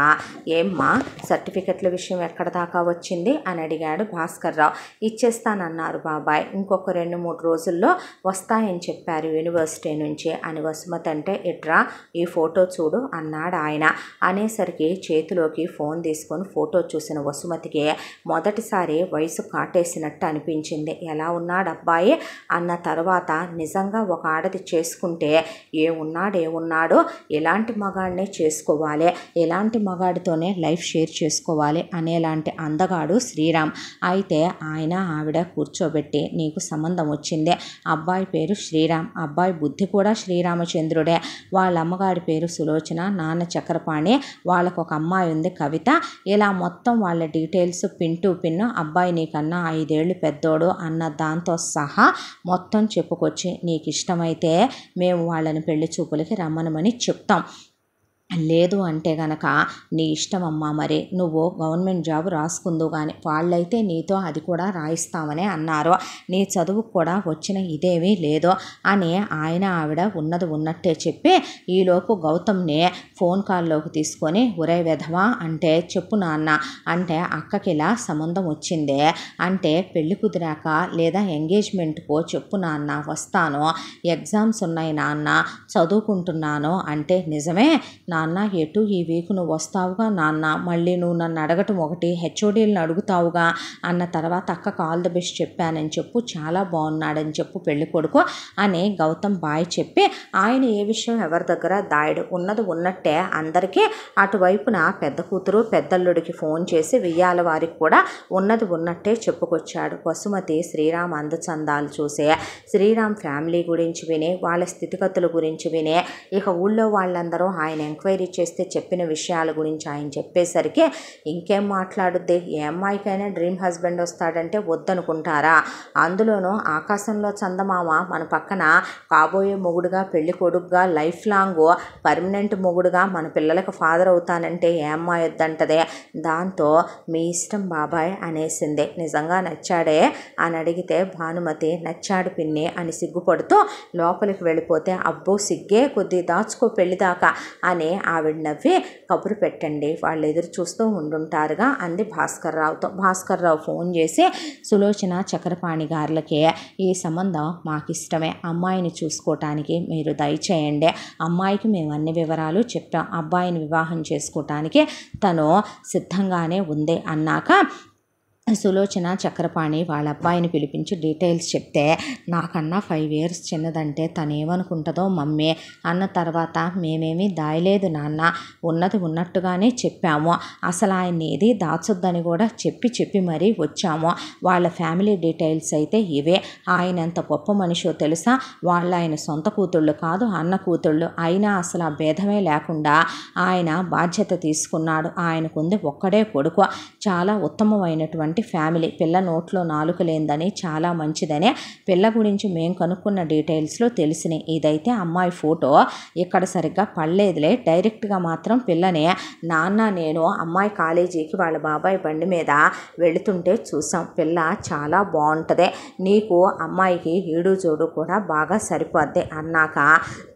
ఏమ్మా సర్టిఫికెట్ల విషయం ఎక్కడ దాకా వచ్చింది అని అడిగాడు భాస్కర్ రావు. ఇచ్చేస్తానన్నారు బాబాయ్, ఇంకొక 2-3 రోజుల్లో వస్తాయని చెప్పారు యూనివర్సిటీ నుంచి అని వసుమతి అంటే, ఇట్రా ఈ ఫోటో చూడు అన్నాడు ఆయన. అనేసరికి చేతిలోకి ఫోన్ తీసుకొని ఫోటో చూసిన వసుమతికి మొదటిసారి వయసు కాటేసినట్టు అనిపించింది. ఎలా ఉన్నాడు అబ్బాయి అన్న తర్వాత నిజంగా ఒక ఆడది చేసుకుంటే ఏమున్నాడో ఎలాంటి మగాడినే చేసుకోవాలి, ఎలాంటి మగాడితోనే లైఫ్ షేర్ చేసుకోవాలి అనేలాంటి అందగాడు శ్రీరామ్. అయితే ఆయన ఆవిడ కూర్చోబెట్టి నీకు సంబంధం వచ్చిందే, అబ్బాయి పేరు శ్రీరామ్, అబ్బాయి బుద్ధి కూడా శ్రీరామచంద్రుడే, వాళ్ళ అమ్మగారి పేరు సులోచన, నాన్న చక్రపాణి, వాళ్ళకు ఒక అమ్మాయి ఉంది కవిత, ఇలా మొత్తం వాళ్ళ డీటెయిల్స్ పిన్ టు పిన్ అబ్బాయి నీకన్నా 5 ఏళ్ళు పెద్దోడు అన్న దాంతో సహా మొత్తం చెప్పుకొచ్చి నీకు ఇష్టమైతే మేము వాళ్ళని పెళ్లి చూపులకి రమ్మనమని చెప్తాం, లేదు అంటే గనక నీ ఇష్టం అమ్మా, మరి నువ్వు గవర్నమెంట్ జాబ్ రాసుకుందు కానీ వాళ్ళైతే నీతో అది కూడా రాయిస్తామని అన్నారు, నీ చదువుకు కూడా వచ్చిన ఇదేమీ లేదు అని ఆయన ఆవిడ ఉన్నది ఉన్నట్టే చెప్పి ఈలోపు గౌతమ్ని ఫోన్ కాల్లోకి తీసుకొని ఒరే వెధవా అంటే చెప్పు నాన్న అంటే అక్కకి ఇలా సంబంధం వచ్చిందే అంటే పెళ్ళి కుదిరాక లేదా ఎంగేజ్మెంట్కో చెప్పు నాన్న వస్తాను, ఎగ్జామ్స్ ఉన్నాయి నాన్న చదువుకుంటున్నాను అంటే నిజమే నాన్న ఎటు ఈ వీక్ నువ్వు వస్తావుగా నాన్న, మళ్ళీ నువ్వు నన్ను అడగటం ఒకటి హెచ్ఓడీలను అడుగుతావుగా అన్న తర్వాత అక్కకు ఆల్ ది బెస్ట్ చెప్పానని చెప్పు, చాలా బాగున్నాడని చెప్పు పెళ్లి కొడుకు అని గౌతమ్ బాయ్ చెప్పి ఆయన ఏ విషయం ఎవరి దగ్గర దాయడు, ఉన్నది ఉన్నట్టే అందరికీ అటువైపున పెద్ద కూతురు పెద్దల్లుడికి ఫోన్ చేసి వెయ్యాల వారికి కూడా ఉన్నది ఉన్నట్టే చెప్పుకొచ్చాడు. వసుమతి శ్రీరామ్ అందచందాలు చూసే, శ్రీరామ్ ఫ్యామిలీ గురించి విని, వాళ్ళ స్థితిగతుల గురించి విని, ఇక ఊళ్ళో వాళ్ళందరూ ఆయన ఎంక్వైరీ చేస్తే చెప్పిన విషయాల గురించి ఆయన చెప్పేసరికి ఇంకేం మాట్లాడుద్ది, ఏ అమ్మాయికైనా డ్రీమ్ హస్బెండ్ వస్తాడంటే వద్దనుకుంటారా, అందులోనూ ఆకాశంలో చందమామ మన పక్కన కాబోయే మొగుడుగా పెళ్లి కొడుకుగా లైఫ్ లాంగ్ పర్మనెంట్ మొగుడుగా మన పిల్లలకు ఫాదర్ అవుతానంటే ఏ అమ్మాయి వద్దంటదే, దాంతో మీ ఇష్టం బాబాయ్ అనేసింది. నిజంగా నచ్చాడే అని అడిగితే భానుమతి నచ్చాడు పిన్ని అని సిగ్గుపడుతూ లోపలికి వెళ్ళిపోతే అబ్బో సిగ్గే కొద్ది దాచుకో పెళ్లిదాకా అని ఆవిడ నవ్వి కబురు పెట్టండి వాళ్ళు ఎదురు చూస్తూ ఉండుంటారుగా అంది భాస్కర్ రావుతో. భాస్కర్ రావు ఫోన్ చేసి సులోచన చక్రపాణి గారులకి ఈ సంబంధం మాకు ఇష్టమే, అమ్మాయిని చూసుకోవటానికి మీరు దయచేయండి, అమ్మాయికి మేము అన్ని వివరాలు చెప్పాం, అబ్బాయిని వివాహం చేసుకోవటానికి తను సిద్ధంగానే ఉంది అన్నాక సులోచన చక్రపాణి వాళ్ళ అబ్బాయిని పిలిపించి డీటెయిల్స్ చెప్తే నాకన్నా 5 years చిన్నదంటే తను ఏమనుకుంటుందో మమ్మీ అన్న తర్వాత మేమేమీ దాయలేదు నాన్న, ఉన్నది ఉన్నట్టుగానే చెప్పాము, అసలు ఆయన ఏది దాచొద్దని కూడా చెప్పి మరీ వచ్చాము, వాళ్ళ ఫ్యామిలీ డీటెయిల్స్ అయితే ఇవే, ఆయన ఎంత గొప్ప మనిషో తెలుసా, వాళ్ళ ఆయన సొంత కూతుళ్ళు కాదు అన్న కూతుళ్ళు, అయినా అసలు ఆ భేదమే లేకుండా ఆయన బాధ్యత తీసుకున్నాడు, ఆయనకుంది ఒక్కడే కొడుకు, చాలా ఉత్తమమైనటువంటి ఫ్యామిలీ, పిల్ల నోట్లో నాలుక లేదని చాలా మంచిదని పిల్ల గురించి మేము కనుక్కున్న డీటెయిల్స్లో తెలిసినాయి. ఇదైతే అమ్మాయి ఫోటో ఇక్కడ సరిగ్గా పడలేదులే, డైరెక్ట్గా మాత్రం పిల్లనే నాన్న నేను అమ్మాయి కాలేజీకి వాళ్ళ బాబాయ్ బండి మీద వెళుతుంటే చూసాం, పిల్ల చాలా బాగుంటుంది, నీకు అమ్మాయికి ఈడు జోడు కూడా బాగా సరిపోద్ది అన్నాక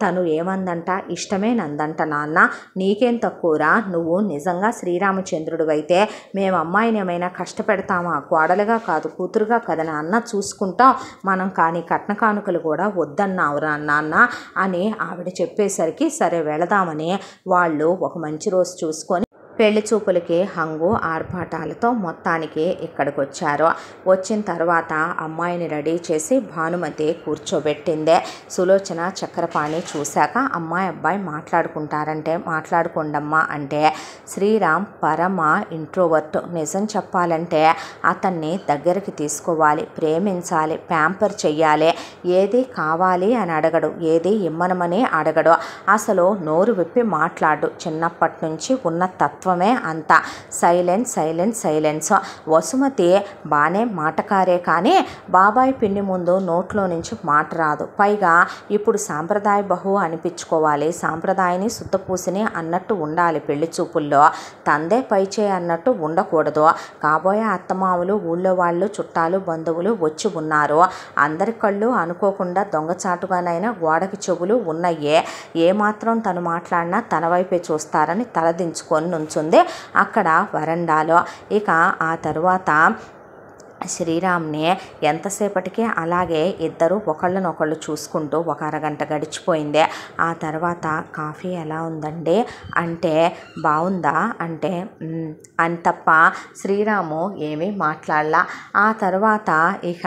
తను ఏమందంట ఇష్టమేనందంట నాన్న, నీకేం తక్కువరా, నువ్వు నిజంగా శ్రీరామచంద్రుడు అయితే మేము అమ్మాయిని ఏమైనా కష్టపెడతామా, కోడలుగా కాదు కూతురుగా కదని అన్న చూసుకుంటాం మనం, కానీ కట్న కానుకలు కూడా వద్దన్నావురా నాన్న అని ఆవిడ చెప్పేసరికి సరే వెళదామని వాళ్ళు ఒక మంచి రోజు చూసుకొని పెళ్లి చూపులకి హంగు ఆర్భాటాలతో మొత్తానికి ఇక్కడికి వచ్చారు. వచ్చిన తర్వాత అమ్మాయిని రెడీ చేసి భానుమతి కూర్చోబెట్టిందే. సులోచన చక్రపాణి చూశాక అమ్మాయి అబ్బాయి మాట్లాడుకుంటారంటే మాట్లాడుకోండమ్మా అంటే, శ్రీరామ్ పరమ ఇంట్రోవర్ట్, నిజం చెప్పాలంటే అతన్ని దగ్గరికి తీసుకోవాలి, ప్రేమించాలి, ప్యాంపర్ చెయ్యాలి, ఏది కావాలి అని అడగడు, ఏది ఇమ్మనమని అడగడు, అసలు నోరు విప్పి మాట్లాడు, చిన్నప్పటి నుంచి ఉన్న తత్వం అంతా సైలెన్స్. వసుమతి బానే మాటకారే కానీ బాబాయ్ పిన్ని ముందు నోట్లో నుంచి మాట రాదు, పైగా ఇప్పుడు సాంప్రదాయ బహు అనిపించుకోవాలి, సాంప్రదాయని శుద్ధపూసిని అన్నట్టు ఉండాలి పెళ్లి చూపుల్లో, తందే పైచే అన్నట్టు ఉండకూడదు. కాబోయే అత్తమామలు, ఊళ్ళో వాళ్ళు, చుట్టాలు, బంధువులు వచ్చి ఉన్నారు. అందరి కళ్ళు అనుకోకుండా దొంగచాటుగానైనా గోడకి చెవులు ఉన్నాయే. ఏమాత్రం తను మాట్లాడినా తన వైపే చూస్తారని తలదించుకొని నుంచుంది అక్కడ వరండాలో. ఇక ఆ తరువాత శ్రీరామ్ని ఎంతసేపటికి అలాగే ఇద్దరు ఒకళ్ళనొకళ్ళు చూసుకుంటూ ఒక అరగంట గడిచిపోయింది. ఆ తర్వాత కాఫీ ఎలా ఉందండి అంటే బాగుందా అంటే అని తప్ప శ్రీరాము ఏమీ మాట్లాడలా. ఆ తర్వాత ఇక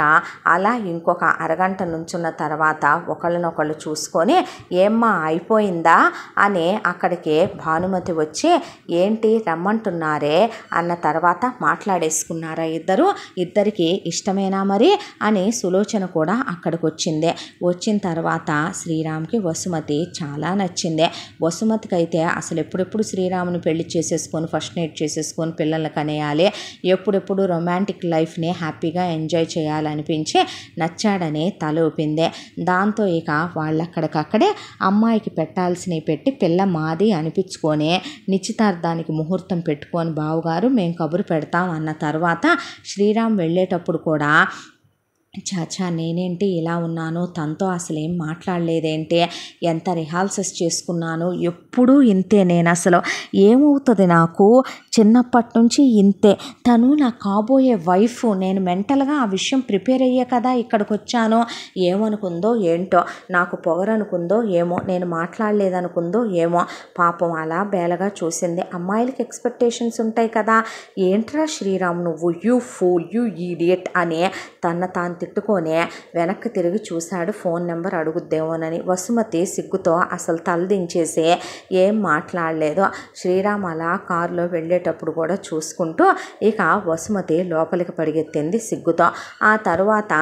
అలా ఇంకొక అరగంట నుంచున్న తర్వాత ఒకళ్ళనొకళ్ళు చూసుకొని ఏమ్మా అయిపోయిందా అని అక్కడికి భానుమతి వచ్చి ఏంటి రమ్మంటున్నారే అన్న తర్వాత మాట్లాడేసుకున్నారా ఇద్దరికి ఇష్టమేనా మరి అని సులోచన కూడా అక్కడికి వచ్చింది. వచ్చిన తర్వాత శ్రీరామ్కి వసుమతి చాలా నచ్చింది. వసుమతికి అయితే అసలు ఎప్పుడెప్పుడు శ్రీరాముని పెళ్లి చేసేసుకొని ఫస్ట్ నైట్ చేసేసుకొని పిల్లల్ని కనేయాలి, ఎప్పుడెప్పుడు రొమాంటిక్ లైఫ్ని హ్యాపీగా ఎంజాయ్ చేయాలనిపించి నచ్చాడని తల ఊపింది. దాంతో ఇక వాళ్ళక్కడికక్కడే అమ్మాయికి పెట్టాల్సినవి పెట్టి పిల్ల మాది అనిపించుకొని నిశ్చితార్థానికి ముహూర్తం పెట్టుకొని బావగారు మేము కబురు పెడతాం అన్న తర్వాత శ్రీరామ్ వెళ్ళేటప్పుడు కూడా చాచా నేనేంటి ఇలా ఉన్నాను, తనతో అసలు ఏం మాట్లాడలేదేంటి, ఎంత రిహార్సల్స్ చేసుకున్నాను, ఎప్పుడూ ఇంతే, నేను అసలు ఏమవుతుంది నాకు చిన్నప్పటి నుంచి ఇంతే, తను నా కాబోయే వైఫ్, నేను మెంటల్గా ఆ విషయం ప్రిపేర్ అయ్యే కదా ఇక్కడికి వచ్చాను, ఏమనుకుందో ఏంటో, నాకు పొగరనుకుందో ఏమో, నేను మాట్లాడలేదనుకుందో ఏమో, పాపం అలా బేలగా చూసింది. అమ్మాయిలకి ఎక్స్పెక్టేషన్స్ ఉంటాయి కదా, ఏంట్రా శ్రీరామ్ నువ్వు యూ ఫూల్ యూ ఈడియట్ అని తాను తిట్టుకొని వెనక్కి తిరిగి చూశాడు ఫోన్ నెంబర్ అడుగుద్దేమోనని. వసుమతి సిగ్గుతో అసలు తలదించేసి ఏం మాట్లాడలేదు. శ్రీరామ్ అలా కారులో వెళ్ళేటప్పుడు కూడా చూసుకుంటూ ఇక వసుమతి లోపలికి పరిగెత్తింది సిగ్గుతో. ఆ తరువాత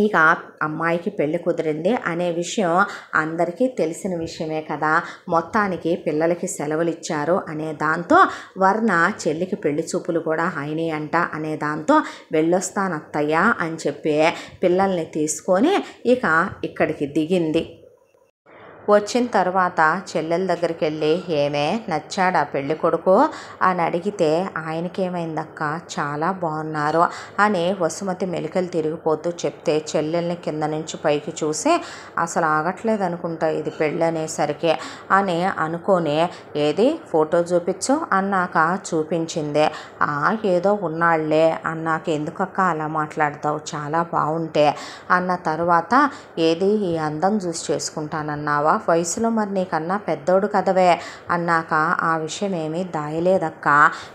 ఇక అమ్మాయికి పెళ్లి కుదిరింది అనే విషయం అందరికీ తెలిసిన విషయమే కదా. మొత్తానికి పిల్లలకి సెలవులు ఇచ్చారు అనే దాంతో వర్ణ చెల్లికి పెళ్లి చూపులు కూడా అయినాయి అంట అనే దాంతో వెళ్ళొస్తానత్తయ్య అని చెప్పి పిల్లల్ని తీసుకొని ఇక ఇక్కడికి దిగింది. వచ్చిన తర్వాత చెల్లెల దగ్గరికి వెళ్ళి ఏమే నచ్చాడా పెళ్ళి కొడుకు అని అడిగితే ఆయనకేమైందక్క చాలా బాగున్నారు అని వసుమతి మెలికలు తిరిగిపోతూ చెప్తే చెల్లెల్ని కింద నుంచి పైకి చూసి అసలు ఆగట్లేదు అనుకుంటా ఇది పెళ్ళి అనేసరికి అని అనుకొని ఏది ఫోటో చూపించు అన్నాక చూపించింది. ఏదో ఉన్నాళ్లే అన్నాక ఎందుకక్క అలా మాట్లాడతావు చాలా బాగుంటే అన్న తర్వాత ఏది ఈ అందం చూసి చేసుకుంటానన్నావా, వయసులో మరి నీకన్నా పెద్దోడు కదవే అన్నాక ఆ విషయం ఏమీ దాయలేదక్క,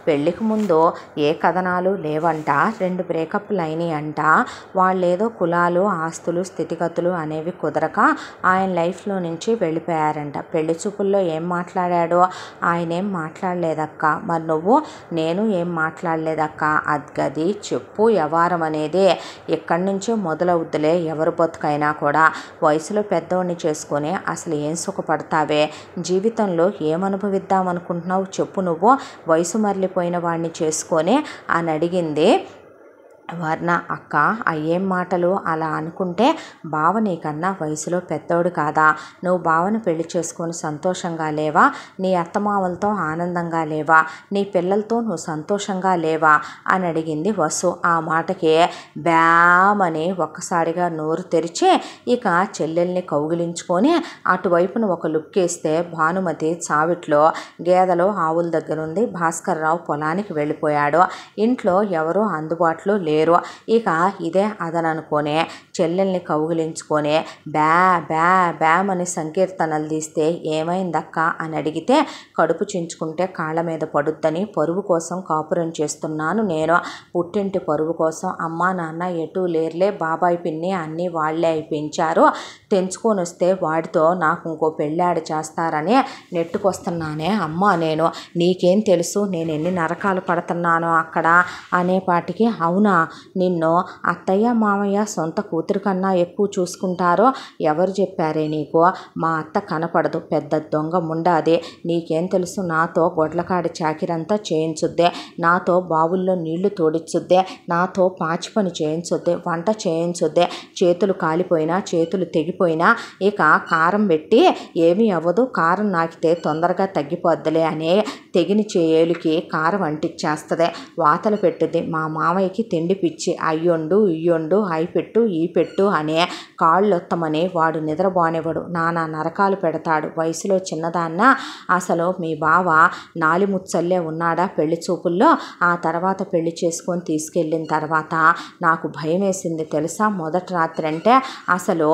పెళ్ళికి ముందు ఏ కథనాలు లేవంట, 2 బ్రేకప్లు అయినాయి అంట, వాళ్ళేదో కులాలు ఆస్తులు స్థితిగతులు అనేవి కుదరక ఆయన లైఫ్లో నుంచి వెళ్ళిపోయారంట. పెళ్లి చూపుల్లో ఏం మాట్లాడాడో ఆయనేం మాట్లాడలేదక్క, మరి నువ్వు నేను ఏం మాట్లాడలేదక్క, అది చెప్పు వ్యవహారం అనేది ఎక్కడి నుంచో మొదలవుద్దులే ఎవరు బతుకైనా కూడా, వయసులో పెద్దోడిని చేసుకొని అసలు ఏం సుఖపడతావే, జీవితంలో ఏమనుభవిద్దామనుకుంటున్నావు చెప్పు, నువ్వు వయసు మరలిపోయిన వాడిని చేసుకొని అని అడిగింది వర్ణ. అక్క అయ్యేం మాటలు అలా అనుకుంటే, బావ నీకన్నా వయసులో పెద్దోడు కాదా, నువ్వు బావను పెళ్లి చేసుకొని సంతోషంగా లేవా, నీ అత్తమామలతో ఆనందంగా లేవా, నీ పిల్లలతో నువ్వు సంతోషంగా లేవా అని అడిగింది వసు. ఆ మాటకి బ్యామని ఒక్కసారిగా నోరు తెరిచి ఇక చెల్లెల్ని కౌగిలించుకొని అటువైపున ఒక లుక్ వేస్తే భానుమతి చావిట్లో గేదెలు ఆవుల దగ్గర ఉంది, భాస్కర్రావు పొలానికి వెళ్ళిపోయాడు, ఇంట్లో ఎవరూ అందుబాటులో లేరు. ఇక ఇదే అదననుకొని చెల్లెల్ని కౌగిలించుకొని బ్యామని సంకీర్తనలు తీస్తే ఏమైందక్క అని అడిగితే, కడుపు చించుకుంటే కాళ్ళ మీద పడుద్దని పరువు కోసం కాపురం చేస్తున్నాను నేను, పుట్టింటి పరువు కోసం, అమ్మా నాన్న ఎటు లేర్లే, బాబాయ్ పిన్ని అన్నీ వాళ్లే అయిపోయించారు, తెంచుకొని వస్తే వాడితో నాకు ఇంకో పెళ్ళాడి చేస్తారని నెట్టుకొస్తున్నానే అమ్మా నేను, నీకేం తెలుసు నేను ఎన్ని నరకాలు పడుతున్నానో అక్కడ అనేపాటికి, అవునా నిన్ను అత్తయ్య మామయ్య సొంత కూతురు కన్నా ఎక్కువ చూసుకుంటారో ఎవరు చెప్పారే నీకు? మా అత్త కనపడదు, పెద్ద దొంగ ముండాదే. నీకేం తెలుసు? నాతో గొడ్లకాడి చాకిరంతా చేయించుద్దే, నాతో బావుల్లో నీళ్లు తోడిచ్చుద్దే, నాతో పాచి పని చేయించుద్దే, వంట చేయించుద్దే. చేతులు కాలిపోయినా చేతులు తెగిపోయినా ఇక కారం పెట్టి ఏమీ అవ్వదు, కారం నాకితే తొందరగా తగ్గిపోద్దులే అనే తెగిన చేలుకి కారం అంటిచ్చేస్తుంది, వాతలు పెట్టుద్ది. మా మామయ్యకి తిండి పిచ్చి, అయ్యొండు ఇయ్యొండు, అయి పెట్టు ఈ పెట్టు అనే కాళ్ళొత్తమని వాడు నిద్రపోనివ్వడు, నానా నరకాలు పెడతాడు. వయసులో చిన్నదాన్న అసలు మీ బావ నాలిముచ్చల్లే ఉన్నాడా పెళ్లి చూపుల్లో? ఆ తర్వాత పెళ్లి చేసుకొని తీసుకెళ్ళిన తర్వాత నాకు భయం వేసింది తెలుసా? మొదటి రాత్రి అంటే అసలు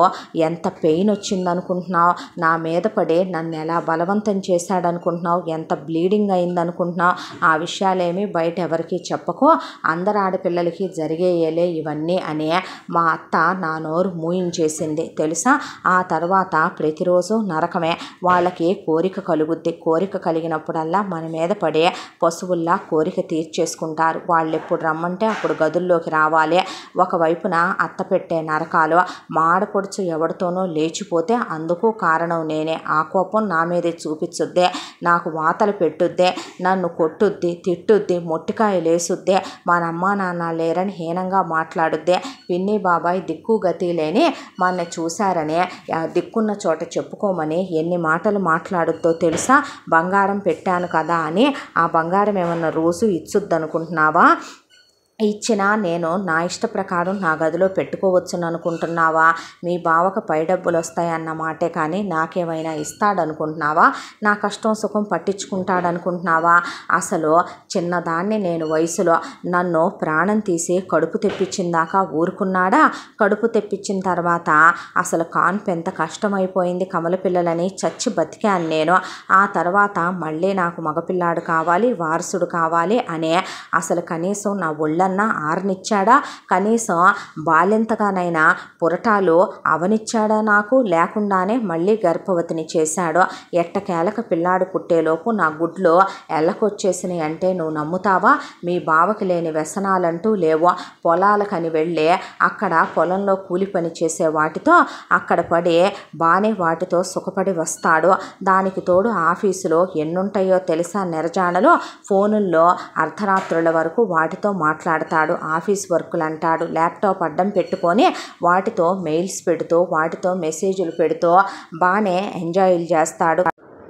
ఎంత పెయిన్ వచ్చిందనుకుంటున్నావు? నా మీద పడి నన్ను ఎలా బలవంతం చేశాడనుకుంటున్నావు? ఎంత బ్లీడింగ్ అయిందనుకుంటున్నావు? ఆ విషయాలేమీ బయట ఎవరికి చెప్పకు, అందరు ఆడపిల్లలకి జరిగేయేలే ఇవన్నీ అని మా అత్త నా నోరు మూయించేసింది తెలుసా? ఆ తర్వాత ప్రతిరోజు నరకమే. వాళ్ళకి కోరిక కలుగుద్ది, కోరిక కలిగినప్పుడల్లా మన మీద పడే పశువుల్లా కోరిక తీర్చేసుకుంటారు. వాళ్ళు ఎప్పుడు రమ్మంటే అప్పుడు గదుల్లోకి రావాలి. ఒకవైపున అత్త పెట్టే నరకాలు, మా ఆడపడుచు ఎవరితోనో లేచిపోతే అందుకు కారణం నేనే, ఆ కోపం నా మీదే చూపించుద్దే, నాకు వాతలు పెట్టుద్దే, నన్ను కొట్టుద్ది, తిట్టుద్ది, మొట్టికాయలు వేసుద్దే, మన అమ్మా నాన్న లేరని హీనంగా మాట్లాడుద్దే. పిన్ని బాబాయ్ దిక్కు గతి లేని మన చూశారనే దిక్కున్న చోట చెప్పుకోమని ఎన్ని మాటలు మాట్లాడుద్దో తెలుసా? బంగారం పెట్టాను కదా అని ఆ బంగారం ఏమన్నా రోజు ఇచ్చుద్దనుకుంటున్నావా? ఇచ్చినా నేను నా ఇష్ట ప్రకారం నా గదిలో పెట్టుకోవచ్చును అనుకుంటున్నావా? మీ బావకు పై డబ్బులు వస్తాయన్న మాటే కానీ నాకేమైనా ఇస్తాడనుకుంటున్నావా? నా కష్టం సుఖం పట్టించుకుంటాడనుకుంటున్నావా? అసలు చిన్నదాన్ని నేను వయసులో, నన్ను ప్రాణం తీసి కడుపు తెప్పించిందాకా ఊరుకున్నాడా? కడుపు తెప్పించిన తర్వాత అసలు కాన్పు ఎంత కష్టమైపోయింది కమల పిల్లలని చచ్చి బతికాను నేను. ఆ తర్వాత మళ్ళీ నాకు మగపిల్లాడు కావాలి, వారసుడు కావాలి అనే అసలు కనీసం నా ఒళ్ళన్నా ఆరనిచ్చాడా? కనీసం బాలింతగానైనా పురటాలు అవనిచ్చాడా నాకు? లేకుండానే మళ్ళీ గర్భవతిని చేశాడు. ఎట్టకేలకు పిల్లాడు పుట్టేలోపు నా గుడ్లు ఎల్లకొచ్చేసినాయి అంటే నువ్వు నమ్ముతావా? మీ బావకి లేని వ్యసనాలంటూ లేవు. పొలాలకని వెళ్ళి అక్కడ పొలంలో కూలి పని చేసే వాటితో అక్కడ పడి బానే వాటితో సుఖపడి వస్తాడు. దానికి తోడు ఆఫీసులో ఎన్నుంటాయో తెలుసా నెరజానలో? ఫోనుల్లో అర్ధరాత్రుల వరకు వాటితో మాట్లాడతాడు, ఆఫీస్ వర్కులు అంటాడు, ల్యాప్టాప్ అడ్డం పెట్టుకొని వాటితో మెయిల్స్ పెడుతూ వాటితో మెసేజ్లు పెడుతూ బాగానే ఎంజాయ్లు చేస్తాడు.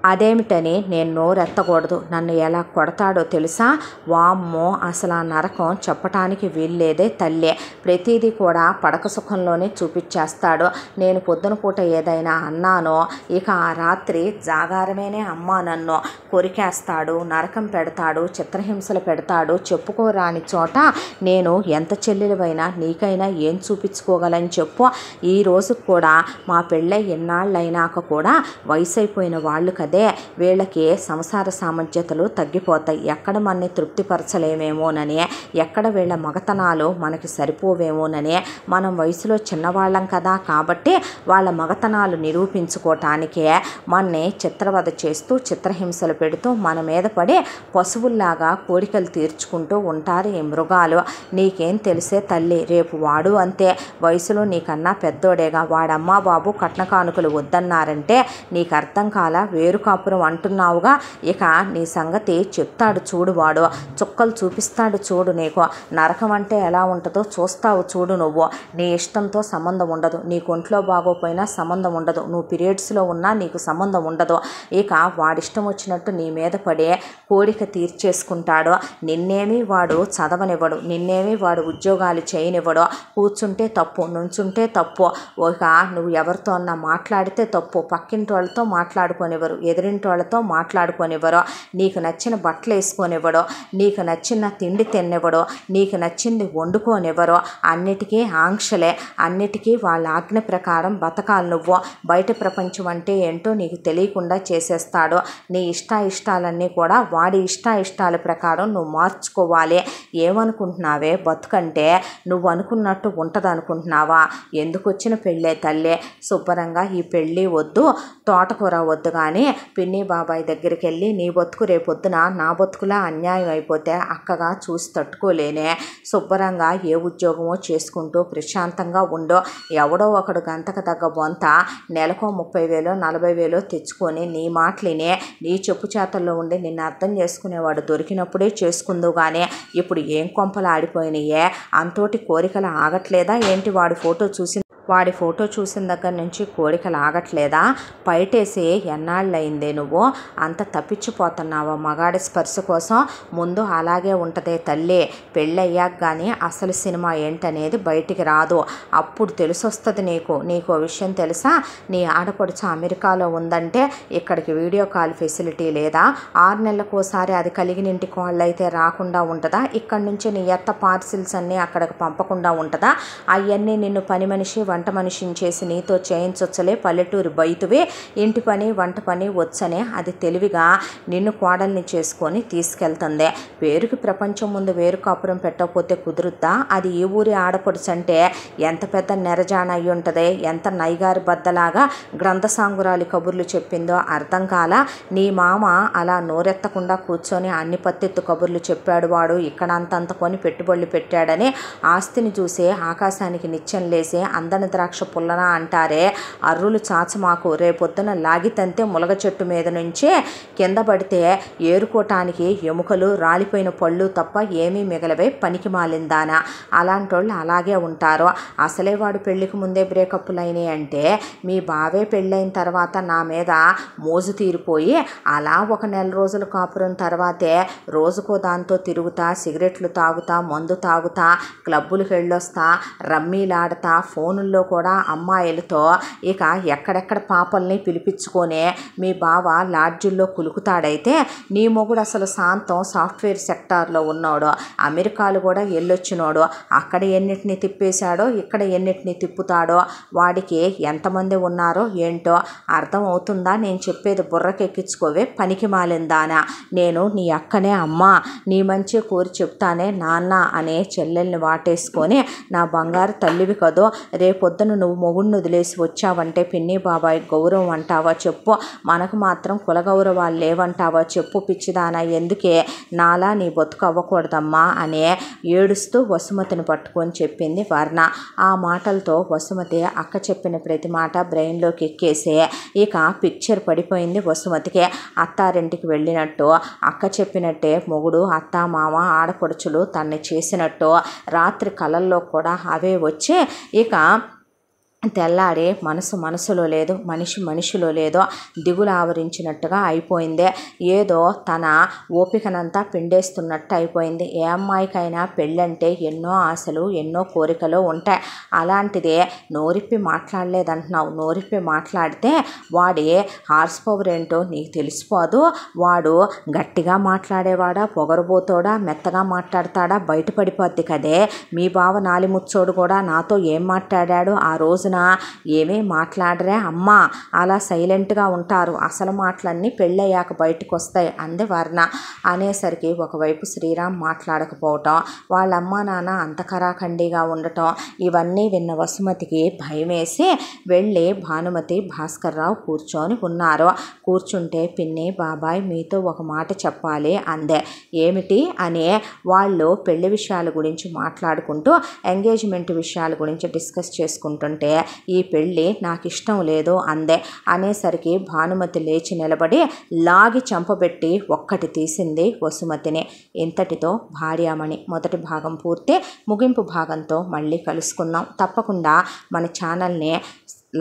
అదేమిటని నేను నోరెత్తకూడదు. నన్ను ఎలా కొడతాడో తెలుసా? వామ్మో, అసలు ఆ నరకం చెప్పటానికి వీల్లేదే తల్లే. ప్రతిదీ కూడా పడక సుఖంలోనే చూపించేస్తాడు. నేను పొద్దున పూట ఏదైనా అన్నానో ఇక ఆ రాత్రి జాగారమేనే అమ్మ నన్ను కొరికేస్తాడు, నరకం పెడతాడు, చిత్రహింసలు పెడతాడు. చెప్పుకోరాని చోట నేను ఎంత చెల్లెలివైనా నీకైనా ఏం చూపించుకోగలని చెప్పు. ఈ రోజు కూడా మా పెళ్ళై ఎన్నాళ్ళైనాక కూడా వయసు అయిపోయిన వాళ్ళు కదే, వీళ్ళకి సంసార సామర్థ్యతలు తగ్గిపోతాయి. ఎక్కడ మనని తృప్తిపరచలేమేమోనని, ఎక్కడ వీళ్ళ మగతనాలు మనకి సరిపోవేమోనని, మనం వయసులో చిన్నవాళ్ళం కదా కాబట్టి వాళ్ళ మగతనాలు నిరూపించుకోవటానికే మనని చిత్రవద చేస్తూ చిత్రహింసలు పెడుతూ మన మీద పడి పశువుల్లాగా కోరికలు తీర్చుకుంటూ ఉంటారు ఈ మృగాలు. నీకేం తెలిసే తల్లి? రేపు వాడు అంతే, వయసులో నీకన్నా పెద్దోడేగా. వాడమ్మా బాబు కట్న కానుకలు వద్దన్నారంటే నీకు అర్థం కాల? వేరు కాపురం అంటున్నావుగా, ఇక నీ సంగతి చెప్తాడు చూడు వాడు, చుక్కలు చూపిస్తాడు చూడు నీకు. నరకం అంటే ఎలా ఉంటుందో చూస్తావు చూడు నువ్వు. నీ ఇష్టంతో సంబంధం ఉండదు, నీకు ఒంట్లో బాగోపోయినా సంబంధం ఉండదు, నువ్వు పీరియడ్స్లో ఉన్నా నీకు సంబంధం ఉండదు. ఇక వాడిష్టం వచ్చినట్టు నీ మీద పడే కోరిక తీర్చేసుకుంటాడు. నిన్నేమీ వాడు చదవనివ్వడు, నిన్నేమీ వాడు ఉద్యోగాలు చేయనివ్వడు. కూర్చుంటే తప్పు, నుంచుంటే తప్పు, ఇక నువ్వు ఎవరితో అన్నా మాట్లాడితే తప్పు. పక్కింటి వాళ్ళతో మాట్లాడుకొనివ్వరు, ఎదురింటి వాళ్ళతో మాట్లాడుకొనివ్వరు, నీకు నచ్చిన బట్టలు వేసుకొనివ్వడు, నీకు నచ్చిన తిండి తిన్నివ్వడు, నీకు నచ్చింది వండుకోనివ్వరు. అన్నిటికీ ఆంక్షలే, అన్నిటికీ వాళ్ళ ఆజ్ఞ ప్రకారం బతకాలి నువ్వు. బయట ప్రపంచం అంటే ఏంటో నీకు తెలియకుండా చేసేస్తాడు. నీ ఇష్టాలన్నీ కూడా వాడి ఇష్టాల ప్రకారం నువ్వు మార్చుకోవాలి. ఏమనుకుంటున్నావే బతుకంటే? నువ్వు అనుకున్నట్టు ఉంటుంది అనుకుంటున్నావా? ఎందుకు వచ్చిన పెళ్ళే తల్లే. శుభ్రంగా ఈ పెళ్ళి వద్దు, తోటకూర వద్దు కానీ పిన్ని బాబాయ్ దగ్గరికి వెళ్ళి నీ బతుకు రేపొద్దున నా బతుకులా అన్యాయం అయిపోతే అక్కగా చూసి తట్టుకోలేనే, శుభ్రంగా ఏ ఉద్యోగమో చేసుకుంటూ ప్రశాంతంగా ఉండో, ఎవడో ఒకడు గంతకు తగ్గ బొంత నెలకో 30,000 40,000 తెచ్చుకొని నీ మాటలినే నీ చెప్పు చేతల్లో ఉండి నిన్ను అర్థం చేసుకునేవాడు దొరికినప్పుడే చేసుకుందువు కానీ ఇప్పుడు ఏం కొంపలు ఆడిపోయినాయే, అంతోటి కోరికలు ఆగట్లేదా ఏంటి? వాడి ఫోటో చూసిన దగ్గర నుంచి కోరికలు ఆగట్లేదా? పైటేసి ఎన్నాళ్ళయిందే నువ్వు అంత తప్పించిపోతున్నావా మగాడి స్పర్శ కోసం? ముందు అలాగే ఉంటదే తల్లి, పెళ్ళయ్యాక కానీ అసలు సినిమా ఏంటనేది బయటికి రాదు, అప్పుడు తెలిసొస్తుంది నీకు. నీకో విషయం తెలుసా? నీ ఆడపడుచు అమెరికాలో ఉందంటే ఇక్కడికి వీడియో కాల్ ఫెసిలిటీ లేదా? 6 నెలలకోసారి అది కలిగినింటికి వాళ్ళైతే రాకుండా ఉంటుందా? ఇక్కడి నుంచి నీ పార్సిల్స్ అన్నీ అక్కడికి పంపకుండా ఉంటుందా? అవన్నీ నిన్ను పని మనిషి వంట మనిషిని చేసి నీతో చేయించొచ్చలే, పల్లెటూరు బయతువే, ఇంటి పని వంట పని వచ్చనే అది తెలివిగా నిన్ను కోడల్ని చేసుకొని తీసుకెళ్తుంది. పేరుకి ప్రపంచం ముందు వేరు కాపురం పెట్టకపోతే కుదురుద్దా? అది ఈ ఊరి ఆడపడుచు అంటే ఎంత పెద్ద నెరజాన అయి ఉంటుంది, ఎంత నైగారి బద్దలాగా గ్రంథసాంగురాలి కబుర్లు చెప్పిందో అర్థం కాల. నీ మామ అలా నోరెత్తకుండా కూర్చొని అన్ని పత్తెత్తు కబుర్లు చెప్పాడు. వాడు ఇక్కడ అంతంత కొని పెట్టుబడులు పెట్టాడని ఆస్తిని చూసే ఆకాశానికి నిత్యం లేసే అందన ద్రాక్ష పుల్లన అంటారే, అర్రులు చాచమాకు. రేపొద్దున లాగితంతే ములగ చెట్టు మీద నుంచే కింద పడితే ఏరుకోటానికి ఎముకలు రాలిపోయిన పళ్ళు తప్ప ఏమీ మిగలవే, పనికి మాలిందానా. అలాంటోళ్ళు అలాగే ఉంటారు. అసలే వాడు పెళ్లికి ముందే బ్రేకప్లు అయినాయి అంటే మీ బావే పెళ్ళైన తర్వాత నా మీద మోజు తీరిపోయి అలా ఒక నెల రోజులు కాపురం తర్వాతే రోజుకో దాంతో తిరుగుతా, సిగరెట్లు తాగుతా, మందు తాగుతా, క్లబ్బులకు వెళ్ళొస్తా, రమ్మీలాడతా, ఫోనుల్లో కూడా అమ్మాయిలతో ఇక ఎక్కడెక్కడ పాపల్ని పిలిపించుకొని మీ బావ లాడ్జిల్లో కులుకుతాడైతే నీ మొగుడు అసలు శాంతం సాఫ్ట్వేర్ సెక్టార్లో ఉన్నాడు, అమెరికాలు కూడా వెళ్ళొచ్చినోడు, అక్కడ ఎన్నిటిని తిప్పేశాడో ఇక్కడ ఎన్నిటిని తిప్పుతాడో, వాడికి ఎంతమంది ఉన్నారో ఏంటో అర్థం అవుతుందా? నేను చెప్పేది బుర్రకెక్కించుకోవే పనికి మాలిందానా. నేను నీ అక్కనే అమ్మా, నీ మంచి కోరి చెప్తానే నాన్న అనే చెల్లెల్ని వాటేసుకొని నా బంగారు తల్లివి కదో, రేపొద్దున నువ్వు మొగుడిని వదిలేసి వచ్చావంటే పిన్ని బాబాయ్ గౌరవం అంటావా చెప్పు? మనకు మాత్రం కుల గౌరవాలు లేవంటావా చెప్పు? పిచ్చిదానా, ఎందుకే నాలా నీ బతుకు అవ్వకూడదమ్మా అనే ఏడుస్తూ వసుమతిని పట్టుకొని చెప్పింది వర్ణ. ఆ మాటలతో వసుమతి అక్క చెప్పిన ప్రతి మాట బ్రెయిన్లోకి ఎక్కేసే ఇక పిక్చర్ పడిపోయింది వసుమతికి. అత్తారింటికి వెళ్ళినట్టు, అక్క చెప్పినట్టే మొగుడు అత్త మామ ఆడపడుచులు తన్ని చేసినట్టు రాత్రి కలల్లో కూడా అవే వచ్చి ఇక తెల్లాడి మనసులో లేదు, మనిషిలో లేదో దిగులు ఆవరించినట్టుగా అయిపోయిందే. ఏదో తన ఓపికనంతా పిండేస్తున్నట్టు అయిపోయింది. ఏ అమ్మాయికైనా పెళ్ళంటే ఎన్నో ఆశలు ఎన్నో కోరికలు ఉంటాయి. అలాంటిదే నోరిప్పి మాట్లాడలేదంటున్నావు. నోరిప్పి మాట్లాడితే వాడి హార్స్ పవర్ ఏంటో నీకు తెలిసిపోదు. వాడు గట్టిగా మాట్లాడేవాడా, పొగరబోతోడా, మెత్తగా మాట్లాడతాడా బయటపడిపోద్ది కదే. మీ బావ నాలిముచ్చోడు కూడా నాతో ఏం మాట్లాడాడు ఆ రోజున? ఏమీ మాట్లాడరే అమ్మా, అలా సైలెంట్గా ఉంటారు. అసలు మాటలన్నీ పెళ్ళయ్యాక బయటకు వస్తాయి అంది వర్ణ. అనేసరికి ఒకవైపు శ్రీరామ్ మాట్లాడకపోవటం, వాళ్ళ అమ్మా నాన్న అంత కరాఖండిగా ఉండటం, ఇవన్నీ విన్న వసుమతికి భయమేసి వెళ్ళి భానుమతి భాస్కర్రావు కూర్చొని ఉన్నారు. కూర్చుంటే పిన్ని బాబాయ్ మీతో ఒక మాట చెప్పాలి అందే. ఏమిటి అనే వాళ్ళు పెళ్లి విషయాల గురించి మాట్లాడుకుంటూ ఎంగేజ్మెంట్ విషయాల గురించి డిస్కస్ చేసుకుంటుంటే ఈ పెళ్ళి నాకు ఇష్టం లేదు అందే. అనేసరికి భానుమతి లేచి నిలబడి లాగి చంపబెట్టి ఒక్కటి తీసింది వసుమతిని. ఇంతటితో భార్యామణి మొదటి భాగం పూర్తి. ముగింపు భాగంతో మళ్ళీ కలుసుకుందాం. తప్పకుండా మన ఛానల్ని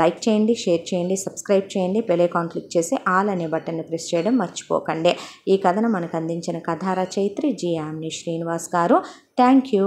లైక్ చేయండి, షేర్ చేయండి, సబ్స్క్రైబ్ చేయండి, బెల్ ఐకాన్ క్లిక్ చేసి ఆల్ అనే బటన్ని ప్రెస్ చేయడం మర్చిపోకండి. ఈ కథను మనకు అందించిన కథా రచయిత్రి జి. యామిని శ్రీనివాస్ గారు. Thank you.